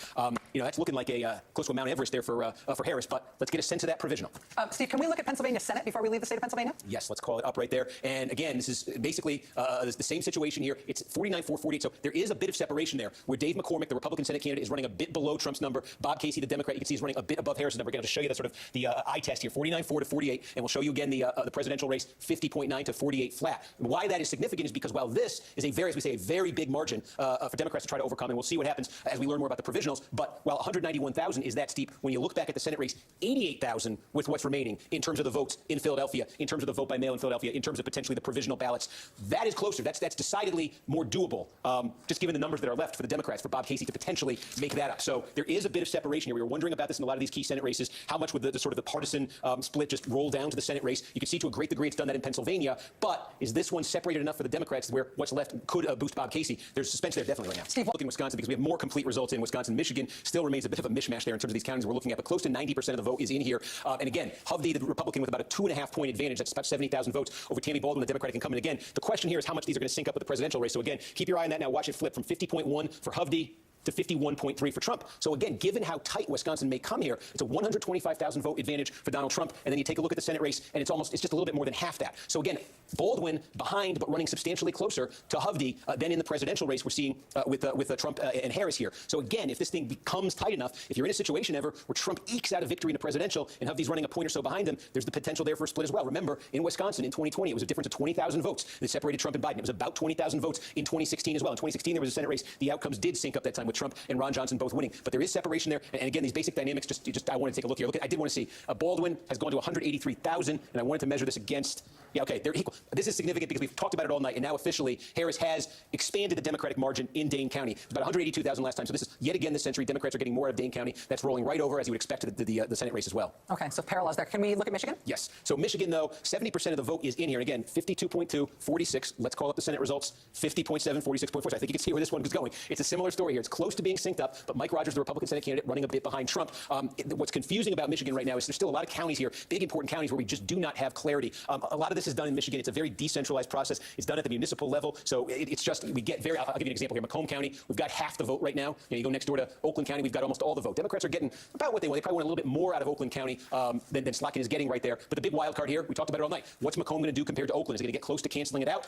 That's looking like a close to a Mount Everest there for Harris. But let's get a sense of that provisional. Steve, can we look at Pennsylvania Senate before we leave the state of Pennsylvania? Yes, let's call it up right there. And again, this is basically the same situation here. It's 49-4-48. So there is a bit of separation there where Dave McCormick, the Republican Senate candidate, is running a bit below Trump's number. Bob Casey, the Democrat, you can see is running a bit above Harris's number. Again, I'll just show you the sort of the eye test here, 49-4-48. And we'll show you again the presidential race, 50.9-48 flat. And why that is significant is because while this is a very big margin for Democrats to try to overcome, and we'll see what happens as we learn more about the provisionals, but while 191,000 is that steep, when you look back at the Senate race, 88,000 with what's remaining in terms of the votes in Philadelphia, in terms of the vote by mail in Philadelphia, in terms of potentially the provisional ballots, that is closer. That's decidedly more doable, just given the numbers that are left for the Democrats, for Bob Casey to potentially make that up. So there is a bit of separation here. We were wondering about this in a lot of these key Senate races. How much would the sort of the partisan split just roll down to the Senate race? You can see to a great degree it's done that in Pennsylvania, but is this one separated enough for the Democrats where what's left could boost Bob Casey? There's suspense there definitely right now. Steve, looking at Wisconsin, because we have more complete results in Wisconsin. Michigan still remains a bit of a mishmash there in terms of these counties we're looking at, but close to 90% of the vote is in here. And again, Hovde, the Republican, with about a 2.5 point advantage. That's about 70,000 votes over Tammy Baldwin, the Democratic incumbent. Again, the question here is how much these are going to sync up with the presidential race. So again, keep your eye on that now. Watch it flip from 50.1 for Hovde to 51.3 for Trump. So again, given how tight Wisconsin may come here, it's a 125,000 vote advantage for Donald Trump. And then you take a look at the Senate race, and it's just a little bit more than half that. So again, Baldwin behind, but running substantially closer to Hovde than in the presidential race we're seeing with Trump and Harris here. So again, if this thing becomes tight enough, if you're in a situation ever where Trump ekes out a victory in the presidential and Hovde's running a point or so behind him, there's the potential there for a split as well. Remember, in Wisconsin in 2020, it was a difference of 20,000 votes that separated Trump and Biden. It was about 20,000 votes in 2016 as well. In 2016, there was a Senate race. The outcomes did sync up that time with Trump and Ron Johnson both winning, but there is separation there. And again, these basic dynamics, I want to take a look here. I did want to see Baldwin has gone to 183,000, and I wanted to measure this against. Yeah, okay, they're equal. This is significant because we've talked about it all night, and now officially Harris has expanded the Democratic margin in Dane County. It was about 182,000 last time, so this is yet again this century. Democrats are getting more out of Dane County. That's rolling right over, as you would expect, to the Senate race as well. Okay, so parallels there. Can we look at Michigan? Yes. So Michigan, though, 70% of the vote is in here. And again, 52.2, 46. Let's call up the Senate results. 50.7, 46.4. So I think you can see where this one is going. It's a similar story here. It's close to being synced up, but Mike Rogers, the Republican Senate candidate, running a bit behind Trump. What's confusing about Michigan right now is there's still a lot of counties here, big important counties, where we just do not have clarity. A lot of this is done in Michigan. It's a very decentralized process. It's done at the municipal level. So it's just, we get very, I'll give you an example here. Macomb County, we've got half the vote right now. You go next door to Oakland County, we've got almost all the vote. Democrats are getting about what they want. They probably want a little bit more out of Oakland County than Slotkin is getting right there. But the big wild card here, we talked about it all night. What's Macomb going to do compared to Oakland? Is it going to get close to canceling it out?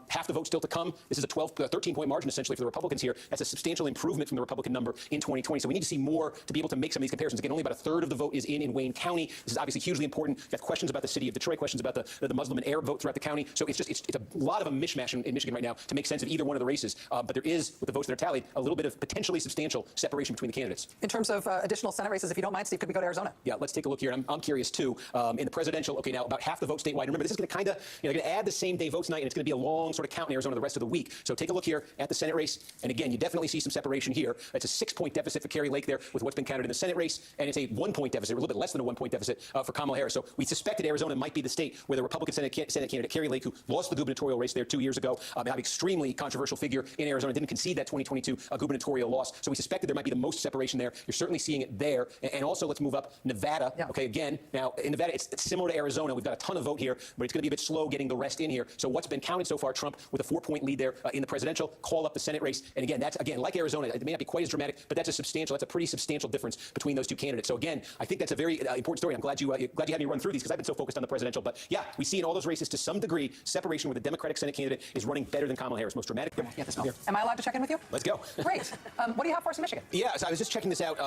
Half the vote still to come. This is a 13-point margin essentially for the Republicans here. That's a substantial improvement improvement from the Republican number in 2020. So we need to see more to be able to make some of these comparisons. Again, only about a third of the vote is in Wayne County. This is obviously hugely important. You have questions about the city of Detroit, questions about the Muslim and Arab vote throughout the county. So it's a lot of a mishmash in Michigan right now to make sense of either one of the races. But there is, with the votes that are tallied, a little bit of potentially substantial separation between the candidates. In terms of additional Senate races, if you don't mind, Steve, could we go to Arizona? Yeah, let's take a look here. And I'm curious, too. In the presidential, okay, now about half the vote statewide. Remember, this is going to kind of, they're going to add the same day votes night, and it's going to be a long sort of count in Arizona the rest of the week. So take a look here at the Senate race. And again, you definitely see some separation here. It's a 6-point deficit for Carrie Lake there with what's been counted in the Senate race. And it's a 1-point deficit, a little bit less than a 1-point deficit for Kamala Harris. So we suspected Arizona might be the state where the Republican Senate candidate Carrie Lake, who lost the gubernatorial race there 2 years ago, an extremely controversial figure in Arizona, didn't concede that 2022 gubernatorial loss. So we suspected there might be the most separation there. You're certainly seeing it there. And also, let's move up Nevada. Yeah. Okay, again, now in Nevada, it's similar to Arizona. We've got a ton of vote here, but it's going to be a bit slow getting the rest in here. So what's been counted so far, Trump with a 4-point lead there in the presidential, call up the Senate race. And again, that's, again, like Arizona, it may not be quite as dramatic, but that's a pretty substantial difference between those two candidates. So again, I think that's a very important story. I'm glad you had me run through these because I've been so focused on the presidential. But yeah, we see in all those races to some degree separation where the Democratic Senate candidate is running better than Kamala Harris. Most dramatic. Am I allowed to check in with you? Let's go. Great. What do you have for us in Michigan? Yeah, so I was just checking this out.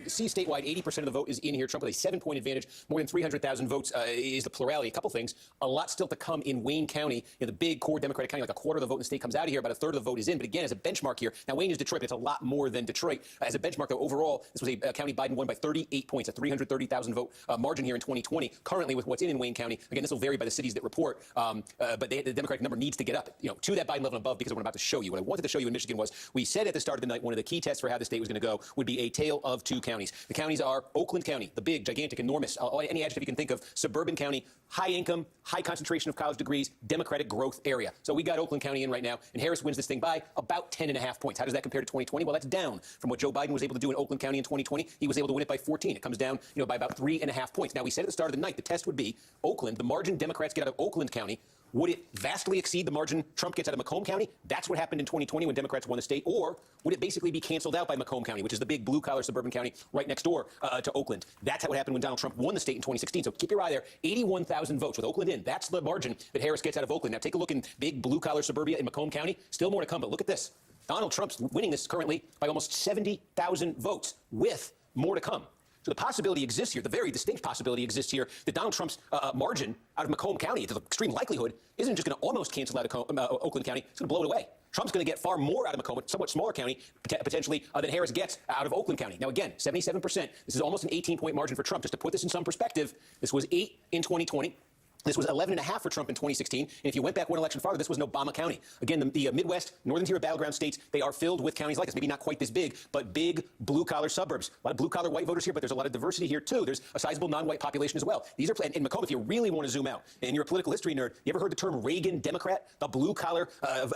See statewide, 80% of the vote is in here. Trump with a 7-point advantage. More than 300,000 votes is the plurality. A couple things. A lot still to come in Wayne County. The big core Democratic county, like a quarter of the vote in the state comes out of here. About a third of the vote is in. But again, as a benchmark here, now Wayne is Detroit, but it's a lot more than Detroit. As a benchmark, though, overall, this was a county Biden won by 38 points, a 330,000 vote margin here in 2020. Currently, with what's in Wayne County, again, this will vary by the cities that report, but the Democratic number needs to get up, to that Biden level and above, because of what I'm about to show you. What I wanted to show you in Michigan was we said at the start of the night one of the key tests for how the state was going to go would be a tale of two counties. The counties are Oakland County, the big, gigantic, enormous, any adjective you can think of, suburban county, high income, high concentration of college degrees, Democratic growth area. So we got Oakland County in right now, and Harris wins this thing by about 10.5 points. How does that compare to 2020? Well, that's down from what Joe Biden was able to do in Oakland County in 2020. He was able to win it by 14. It comes down, by about 3.5 points. Now, we said at the start of the night, the test would be Oakland, the margin Democrats get out of Oakland County, would it vastly exceed the margin Trump gets out of Macomb County? That's what happened in 2020 when Democrats won the state. Or would it basically be canceled out by Macomb County, which is the big blue-collar suburban county right next door to Oakland? That's how it happened when Donald Trump won the state in 2016. So keep your eye there. 81,000 votes with Oakland in. That's the margin that Harris gets out of Oakland. Now take a look in big blue-collar suburbia in Macomb County. Still more to come, but look at this. Donald Trump's winning this currently by almost 70,000 votes with more to come. So the possibility exists here, the very distinct possibility exists here, that Donald Trump's margin out of Macomb County, the extreme likelihood, isn't just going to almost cancel out of Oakland County, it's going to blow it away. Trump's going to get far more out of Macomb, a somewhat smaller county, potentially, than Harris gets out of Oakland County. Now, again, 77%. This is almost an 18-point margin for Trump. Just to put this in some perspective, this was 8 in 2020. This was 11.5 for Trump in 2016. And if you went back one election farther, this was an Obama county. Again, the Midwest, northern tier battleground states, they are filled with counties like this. Maybe not quite this big, but big blue-collar suburbs. A lot of blue-collar white voters here, but there's a lot of diversity here, too. There's a sizable non-white population as well. These are, and Macomb, if you really want to zoom out, and you're a political history nerd, you ever heard the term Reagan Democrat? The blue-collar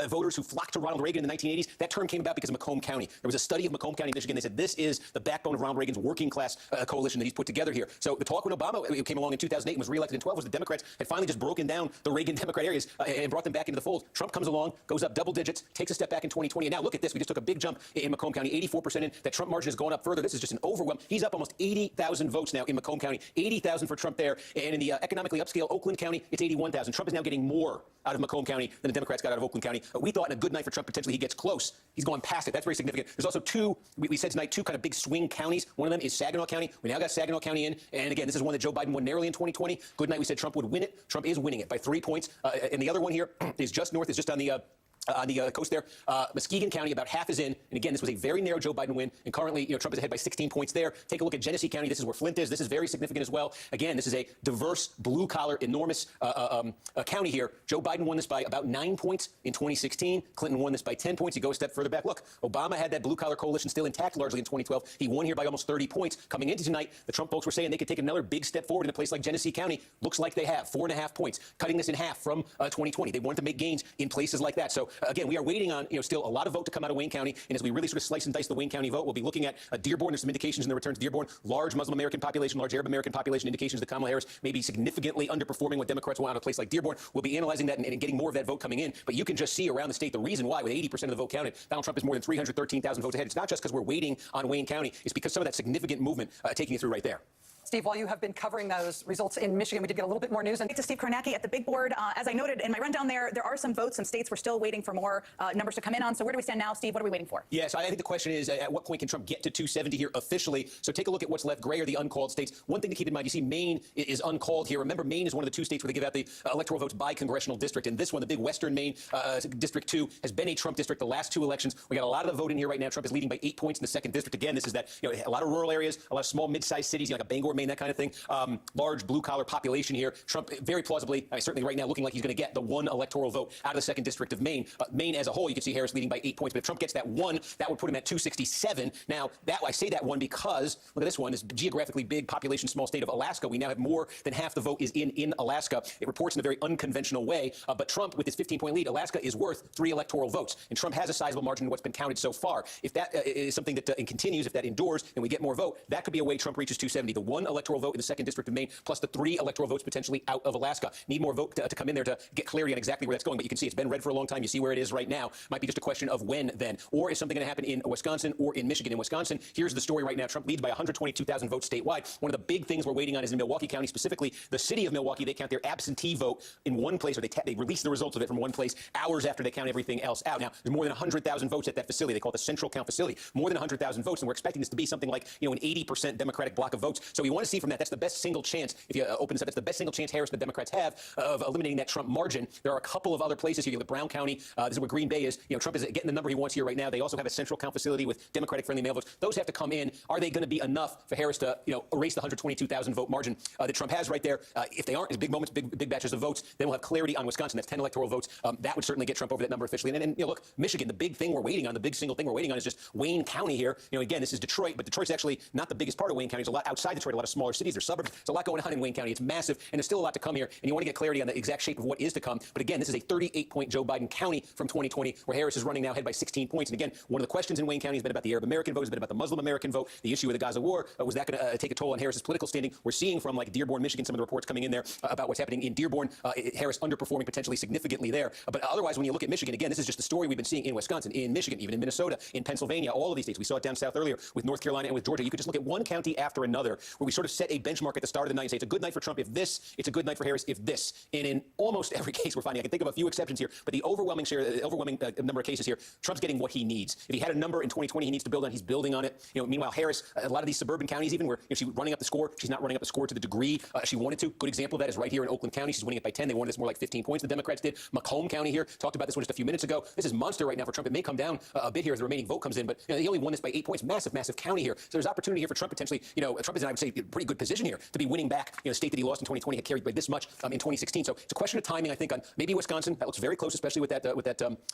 voters who flocked to Ronald Reagan in the 1980s? That term came about because of Macomb County. There was a study of Macomb County, Michigan. They said this is the backbone of Ronald Reagan's working-class coalition that he's put together here. So the talk when Obama came along in 2008 and was reelected in 12 was the Democrats had finally just broken down the Reagan Democrat areas and brought them back into the fold. Trump comes along, goes up double digits, takes a step back in 2020. And now look at this. We just took a big jump in Macomb County, 84% in. That Trump margin is going up further. This is just an overwhelm. He's up almost 80,000 votes now in Macomb County, 80,000 for Trump there. And in the economically upscale Oakland County, it's 81,000. Trump is now getting more out of Macomb County than the Democrats got out of Oakland County. We thought in a good night for Trump, potentially he gets close. He's going past it. That's very significant. There's also two, we said tonight, two kind of big swing counties. One of them is Saginaw County. We now got Saginaw County in. And again, this is one that Joe Biden won narrowly in 2020. Good night, we said Trump would win it. Trump is winning it by 3 points. And the other one here is just north, is just on the coast there. Muskegon County, about half is in. And again, this was a very narrow Joe Biden win. And currently, Trump is ahead by 16 points there. Take a look at Genesee County. This is where Flint is. This is very significant as well. Again, this is a diverse, blue-collar, enormous county here. Joe Biden won this by about 9 points in 2016. Clinton won this by 10 points. You go a step further back. Look, Obama had that blue-collar coalition still intact largely in 2012. He won here by almost 30 points. Coming into tonight, the Trump folks were saying they could take another big step forward in a place like Genesee County. Looks like they have 4.5 points, cutting this in half from 2020. They wanted to make gains in places like that. So again, we are waiting on still a lot of vote to come out of Wayne County. And as we really sort of slice and dice the Wayne County vote, we'll be looking at Dearborn. There's some indications in the return to Dearborn. Large Muslim American population, large Arab American population, indications that Kamala Harris may be significantly underperforming what Democrats want out of a place like Dearborn. We'll be analyzing that and getting more of that vote coming in. But you can just see around the state the reason why, with 80% of the vote counted, Donald Trump is more than 313,000 votes ahead. It's not just because we're waiting on Wayne County. It's because some of that significant movement taking you through right there. Steve, while you have been covering those results in Michigan, we did get a little bit more news. To Steve Kornacki at the big board. As I noted in my rundown there are some votes. Some states we're still waiting for more numbers to come in on. So where do we stand now, Steve? What are we waiting for? Yeah, so I think the question is, at what point can Trump get to 270 here officially? So take a look at what's left. Gray are the uncalled states. One thing to keep in mind, you see Maine is uncalled here. Remember, Maine is one of the two states where they give out the electoral votes by congressional district. And this one, the big Western Maine, District 2, has been a Trump district the last two elections. We got a lot of the vote in here right now. Trump is leading by 8 points in the second district. Again, this is that, a lot of rural areas, a lot of small, mid-sized cities, like a Bangor, Maine, that kind of thing. Large blue-collar population here. Trump, very plausibly, certainly right now, looking like he's going to get the one electoral vote out of the second district of Maine. Maine as a whole, you can see Harris leading by 8 points. But if Trump gets that one, that would put him at 267. Now, I say that one because, look at this one, this geographically big population, small state of Alaska. We now have more than half the vote is in Alaska. It reports in a very unconventional way. But Trump, with his 15-point lead, Alaska is worth 3 electoral votes. And Trump has a sizable margin in what's been counted so far. If that is something that continues, if that endures, and we get more vote, that could be a way Trump reaches 270. The one electoral vote in the second district of Maine, plus the 3 electoral votes potentially out of Alaska. Need more vote to come in there to get clarity on exactly where that's going. But you can see it's been red for a long time. You see where it is right now. Might be just a question of when then. Or is something going to happen in Wisconsin or in Michigan? In Wisconsin, here's the story right now. Trump leads by 122,000 votes statewide. One of the big things we're waiting on is in Milwaukee County, specifically the city of Milwaukee. They count their absentee vote in one place, or they release the results of it from one place hours after they count everything else out. Now, there's more than 100,000 votes at that facility. They call it the Central Count Facility. More than 100,000 votes, and we're expecting this to be something like, an 80% Democratic block of votes. So we want to see from that. That's the best single chance. If you open this up, that's the best single chance Harris and the Democrats have of eliminating that Trump margin. There are a couple of other places here. You have Brown County. This is where Green Bay is. Trump is getting the number he wants here right now. They also have a Central Count Facility with Democratic-friendly mail votes. Those have to come in. Are they going to be enough for Harris to, erase the 122,000 vote margin that Trump has right there? If they aren't, it's big moments, big batches of votes. Then we'll have clarity on Wisconsin. That's 10 electoral votes. That would certainly get Trump over that number officially. And look, Michigan, the big thing we're waiting on, the big single thing we're waiting on is just Wayne County here. Again, this is Detroit, but Detroit's actually not the biggest part of Wayne County. There's a lot outside Detroit, a lot of smaller cities. There's suburbs. There's a lot going on in Wayne County. It's massive, and there's still a lot to come here. And you want to get clarity on the exact shape of what is to come. But again, this is a 38-point Joe Biden county from 2020, where Harris is running now ahead by 16 points. And again, one of the questions in Wayne County has been about the Arab American vote, has been about the Muslim American vote, the issue of the Gaza war. Was that going to take a toll on Harris's political standing? We're seeing from like Dearborn, Michigan, some of the reports coming in there about what's happening in Dearborn. Harris underperforming potentially significantly there. But otherwise, when you look at Michigan, again, this is just the story we've been seeing in Wisconsin, in Michigan, even in Minnesota, in Pennsylvania, all of these states. We saw it down south earlier with North Carolina and with Georgia. You could just look at one county after another where we sort of set a benchmark at the start of the night and say it's a good night for Trump if this, it's a good night for Harris if this. And in almost every case we're finding, I can think of a few exceptions here, but the overwhelming number of cases here, Trump's getting what he needs. If he had a number in 2020 he needs to build on, he's building on it. Meanwhile, Harris, a lot of these suburban counties, even where she's running up the score, she's not running up the score to the degree she wanted to. Good example of that is right here in Oakland County. She's winning it by 10. They wanted this more like 15 points. The Democrats did. Macomb County here, talked about this one just a few minutes ago. This is monster right now for Trump. It may come down a bit here as the remaining vote comes in, but they only won this by 8 points. Massive county here. So there's opportunity here for Trump potentially. Trump is in, I would say, a pretty good position here to be winning back. A state that he lost in 2020 had carried by this much in 2016. So it's a question of timing, I think, on maybe Wisconsin. That looks very close, especially with that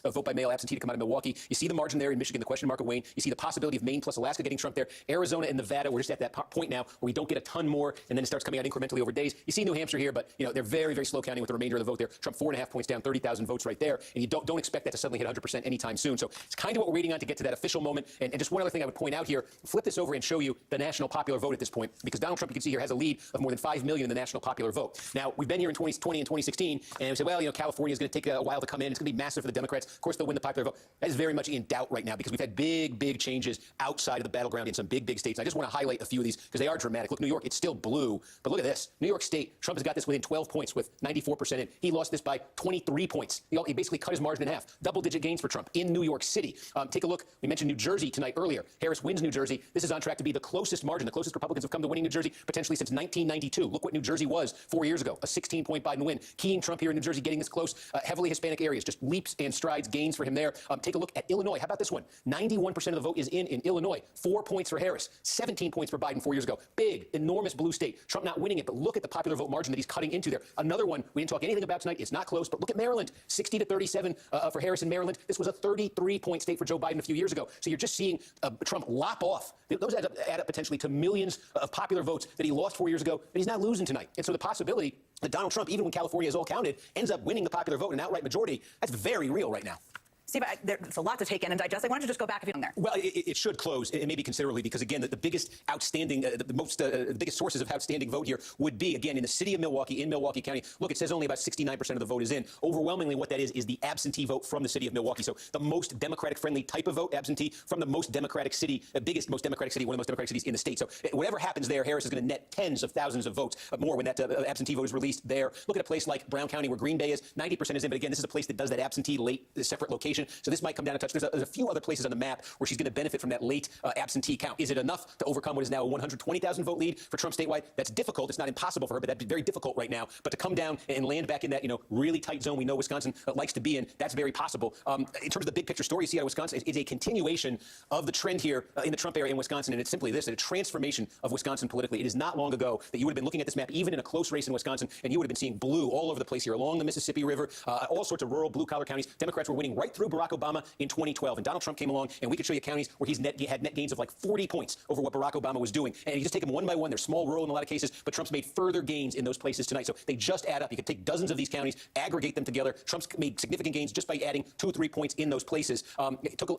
vote by mail absentee to come out of Milwaukee. You see the margin there in Michigan, the question mark of Wayne. You see the possibility of Maine plus Alaska getting Trump there. Arizona and Nevada, we're just at that point now where we don't get a ton more, and then it starts coming out incrementally over days. You see New Hampshire here, but they're very slow counting with the remainder of the vote there. Trump 4.5 points down, 30,000 votes right there, and you don't expect that to suddenly hit 100% anytime soon. So it's kind of what we're waiting on to get to that official moment. And just one other thing I would point out here, flip this over and show you the national popular vote at this point, because Donald Trump, you can see here, has a lead of more than 5 million in the national popular vote. Now, we've been here in 2020 and 2016, and we said, well, California is going to take a while to come in. It's going to be massive for the Democrats. Of course, they'll win the popular vote. That is very much in doubt right now because we've had big changes outside of the battleground in some big states. And I just want to highlight a few of these because they are dramatic. Look, New York, it's still blue, but look at this. New York State, Trump has got this within 12 points with 94% in. He lost this by 23 points. He basically cut his margin in half. Double-digit gains for Trump in New York City. Take a look. We mentioned New Jersey tonight earlier. Harris wins New Jersey. This is on track to be the closest margin. The closest Republicans have come to winning New Jersey potentially since 1992. Look what New Jersey was 4 years ago, a 16-point Biden win. Keying Trump here in New Jersey, getting this close. Heavily Hispanic areas, just leaps and strides, gains for him there. Take a look at Illinois. How about this one? 91% of the vote is in Illinois. 4 points for Harris, 17 points for Biden 4 years ago. Big, enormous blue state. Trump not winning it, but look at the popular vote margin that he's cutting into there. Another one we didn't talk anything about tonight. It's not close, but look at Maryland. 60 to 37 for Harris in Maryland. This was a 33-point state for Joe Biden a few years ago. So you're just seeing Trump lop off. Those add up potentially to millions of popular votes that he lost 4 years ago, but he's not losing tonight. And so the possibility that Donald Trump, even when California is all counted, ends up winning the popular vote in an outright majority, that's very real right now. Steve, there's a lot to take in and digest. I wanted to just go back if you don't there. Well, it should close, and maybe considerably, because again, the biggest outstanding, the biggest sources of outstanding vote here would be, again, in the city of Milwaukee, in Milwaukee County. Look, it says only about 69% of the vote is in. Overwhelmingly, what that is the absentee vote from the city of Milwaukee. So the most Democratic-friendly type of vote, absentee, from the most Democratic city, biggest, most Democratic city, one of the most Democratic cities in the state. So whatever happens there, Harris is going to net tens of thousands of votes more when that absentee vote is released there. Look at a place like Brown County, where Green Bay is. 90% is in, but again, this is a place that does that absentee late, separate location. So this might come down a touch. There's a few other places on the map where she's going to benefit from that late absentee count. Is it enough to overcome what is now a 120,000 vote lead for Trump statewide? That's difficult. It's not impossible for her, but that'd be very difficult right now. But to come down and land back in that, really tight zone we know Wisconsin likes to be in, that's very possible. In terms of the big picture story you see out of Wisconsin, it's a continuation of the trend here in the Trump area in Wisconsin, and it's simply this: a transformation of Wisconsin politically. It is not long ago that you would have been looking at this map, even in a close race in Wisconsin, and you would have been seeing blue all over the place here, along the Mississippi River, all sorts of rural blue-collar counties. Democrats were winning right through Barack Obama in 2012, and Donald Trump came along, and we could show you counties where he had net gains of like 40 points over what Barack Obama was doing. And you just take them one by one. They're small, rural in a lot of cases, but Trump's made further gains in those places tonight. So they just add up. You could take dozens of these counties, aggregate them together. Trump's made significant gains just by adding 2 or 3 points in those places.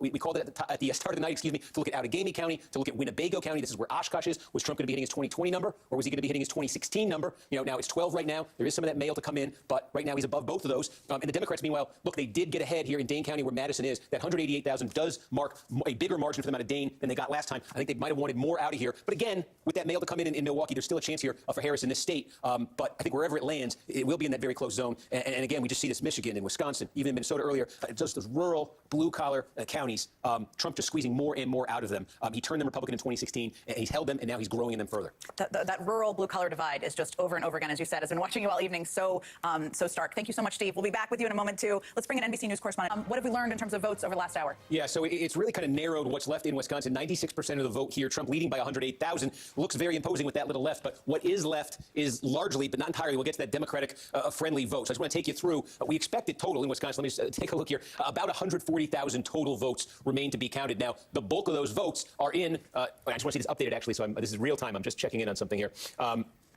We called it at the start of the night, to look at Outagamie County, to look at Winnebago County. This is where Oshkosh is. Was Trump going to be hitting his 2020 number, or was he going to be hitting his 2016 number? Now it's 12 right now. There is some of that mail to come in, but right now he's above both of those. And the Democrats, meanwhile, look, they did get ahead here in Dane County, where Madison is. That 188,000 does mark a bigger margin for them out of Dane than they got last time. I think they might have wanted more out of here. But again, with that mail to come in Milwaukee, there's still a chance here for Harris in this state. But I think wherever it lands, it will be in that very close zone. And again, we just see this Michigan and Wisconsin, even in Minnesota earlier, just those rural, blue-collar counties. Trump just squeezing more and more out of them. He turned them Republican in 2016, and he's held them, and now he's growing in them further. That rural blue-collar divide is just over and over again, as you said. I've been watching you all evening, so stark. Thank you so much, Steve. We'll be back with you in a moment, too. Let's bring in NBC News correspondent. What have we learned in terms of votes over the last hour? Yeah, so it's really kind of narrowed what's left in Wisconsin. 96% of the vote here. Trump leading by 108,000. Looks very imposing with that little left, but what is left is largely, but not entirely, we'll get to that Democratic-friendly vote. So I just want to take you through. We expected total in Wisconsin, let me just take a look here, about 140,000 total votes remain to be counted. Now, the bulk of those votes are in, I just want to see this updated, actually, so this is real time. I'm just checking in on something here.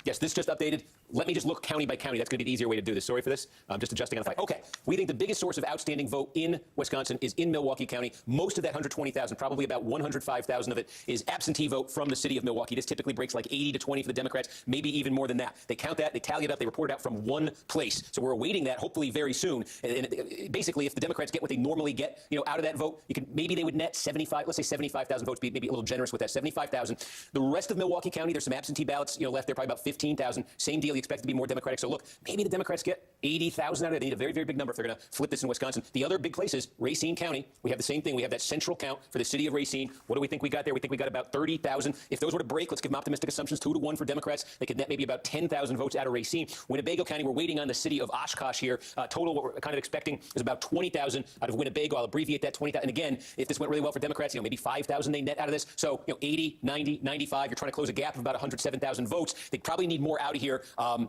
Yes, this just updated. Let me just look county by county. That's going to be the easier way to do this. Sorry for this. I'm just adjusting on the fly. Okay. We think the biggest source of outstanding vote in Wisconsin is in Milwaukee County. Most of that 120,000, probably about 105,000 of it, is absentee vote from the city of Milwaukee. This typically breaks like 80 to 20 for the Democrats, maybe even more than that. They count that, they tally it up, they report it out from one place. So we're awaiting that hopefully very soon. And basically, if the Democrats get what they normally get, out of that vote, maybe they would net 75, let's say 75,000 votes, be maybe a little generous with that, 75,000. The rest of Milwaukee County, there's some absentee ballots, left there, probably about 15,000. Same deal, you expect to be more Democratic. So look, maybe the Democrats get 80,000 out of it. They need a very, very big number if they're going to flip this in Wisconsin. The other big places, Racine County, we have the same thing. We have that central count for the city of Racine. What do we think we got there? We think we got about 30,000. If those were to break, let's give them optimistic assumptions, 2-1 for Democrats. They could net maybe about 10,000 votes out of Racine. Winnebago County, we're waiting on the city of Oshkosh here. Total, what we're kind of expecting is about 20,000 out of Winnebago. I'll abbreviate that 20,000. And again, if this went really well for Democrats, maybe 5,000 they net out of this. So, 80, 90, 95, you're trying to close a gap of about 107,000 votes. They probably need more out of here.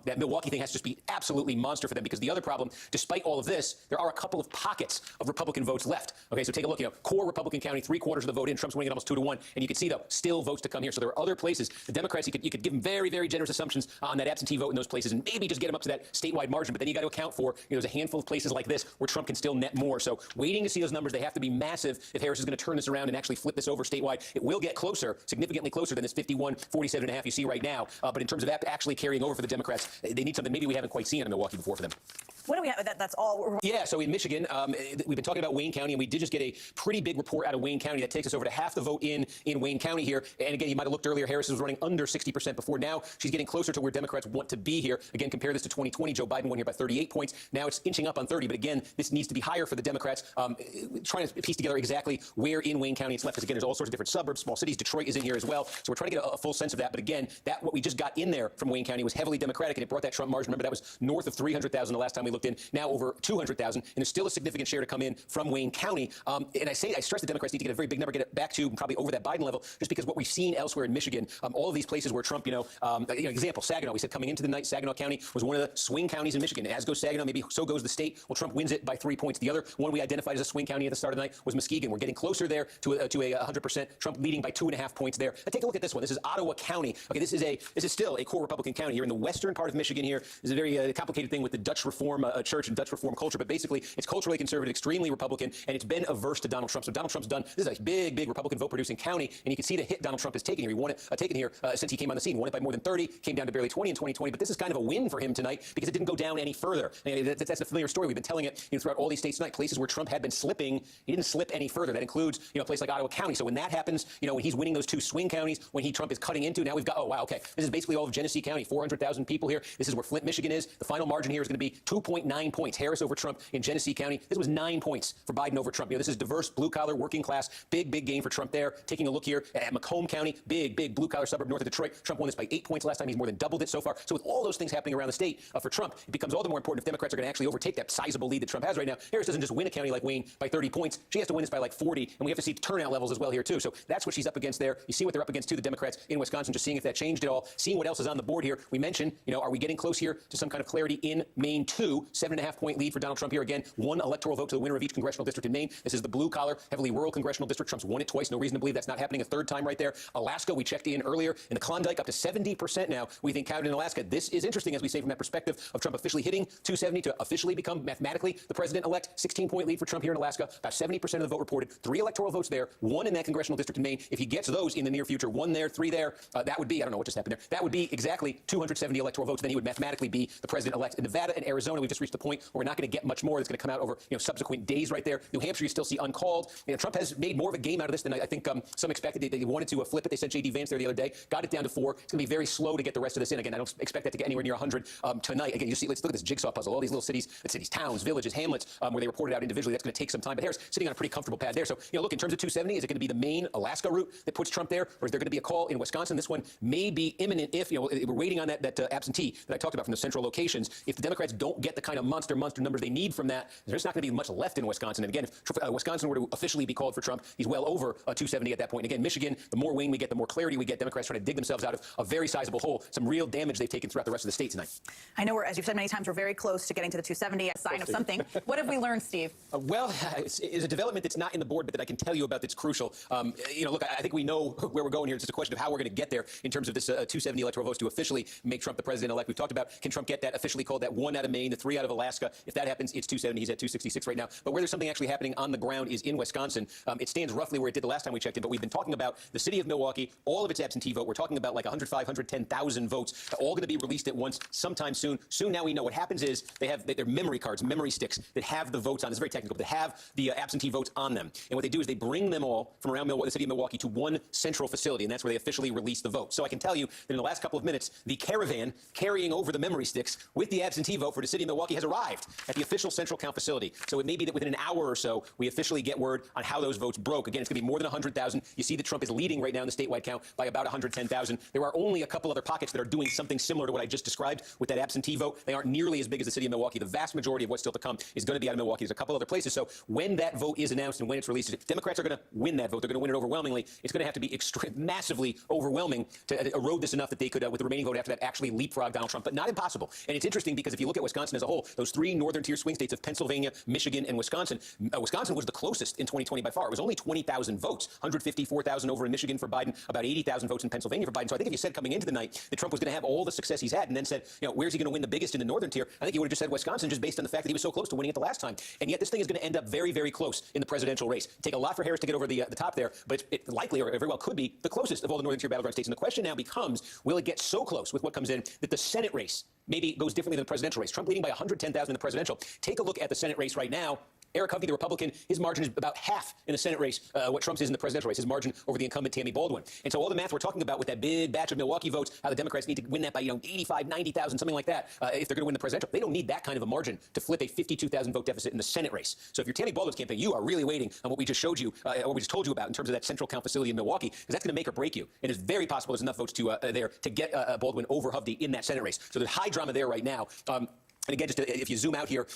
That Milwaukee thing has to just be absolutely monster for them, because the other problem, despite all of this, there are a couple of pockets of Republican votes left. Okay, so take a look. Core Republican county, 3/4 of the vote in. Trump's winning at almost 2-1, and you can see though still votes to come here. So there are other places. The Democrats, you could give them very, very generous assumptions on that absentee vote in those places, and maybe just get them up to that statewide margin. But then you got to account for there's a handful of places like this where Trump can still net more. So waiting to see those numbers. They have to be massive if Harris is going to turn this around and actually flip this over statewide. It will get closer, significantly closer than this 51-47.5 you see right now. But in terms of actually carrying over for the Democrats, they need something maybe we haven't quite seen in Milwaukee before for them. What do we have? That's all. Yeah, so in Michigan, we've been talking about Wayne County, and we did just get a pretty big report out of Wayne County that takes us over to half the vote in Wayne County here. And again, you might have looked earlier, Harris was running under 60% before. Now she's getting closer to where Democrats want to be here. Again, compare this to 2020. Joe Biden won here by 38 points. Now it's inching up on 30. But again, this needs to be higher for the Democrats. Trying to piece together exactly where in Wayne County it's left. Because again, there's all sorts of different suburbs, small cities. Detroit is in here as well. So we're trying to get a full sense of that. But again, what we just got in there from Wayne County was heavily Democratic, and it brought that Trump margin. Remember, that was north of 300,000 the last time we looked in. Now over 200,000, and there's still a significant share to come in from Wayne County. And I stress the Democrats need to get a very big number, get it back to probably over that Biden level, just because what we've seen elsewhere in Michigan, all of these places where Trump, example, Saginaw, we said coming into the night, Saginaw County was one of the swing counties in Michigan. As goes Saginaw, maybe so goes the state. Well, Trump wins it by 3 points. The other one we identified as a swing county at the start of the night was Muskegon. We're getting closer there to a 100%. Trump leading by 2.5 points there. Now take a look at this one. This is Ottawa County. Okay, this is still a core Republican county here in the western part of Michigan. Here is a very complicated thing with the Dutch reform Reform church and Dutch Reform culture, but basically it's culturally conservative, extremely Republican, and it's been averse to Donald Trump. So Donald Trump's done, this is a big, big Republican vote-producing county, and you can see the hit Donald Trump has taken here. He won it, taken here since he came on the scene, won it by more than 30, came down to barely 20 in 2020, but this is kind of a win for him tonight because it didn't go down any further. And that's a familiar story. We've been telling it throughout all these states tonight, places where Trump had been slipping, he didn't slip any further. That includes, a place like Ottawa County. So when that happens, when he's winning those two swing counties, when Trump is cutting into, now we've got, oh, wow, okay, this is basically all of Genesee County, 400,000 people here. This is where Flint, Michigan is. The final margin here is going to be 2.9 points. Harris over Trump in Genesee County. This was 9 points for Biden over Trump. This is diverse, blue-collar, working class, big, big gain for Trump there. Taking a look here at Macomb County, big, big blue-collar suburb north of Detroit. Trump won this by 8 points last time. He's more than doubled it so far. So with all those things happening around the state for Trump, it becomes all the more important if Democrats are going to actually overtake that sizable lead that Trump has right now. Harris doesn't just win a county like Wayne by 30 points. She has to win this by like 40, and we have to see turnout levels as well here too. So that's what she's up against there. You see what they're up against too, the Democrats in Wisconsin, just seeing if that changed at all, seeing what else is on the board here. We mentioned, are we getting close here to some kind of clarity in Maine too? 7.5-point lead for Donald Trump here. Again, 1 electoral vote to the winner of each congressional district in Maine. This is the blue-collar, heavily rural congressional district. Trump's won it twice. No reason to believe that's not happening a third time right there. Alaska, we checked in earlier, in the Klondike, up to 70% now. We think counted in Alaska. This is interesting, as we say, from that perspective of Trump officially hitting 270 to officially become mathematically the president-elect. 16-point lead for Trump here in Alaska. About 70% of the vote reported. 3 electoral votes there. 1 in that congressional district in Maine. If he gets those in the near future, 1 there, 3 there, that would be, I don't know what just happened there. That would be exactly 270 electoral votes. Then he would mathematically be the president-elect. In Nevada and Arizona, we've just reached the point where we're not going to get much more. That's going to come out over subsequent days right there. New Hampshire, you still see uncalled. Trump has made more of a game out of this than I think some expected. They wanted to flip it. They sent J.D. Vance there the other day. Got it down to 4. It's going to be very slow to get the rest of this in. Again, I don't expect that to get anywhere near 100 tonight. Again, you see, let's look at this jigsaw puzzle. All these little cities, towns, villages, hamlets, where they reported out individually. That's going to take some time. But Harris sitting on a pretty comfortable pad there. So, look, in terms of 270, is it going to be the Maine, Alaska route that puts Trump there? Or is there going to be a call in Wisconsin? This one may be imminent if, we're waiting on that absentee that I talked about from the central locations. If the Democrats don't get the kind of monster numbers they need from that, there's not going to be much left in Wisconsin. And again, if Wisconsin were to officially be called for Trump, he's well over 270 at that point. And again, Michigan, the more Wayne we get, the more clarity we get. Democrats trying to dig themselves out of a very sizable hole. Some real damage they've taken throughout the rest of the state tonight. I know as you've said many times, we're very close to getting to the 270, a sign of something. What have we learned, Steve? Well, it's a development that's not in the board, but that I can tell you about that's crucial. Look, I think we know where we're going here. It's just a question of how we're going to get there in terms of this 270 electoral votes to officially make Trump the president-elect. We've talked about, can Trump get that officially called, that 1 out of Maine, the 3 out of Alaska? If that happens, it's 270. He's at 266 right now. But where there's something actually happening on the ground is in Wisconsin. It stands roughly where it did the last time we checked in, but we've been talking about the city of Milwaukee, all of its absentee vote. We're talking about like 105, 110,000 votes, all going to be released at once sometime soon. Soon now we know what happens is they have their memory cards, memory sticks that have the votes on. It's very technical, but they have the absentee votes on them. And what they do is they bring them all from around the city of Milwaukee to one central facility, and that's where they officially release the vote. So I can tell you that in the last couple of minutes, the caravan carrying over the memory sticks with the absentee vote for the city of Milwaukee has arrived at the official central count facility. So it may be that within an hour or so, we officially get word on how those votes broke. Again, it's going to be more than 100,000. You see that Trump is leading right now in the statewide count by about 110,000. There are only a couple other pockets that are doing something similar to what I just described with that absentee vote. They aren't nearly as big as the city of Milwaukee. The vast majority of what's still to come is going to be out of Milwaukee. There's a couple other places. So when that vote is announced and when it's released, if Democrats are going to win that vote, they're going to win it overwhelmingly. It's going to have to be massively overwhelming to erode this enough that they could, with the remaining vote after that, actually leapfrog Donald Trump. But not impossible. And it's interesting because if you look at Wisconsin as a whole, those 3 northern tier swing states of Pennsylvania, Michigan, and Wisconsin, Wisconsin was the closest in 2020 by far. It was only 20,000 votes, 154,000 over in Michigan for Biden, about 80,000 votes in Pennsylvania for Biden. So I think if you said coming into the night that Trump was going to have all the success he's had and then said, where's he going to win the biggest in the northern tier, I think he would have just said Wisconsin just based on the fact that he was so close to winning it the last time. And yet this thing is going to end up very, very close in the presidential race. Take a lot for Harris to get over the top there, but it likely, or very well could be, the closest of all the northern tier battleground states. And the question now becomes, will it get so close with what comes in that the Senate race maybe goes differently than the presidential race? Trump leading by 110,000 in the presidential. Take a look at the Senate race right now. Eric Hovey, the Republican, his margin is about half in the Senate race, what Trump's is in the presidential race, his margin over the incumbent Tammy Baldwin. And so all the math we're talking about with that big batch of Milwaukee votes, how the Democrats need to win that by 85, 90,000, something like that, if they're going to win the presidential. They don't need that kind of a margin to flip a 52,000 vote deficit in the Senate race. So if you're Tammy Baldwin's campaign, you are really waiting on what we just showed you, what we just told you about in terms of that central count facility in Milwaukee, because that's going to make or break you. And it's very possible there's enough votes to there to get Baldwin over Hovey in that Senate race. So there's high drama there right now. And again, just if you zoom out here,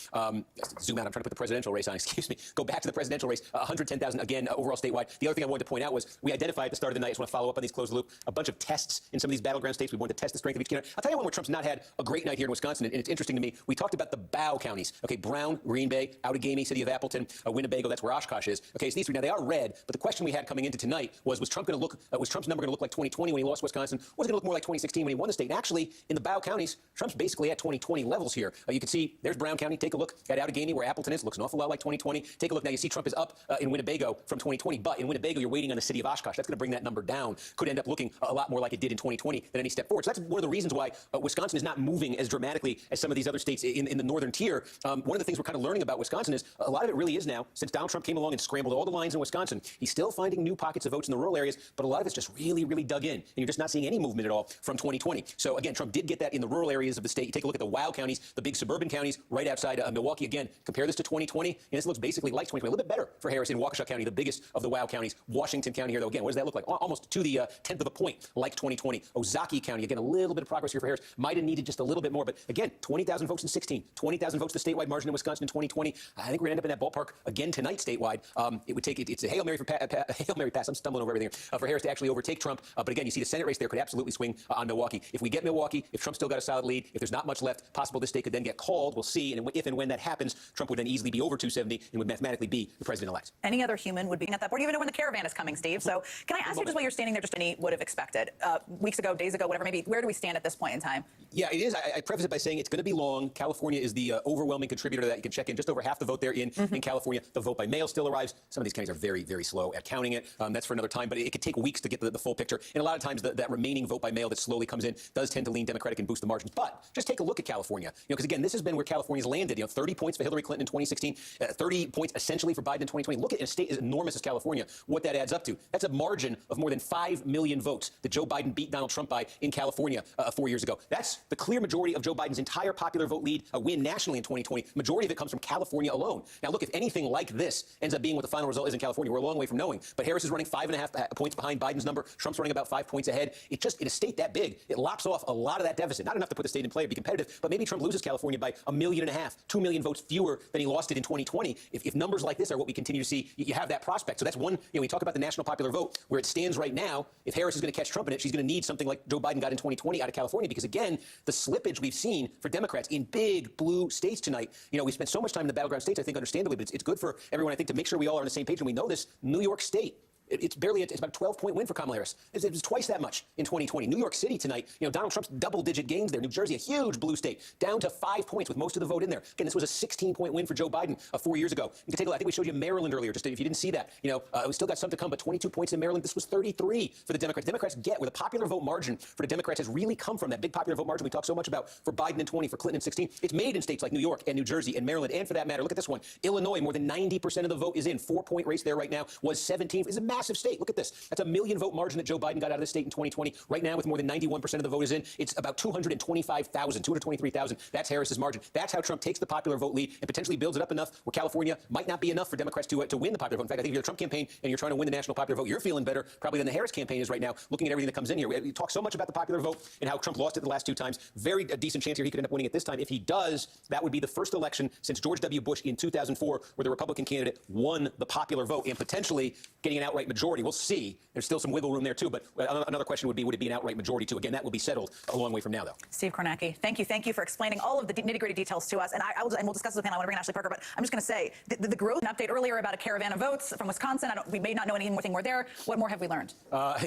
zoom out, I'm trying to put the presidential race on, excuse me. Go back to the presidential race, 110,000 again, overall statewide. The other thing I wanted to point out was we identified at the start of the night, I just want to follow up on these closed loop, a bunch of tests in some of these battleground states. We wanted to test the strength of each candidate. I'll tell you one where Trump's not had a great night here in Wisconsin, and it's interesting to me. We talked about the bow counties. Okay, Brown, Green Bay, Outagamie, City of Appleton, Winnebago, that's where Oshkosh is. Okay, so these 3, now they are red, but the question we had coming into tonight was Trump going to look, was Trump's number going to look like 2020 when he lost Wisconsin? Was it going to look more like 2016 when he won the state? And actually, in the bow counties, Trump's basically at 2020 levels here. You can see there's Brown County. Take a look at Allegheny, where Appleton is. Looks an awful lot like 2020. Take a look now. You see Trump is up in Winnebago from 2020, but in Winnebago, you're waiting on the city of Oshkosh. That's going to bring that number down. Could end up looking a lot more like it did in 2020 than any step forward. So that's one of the reasons why Wisconsin is not moving as dramatically as some of these other states in the northern tier. One of the things we're kind of learning about Wisconsin is a lot of it really is now, since Donald Trump came along and scrambled all the lines in Wisconsin, he's still finding new pockets of votes in the rural areas, but a lot of it's just really, really dug in, and you're just not seeing any movement at all from 2020. So again, Trump did get that in the rural areas of the state. You take a look at the wild counties, the big suburban counties right outside Milwaukee. Again, compare this to 2020, and this looks basically like 2020, a little bit better for Harris in Waukesha County, the biggest of the wild counties. Washington County here, though, again, what does that look like? Almost to the 10th of a point, like 2020. Ozaukee County, again, a little bit of progress here for Harris. Might have needed just a little bit more, but again, 20,000 votes in 16, 20,000 votes the statewide margin in Wisconsin in 2020. I think we're going to end up in that ballpark again tonight statewide. It would take it's a Hail Mary Hail Mary pass. I'm stumbling over everything here, for Harris to actually overtake Trump. But again, you see the Senate race there could absolutely swing on Milwaukee. If we get Milwaukee, if Trump's still got a solid lead, if there's not much left, possible this state could then get called. We'll see. And if and when that happens, Trump would then easily be over 270 and would mathematically be the president-elect. Any other human would be at that board. You even know when the caravan is coming, Steve. So can I ask you, just while you're standing there, just any would have expected weeks ago, days ago, whatever, maybe, where do we stand at this point in time? Yeah, it is. I preface it by saying it's going to be long. California is the overwhelming contributor to that. You can check in just over half the vote there in California. The vote by mail still arrives. Some of these counties are very, very slow at counting it. That's for another time, but it could take weeks to get the full picture. And a lot of times that remaining vote by mail that slowly comes in does tend to lean Democratic and boost the margins. But just take a look at California, because again, this has been where California's landed. 30 points for Hillary Clinton in 2016, 30 points essentially for Biden in 2020. Look at a state as enormous as California, what that adds up to. That's a margin of more than 5 million votes that Joe Biden beat Donald Trump by in California 4 years ago. That's the clear majority of Joe Biden's entire popular vote lead, a win nationally in 2020. Majority of it comes from California alone. Now, look, if anything like this ends up being what the final result is in California, we're a long way from knowing. But Harris is running 5.5 points behind Biden's number. Trump's running about 5 points ahead. It just, in a state that big, it lops off a lot of that deficit. Not enough to put the state in play or be competitive, but maybe Trump loses California by 1.5 million, 2 million votes fewer than he lost it in 2020. If numbers like this are what we continue to see, you have that prospect. So that's one, we talk about the national popular vote, where it stands right now. If Harris is going to catch Trump in it, she's going to need something like Joe Biden got in 2020 out of California, because again, the slippage we've seen for Democrats in big blue states tonight, we spent so much time in the battleground states, I think understandably, but it's good for everyone, I think, to make sure we all are on the same page, and we know this. New York State, it's about a 12-point win for Kamala Harris. It was twice that much in 2020. New York City tonight, Donald Trump's double-digit gains there. New Jersey, a huge blue state, down to 5 points with most of the vote in there. Again, this was a 16-point win for Joe Biden 4 years ago. You can take a look. I think we showed you Maryland earlier, just if you didn't see that. We still got some to come, but 22 points in Maryland. This was 33 for the Democrats. Democrats get where the popular vote margin for the Democrats has really come from, that big popular vote margin we talk so much about for Biden in 20, for Clinton in 16. It's made in states like New York and New Jersey and Maryland, and for that matter, look at this one. Illinois, more than 90% of the vote is in. 4-point race there right now, was 17th. It's a massive state. Look at this. That's a 1 million vote margin that Joe Biden got out of the state in 2020. Right now, with more than 91% of the vote is in, it's about 223,000. That's Harris's margin. That's how Trump takes the popular vote lead and potentially builds it up enough where California might not be enough for Democrats to win the popular vote. In fact, I think if you're the Trump campaign and you're trying to win the national popular vote, you're feeling better probably than the Harris campaign is right now, looking at everything that comes in here. We talk so much about the popular vote and how Trump lost it the last 2 times. Very decent chance here he could end up winning it this time. If he does, that would be the first election since George W. Bush in 2004 where the Republican candidate won the popular vote and potentially getting an outright majority. We'll see. There's still some wiggle room there, too. But another question would it be an outright majority, too? Again, that will be settled a long way from now, though. Steve Kornacki, thank you for explaining all of the nitty-gritty details to us. And we'll discuss this with the panel. I want to bring in Ashley Parker, but I'm just going to say the growth update earlier about a caravan of votes from Wisconsin. We may not know anything more there. What more have we learned?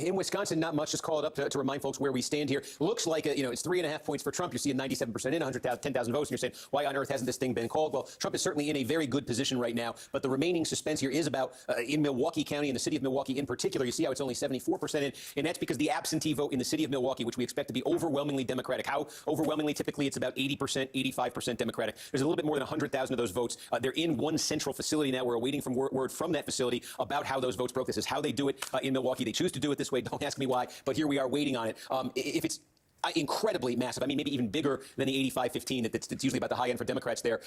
In Wisconsin, not much. Just call it up to remind folks where we stand here. Looks like it's 3.5 points for Trump. You're seeing 97% in, 10,000 votes, and you're saying, why on earth hasn't this thing been called? Well, Trump is certainly in a very good position right now, but the remaining suspense here is about in Milwaukee County, in the city of Milwaukee in particular. You see how it's only 74% in, and that's because the absentee vote in the city of Milwaukee, which we expect to be overwhelmingly Democratic. How overwhelmingly? Typically, it's about 80%, 85% Democratic. There's a little bit more than 100,000 of those votes. They're in one central facility now. We're awaiting from word from that facility about how those votes broke. This is how they do it in Milwaukee. They choose to do it this way. Don't ask me why, but here we are waiting on it. If it's incredibly massive, I mean, maybe even bigger than the 85-15 that's usually about the high end for Democrats there,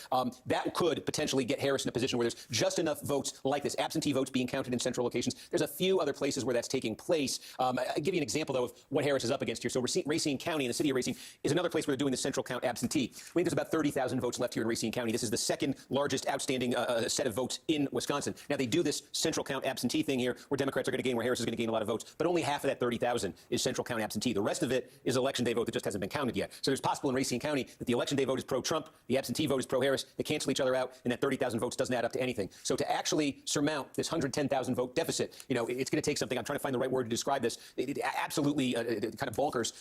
that could potentially get Harris in a position where there's just enough votes like this, absentee votes being counted in central locations. There's a few other places where that's taking place. I'll give you an example, though, of what Harris is up against here. So Racine County, in the city of Racine, is another place where they're doing the central count absentee. I think there's about 30,000 votes left here in Racine County. This is the second largest outstanding set of votes in Wisconsin. Now, they do this central count absentee thing here where Democrats are going to gain, where Harris is going to gain a lot of votes, but only half of that 30,000 is central count absentee. The rest of it is election election day vote that just hasn't been counted yet. So there's possible in Racine County that the election day vote is pro-Trump, the absentee vote is pro-Harris, they cancel each other out, and that 30,000 votes doesn't add up to anything. So to actually surmount this 110,000 vote deficit, it's going to take something. I'm trying to find the right word to describe this. It absolutely kind of bonkers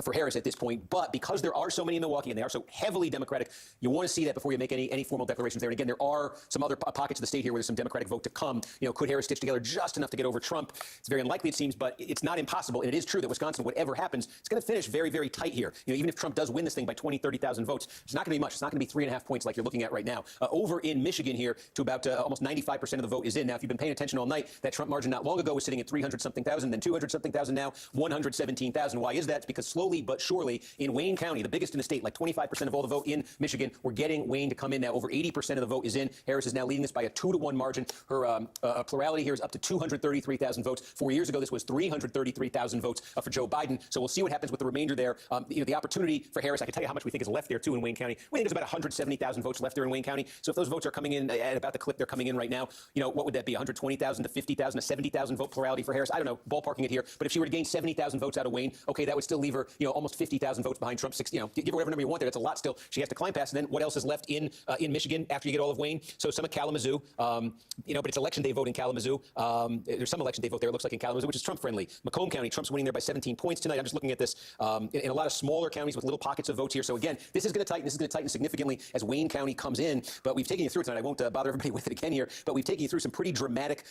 for Harris at this point. But because there are so many in Milwaukee and they are so heavily Democratic, you want to see that before you make any formal declarations there. And again, there are some other pockets of the state here where there's some Democratic vote to come. Could Harris stitch together just enough to get over Trump? It's very unlikely, it seems, but it's not impossible. And it is true that Wisconsin, whatever happens, it's going to finish very, very tight here. Even if Trump does win this thing by 20, 30,000 votes, it's not going to be much. It's not going to be 3.5 points like you're looking at right now. Over in Michigan here, to about almost 95% of the vote is in. Now, if you've been paying attention all night, that Trump margin not long ago was sitting at 300-something thousand, then 200-something thousand, now 117,000. Why is that? It's because slowly but surely in Wayne County, the biggest in the state, like 25% of all the vote in Michigan, we're getting Wayne to come in now. Over 80% of the vote is in. Harris is now leading this by a 2-to-1 margin. Her plurality here is up to 233,000 votes. 4 years ago, this was 333,000 votes for Joe Biden. So we'll see what happens with the remainder there. The opportunity for Harris, I can tell you how much we think is left there, too, in Wayne County. We think there's about 170,000 votes left there in Wayne County. So if those votes are coming in at about the clip they're coming in right now, what would that be? 120,000 to 50,000 to 70,000 vote plurality for Harris? I don't know, ballparking it here. But if she were to gain 70,000 votes out of Wayne, okay, that would still leave her, almost 50,000 votes behind Trump. Give her whatever number you want there. That's a lot still. She has to climb past. And then what else is left in Michigan after you get all of Wayne? So some of Kalamazoo, but it's election day vote in Kalamazoo. There's some election day vote there, it looks like, in Kalamazoo, which is Trump friendly. Macomb County, Trump's winning there by 17 points tonight. I'm just looking at this in a lot of smaller counties with little pockets of votes here. So again, this is going to tighten. This is going to tighten significantly as Wayne County comes in. But we've taken you through it tonight. I won't bother everybody with it again here. But we've taken you through some pretty dramatic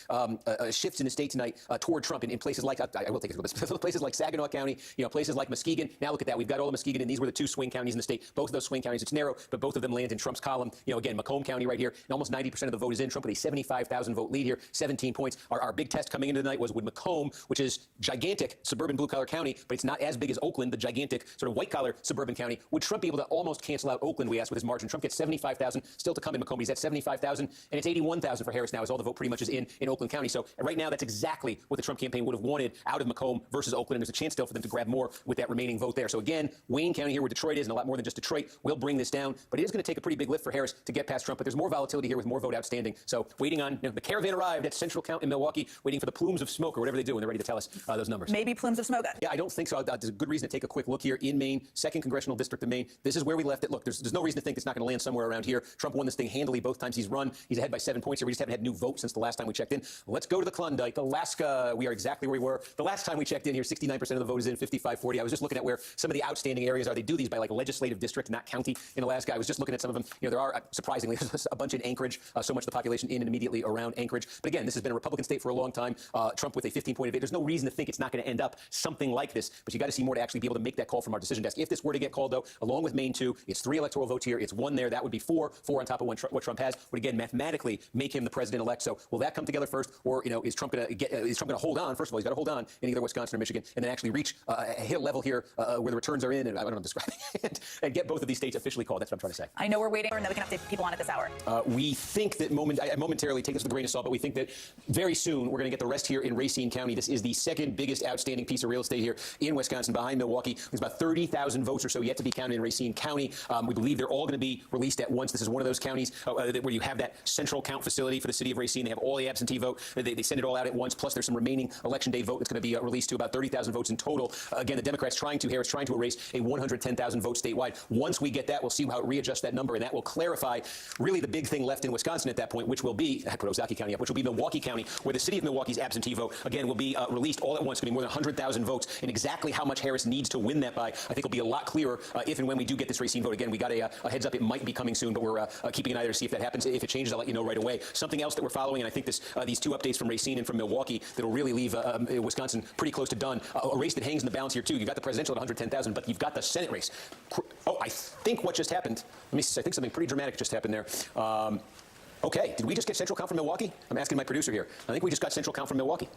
shifts in the state tonight toward Trump in places like, I will take it through this, places like Saginaw County, places like Muskegon. Now look at that. We've got all of Muskegon, and these were the two swing counties in the state. Both of those swing counties, it's narrow, but both of them land in Trump's column. Again, Macomb County right here, and almost 90% of the vote is in. Trump with a 75,000 vote lead here, 17 points. Our big test coming into the night was with Macomb, which is gigantic suburban blue-collar county, but it's not as big as Oakland, the gigantic sort of white-collar suburban county. Would Trump be able to almost cancel out Oakland, we asked, with his margin? Trump gets 75,000, still to come in Macomb. He's at 75,000, and it's 81,000 for Harris now, as all the vote pretty much is in Oakland County. So right now, that's exactly what the Trump campaign would have wanted out of Macomb versus Oakland, and there's a chance still for them to grab more with that remaining vote there. So again, Wayne County here, where Detroit is, and a lot more than just Detroit, will bring this down, but it is going to take a pretty big lift for Harris to get past Trump. But there's more volatility here with more vote outstanding. So waiting on, the caravan arrived at Central Count in Milwaukee, waiting for the plumes of smoke or whatever they do, and they're ready to tell us those numbers. Maybe plumes of smoke. Yeah, I don't think so. There's a good reason to take a quick look here in Maine, 2nd Congressional District of Maine. This is where we left it. Look, there's no reason to think it's not going to land somewhere around here. Trump won this thing handily both times he's run. He's ahead by 7 points here. We just haven't had new votes since the last time we checked in. Let's go to the Klondike, Alaska. We are exactly where we were the last time we checked in here. 69% of the vote is in, 55-40. I was just looking at where some of the outstanding areas are. They do these by like legislative district, not county, in Alaska. I was just looking at some of them. There are, surprisingly, a bunch in Anchorage, so much of the population in and immediately around Anchorage. But again, this has been a Republican state for a long time. Trump with a 15-point advantage. There's no reason to think it's not going to end up something like this, but you got to see more to actually be able to make that call from our decision desk. If this were to get called, though, along with Maine 2, it's 3 electoral votes here. It's 1 there. That would be 4 on top of what Trump has. Would again mathematically make him the president-elect. So will that come together first, or is Trump going to hold on? First of all, he's got to hold on in either Wisconsin or Michigan, and then actually reach a hill level here where the returns are in, and I don't know how to describe it, and get both of these states officially called. That's what I'm trying to say. I know we're waiting, and then we can update people on it this hour. We think that I momentarily take this with a grain of salt, but we think that very soon we're going to get the rest here in Racine County. This is the second biggest outstanding piece of real estate here in Wisconsin, behind Milwaukee. There's about 30,000 votes or so yet to be counted in Racine County. We believe they're all going to be released at once. This is one of those counties where you have that central count facility for the city of Racine. They have all the absentee vote. They send it all out at once. Plus, there's some remaining election day vote that's going to be released to about 30,000 votes in total. Again, the Democrats Harris trying to erase a 110,000 vote statewide. Once we get that, we'll see how it readjusts that number, and that will clarify really the big thing left in Wisconsin at that point, which will be, I put Ozaukee County up, which will be Milwaukee County, where the city of Milwaukee's absentee vote, again, will be released all at once. It's going to be more than 100,000 votes, and exactly how much Harris needs to win that by, I think, will be a lot clearer if and when we do get this Racine vote. Again, we got a heads up. It might be coming soon, but we're keeping an eye to see if that happens. If it changes, I'll let you know right away. Something else that we're following, and I think these two updates from Racine and from Milwaukee that'll really leave Wisconsin pretty close to done. A race that hangs in the balance here, too. You've got the presidential at 110,000, but you've got the Senate race. Oh, I think what just happened, I think something pretty dramatic just happened there. Okay, did we just get central count from Milwaukee? I'm asking my producer here. I think we just got central count from Milwaukee.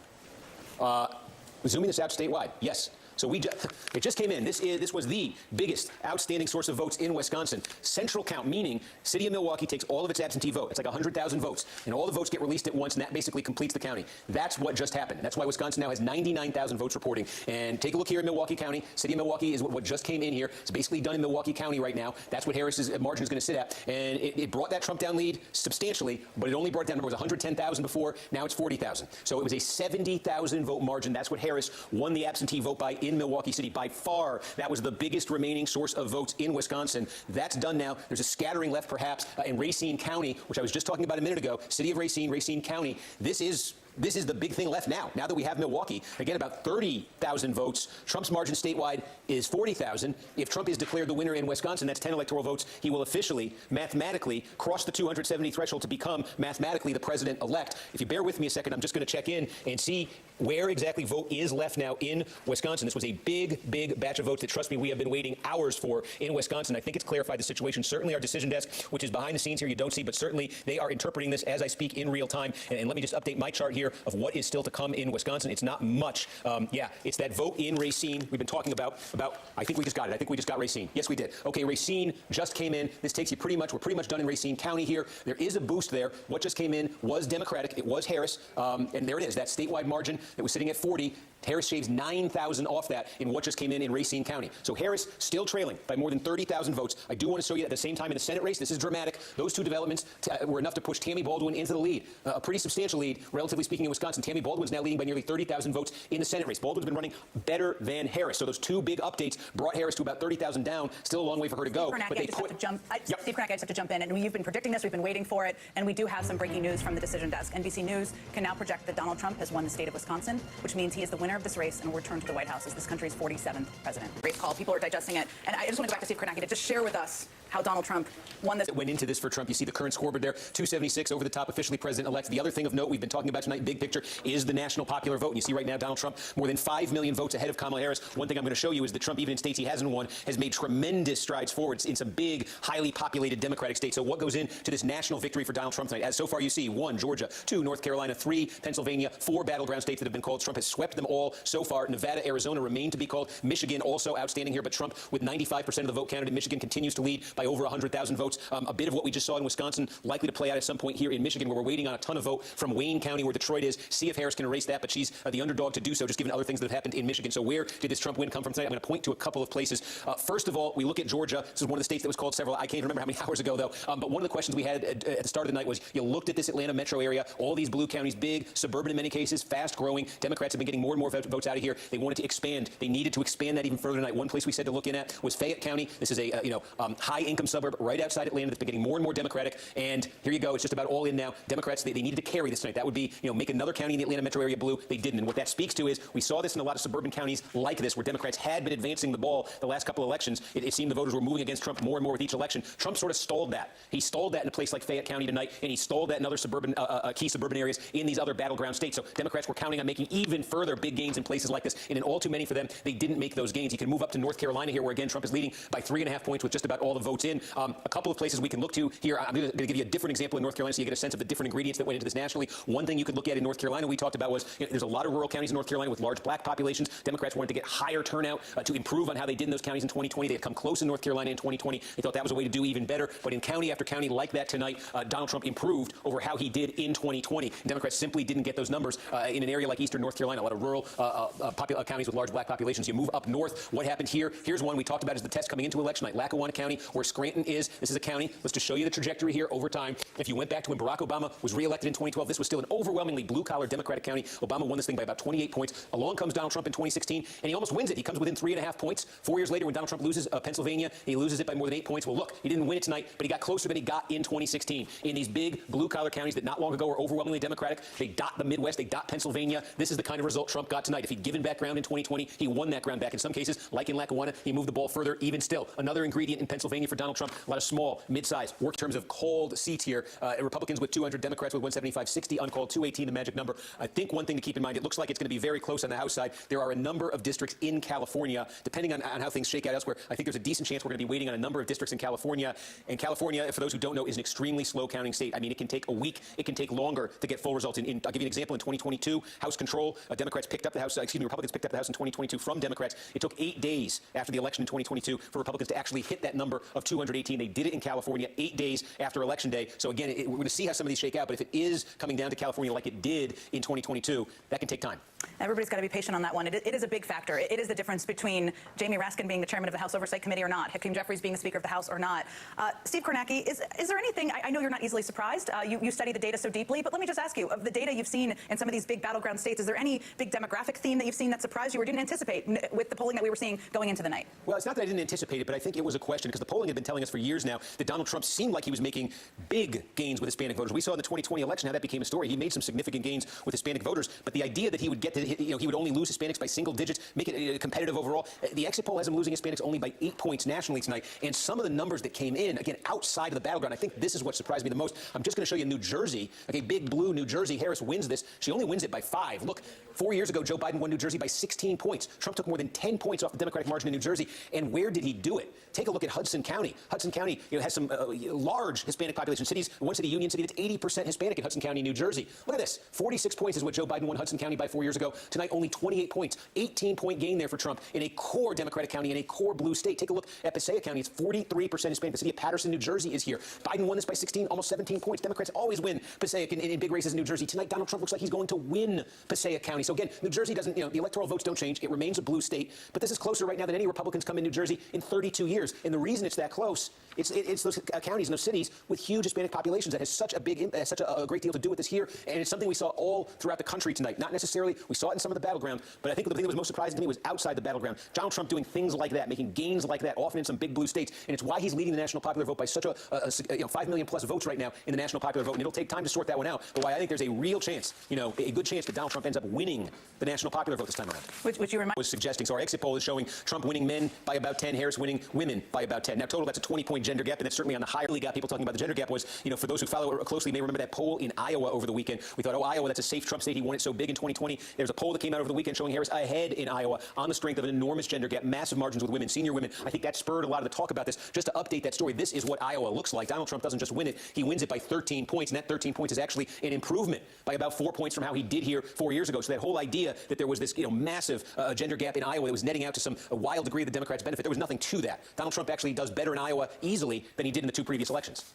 Zooming this out statewide, yes. So it just came in. This was the biggest outstanding source of votes in Wisconsin. Central count, meaning city of Milwaukee takes all of its absentee vote. It's like 100,000 votes, and all the votes get released at once, and that basically completes the county. That's what just happened. That's why Wisconsin now has 99,000 votes reporting. And take a look here in Milwaukee County. City of Milwaukee is what just came in here. It's basically done in Milwaukee County right now. That's what Harris's margin is going to sit at, and it brought that Trump down lead substantially, but it only brought down. Remember, it was 110,000 before. Now it's 40,000. So it was a 70,000 vote margin. That's what Harris won the absentee vote by in in Milwaukee City. By far, that was the biggest remaining source of votes in Wisconsin. That's done now. There's a scattering left, perhaps, in Racine County, which I was just talking about a minute ago. City of Racine, Racine County. This is the big thing left now that we have Milwaukee. Again, about 30,000 votes. Trump's margin statewide is 40,000. If Trump is declared the winner in Wisconsin, that's 10 electoral votes. He will officially, mathematically, cross the 270 threshold to become mathematically the president-elect. If you bear with me a second, I'm just going to check in and see where exactly vote is left now in Wisconsin. This was a big, big batch of votes that, trust me, we have been waiting hours for in Wisconsin. I think it's clarified the situation. Certainly our decision desk, which is behind the scenes here, you don't see, but certainly they are interpreting this as I speak in real time. And let me just update my chart here of what is still to come in Wisconsin. It's not much. It's that vote in Racine we've been talking about. I think we just got it. I think we just got Racine. Yes, we did. Okay, Racine just came in. This takes you we're pretty much done in Racine County here. There is a boost there. What just came in was Democratic. It was Harris. And there it is. That statewide margin that was sitting at 40. Harris shaves 9,000 off that in what just came in Racine County. So Harris still trailing by more than 30,000 votes. I do want to show you at the same time in the Senate race, this is dramatic. Those two developments were enough to push Tammy Baldwin into the lead. A pretty substantial lead, relatively speaking, in Wisconsin. Tammy Baldwin's now leading by nearly 30,000 votes in the Senate race. Baldwin's been running better than Harris. So those two big updates brought Harris to about 30,000 down. Still a long way for her to go. Steve Kornacki, Steve Kornacki, I just have to jump in. And you've been predicting this. We've been waiting for it. And we do have some breaking news from the decision desk. NBC News can now project that Donald Trump has won the state of Wisconsin, which means he is the winner of this race and will return to the White House as this country's 47th president. Great call. People are digesting it. And I just want to go back to Steve Kornacki to just share with us how Donald Trump won this. It went into this for Trump. You see the current scoreboard there, 276 over the top, officially president-elect. The other thing of note we've been talking about tonight, big picture, is the national popular vote. And you see right now Donald Trump more than 5 million votes ahead of Kamala Harris. One thing I'm going to show you is that Trump, even in states he hasn't won, has made tremendous strides forward in some big, highly populated Democratic states. So what goes into this national victory for Donald Trump tonight? As so far you see, 1, Georgia, 2, North Carolina, 3, Pennsylvania, 4 battleground states that have been called. Trump has swept them all so far. Nevada, Arizona remain to be called. Michigan also outstanding here, but Trump, with 95% of the vote counted in Michigan, continues to lead by over 100,000 votes. A bit of what we just saw in Wisconsin likely to play out at some point here in Michigan, where we're waiting on a ton of vote from Wayne County, where Detroit is. See if Harris can erase that, but she's the underdog to do so, just given other things that have happened in Michigan. So where did this Trump win come from tonight? I'm going to point to a couple of places. First of all, we look at Georgia. This is one of the states that was called several. I can't remember how many hours ago, though. But one of the questions we had at the start of the night was, you looked at this Atlanta metro area, all these blue counties, big, suburban in many cases, fast-growing. Democrats have been getting more and more votes out of here. They wanted to expand. They needed to expand that even further tonight. One place we said to look in at was Fayette County. This is a high-income suburb right outside Atlanta that's been getting more and more Democratic. And here you go. It's just about all in now. Democrats, they needed to carry this tonight. That would be, make another county in the Atlanta metro area blue. They didn't. And what that speaks to is we saw this in a lot of suburban counties like this, where Democrats had been advancing the ball the last couple of elections. It seemed the voters were moving against Trump more and more with each election. Trump sort of stalled that. He stalled that in a place like Fayette County tonight, and he stalled that in other suburban, key suburban areas in these other battleground states. So Democrats were counting on making even further big gains in places like this. And in all too many for them, they didn't make those gains. You can move up to North Carolina here, where again Trump is leading by 3.5 points with just about all the votes in. A couple of places we can look to here. I'm going to give you a different example in North Carolina, so you get a sense of the different ingredients that went into this nationally. One thing you could look at in North Carolina we talked about was there's a lot of rural counties in North Carolina with large black populations. Democrats wanted to get higher turnout to improve on how they did in those counties in 2020. They had come close in North Carolina in 2020. They thought that was a way to do even better. But in county after county like that tonight, Donald Trump improved over how he did in 2020. And Democrats simply didn't get those numbers in an area like eastern North Carolina, a lot of rural counties with large black populations. You move up north. What happened here? Here's one we talked about as the test coming into election night. Lackawanna County, where Scranton is. This is a county. Let's just show you the trajectory here over time. If you went back to when Barack Obama was reelected in 2012, this was still an overwhelmingly blue-collar Democratic county. Obama won this thing by about 28 points. Along comes Donald Trump in 2016, and he almost wins it. He comes within 3.5 points. 4 years later, when Donald Trump loses Pennsylvania, he loses it by more than 8 points. Well, look, he didn't win it tonight, but he got closer than he got in 2016. In these big blue-collar counties that not long ago were overwhelmingly Democratic, they dot the Midwest, they dot Pennsylvania. This is the kind of result Trump got tonight. If he'd given back ground in 2020, he won that ground back. In some cases, like in Lackawanna, he moved the ball further. Even still, another ingredient in Pennsylvania for Donald Trump, a lot of small, mid-size, work terms of called seats here. Republicans with 200, Democrats with 175, 60 uncalled, 218 the magic number. I think one thing to keep in mind, it looks like it's going to be very close on the House side. There are a number of districts in California, depending on how things shake out elsewhere. I think there's a decent chance we're going to be waiting on a number of districts in California. And California, for those who don't know, is an extremely slow counting state. I mean, it can take a week. It can take longer to get full results. I'll give you an example. In 2022, House control, Republicans picked up the House in 2022 from Democrats. It took 8 days after the election in 2022 for Republicans to actually hit that number of 218. They did it in California 8 days after Election Day. So again, we're going to see how some of these shake out. But if it is coming down to California like it did in 2022, that can take time. Everybody's got to be patient on that one. It is a big factor. It is the difference between Jamie Raskin being the chairman of the House Oversight Committee or not, Hakeem Jeffries being the Speaker of the House or not. Steve Kornacki, is there anything, I know you're not easily surprised, you study the data so deeply, but let me just ask you, of the data you've seen in some of these big battleground states, is there any big demographic theme that you've seen that surprised you or didn't anticipate with the polling that we were seeing going into the night? Well, it's not that I didn't anticipate it, but I think it was a question because the polling had been telling us for years now that Donald Trump seemed like he was making big gains with Hispanic voters. We saw in the 2020 election how that became a story. He made some significant gains with Hispanic voters, but the idea that he would get to, he would only lose Hispanics by single digits, make it competitive overall. The exit poll has him losing Hispanics only by 8 points nationally tonight. And some of the numbers that came in, again, outside of the battleground, I think this is what surprised me the most. I'm just going to show you New Jersey. Okay, big blue New Jersey. Harris wins this. She only wins it by 5. Look, 4 years ago, Joe Biden won New Jersey by 16 points. Trump took more than 10 points off the Democratic margin in New Jersey. And where did he do it? Take a look at Hudson County. Hudson County has some large Hispanic population cities. One city, Union City, that's 80% Hispanic in Hudson County, New Jersey. Look at this. 46 points is what Joe Biden won Hudson County by 4 years ago. Tonight, only 28 points. 18-point gain there for Trump in a core Democratic county, in a core blue state. Take a look at Passaic County. It's 43% Hispanic. The city of Paterson, New Jersey is here. Biden won this by 16, almost 17 points. Democrats always win Passaic in big races in New Jersey. Tonight, Donald Trump looks like he's going to win Passaic County. So again, New Jersey doesn't, the electoral votes don't change. It remains a blue state. But this is closer right now than any Republicans come in New Jersey in 32 years. And the reason it's that close, it's those counties and those cities with huge Hispanic populations that has such a great deal to do with this here. And it's something we saw all throughout the country tonight. Not necessarily, we saw it in some of the battleground, but I think the thing that was most surprising to me was outside the battleground. Donald Trump doing things like that, making gains like that, often in some big blue states. And it's why he's leading the national popular vote by such a 5 million plus votes right now in the national popular vote. And it'll take time to sort that one out. But why I think there's a real chance, a good chance that Donald Trump ends up winning the national popular vote this time around. Which you remind was suggesting. So our exit poll is showing Trump winning men by about 10, Harris winning women by about 10. Now total, that's a 20-point gender gap, and that's certainly on the higher gap. People talking about the gender gap was, for those who follow it closely, may remember that poll in Iowa over the weekend. We thought, Iowa, that's a safe Trump state. He won it so big in 2020. There's a poll that came out over the weekend showing Harris ahead in Iowa on the strength of an enormous gender gap, massive margins with women, senior women. I think that spurred a lot of the talk about this. Just to update that story, this is what Iowa looks like. Donald Trump doesn't just win it. He wins it by 13 points, and that 13 points is actually an improvement by about 4 points from how he did here 4 years ago. So that whole idea that there was this, massive gender gap in Iowa that was netting out to some wild degree of the Democrats' benefit, there was nothing to that. Donald Trump actually does better in Iowa easily than he did in the 2 previous elections.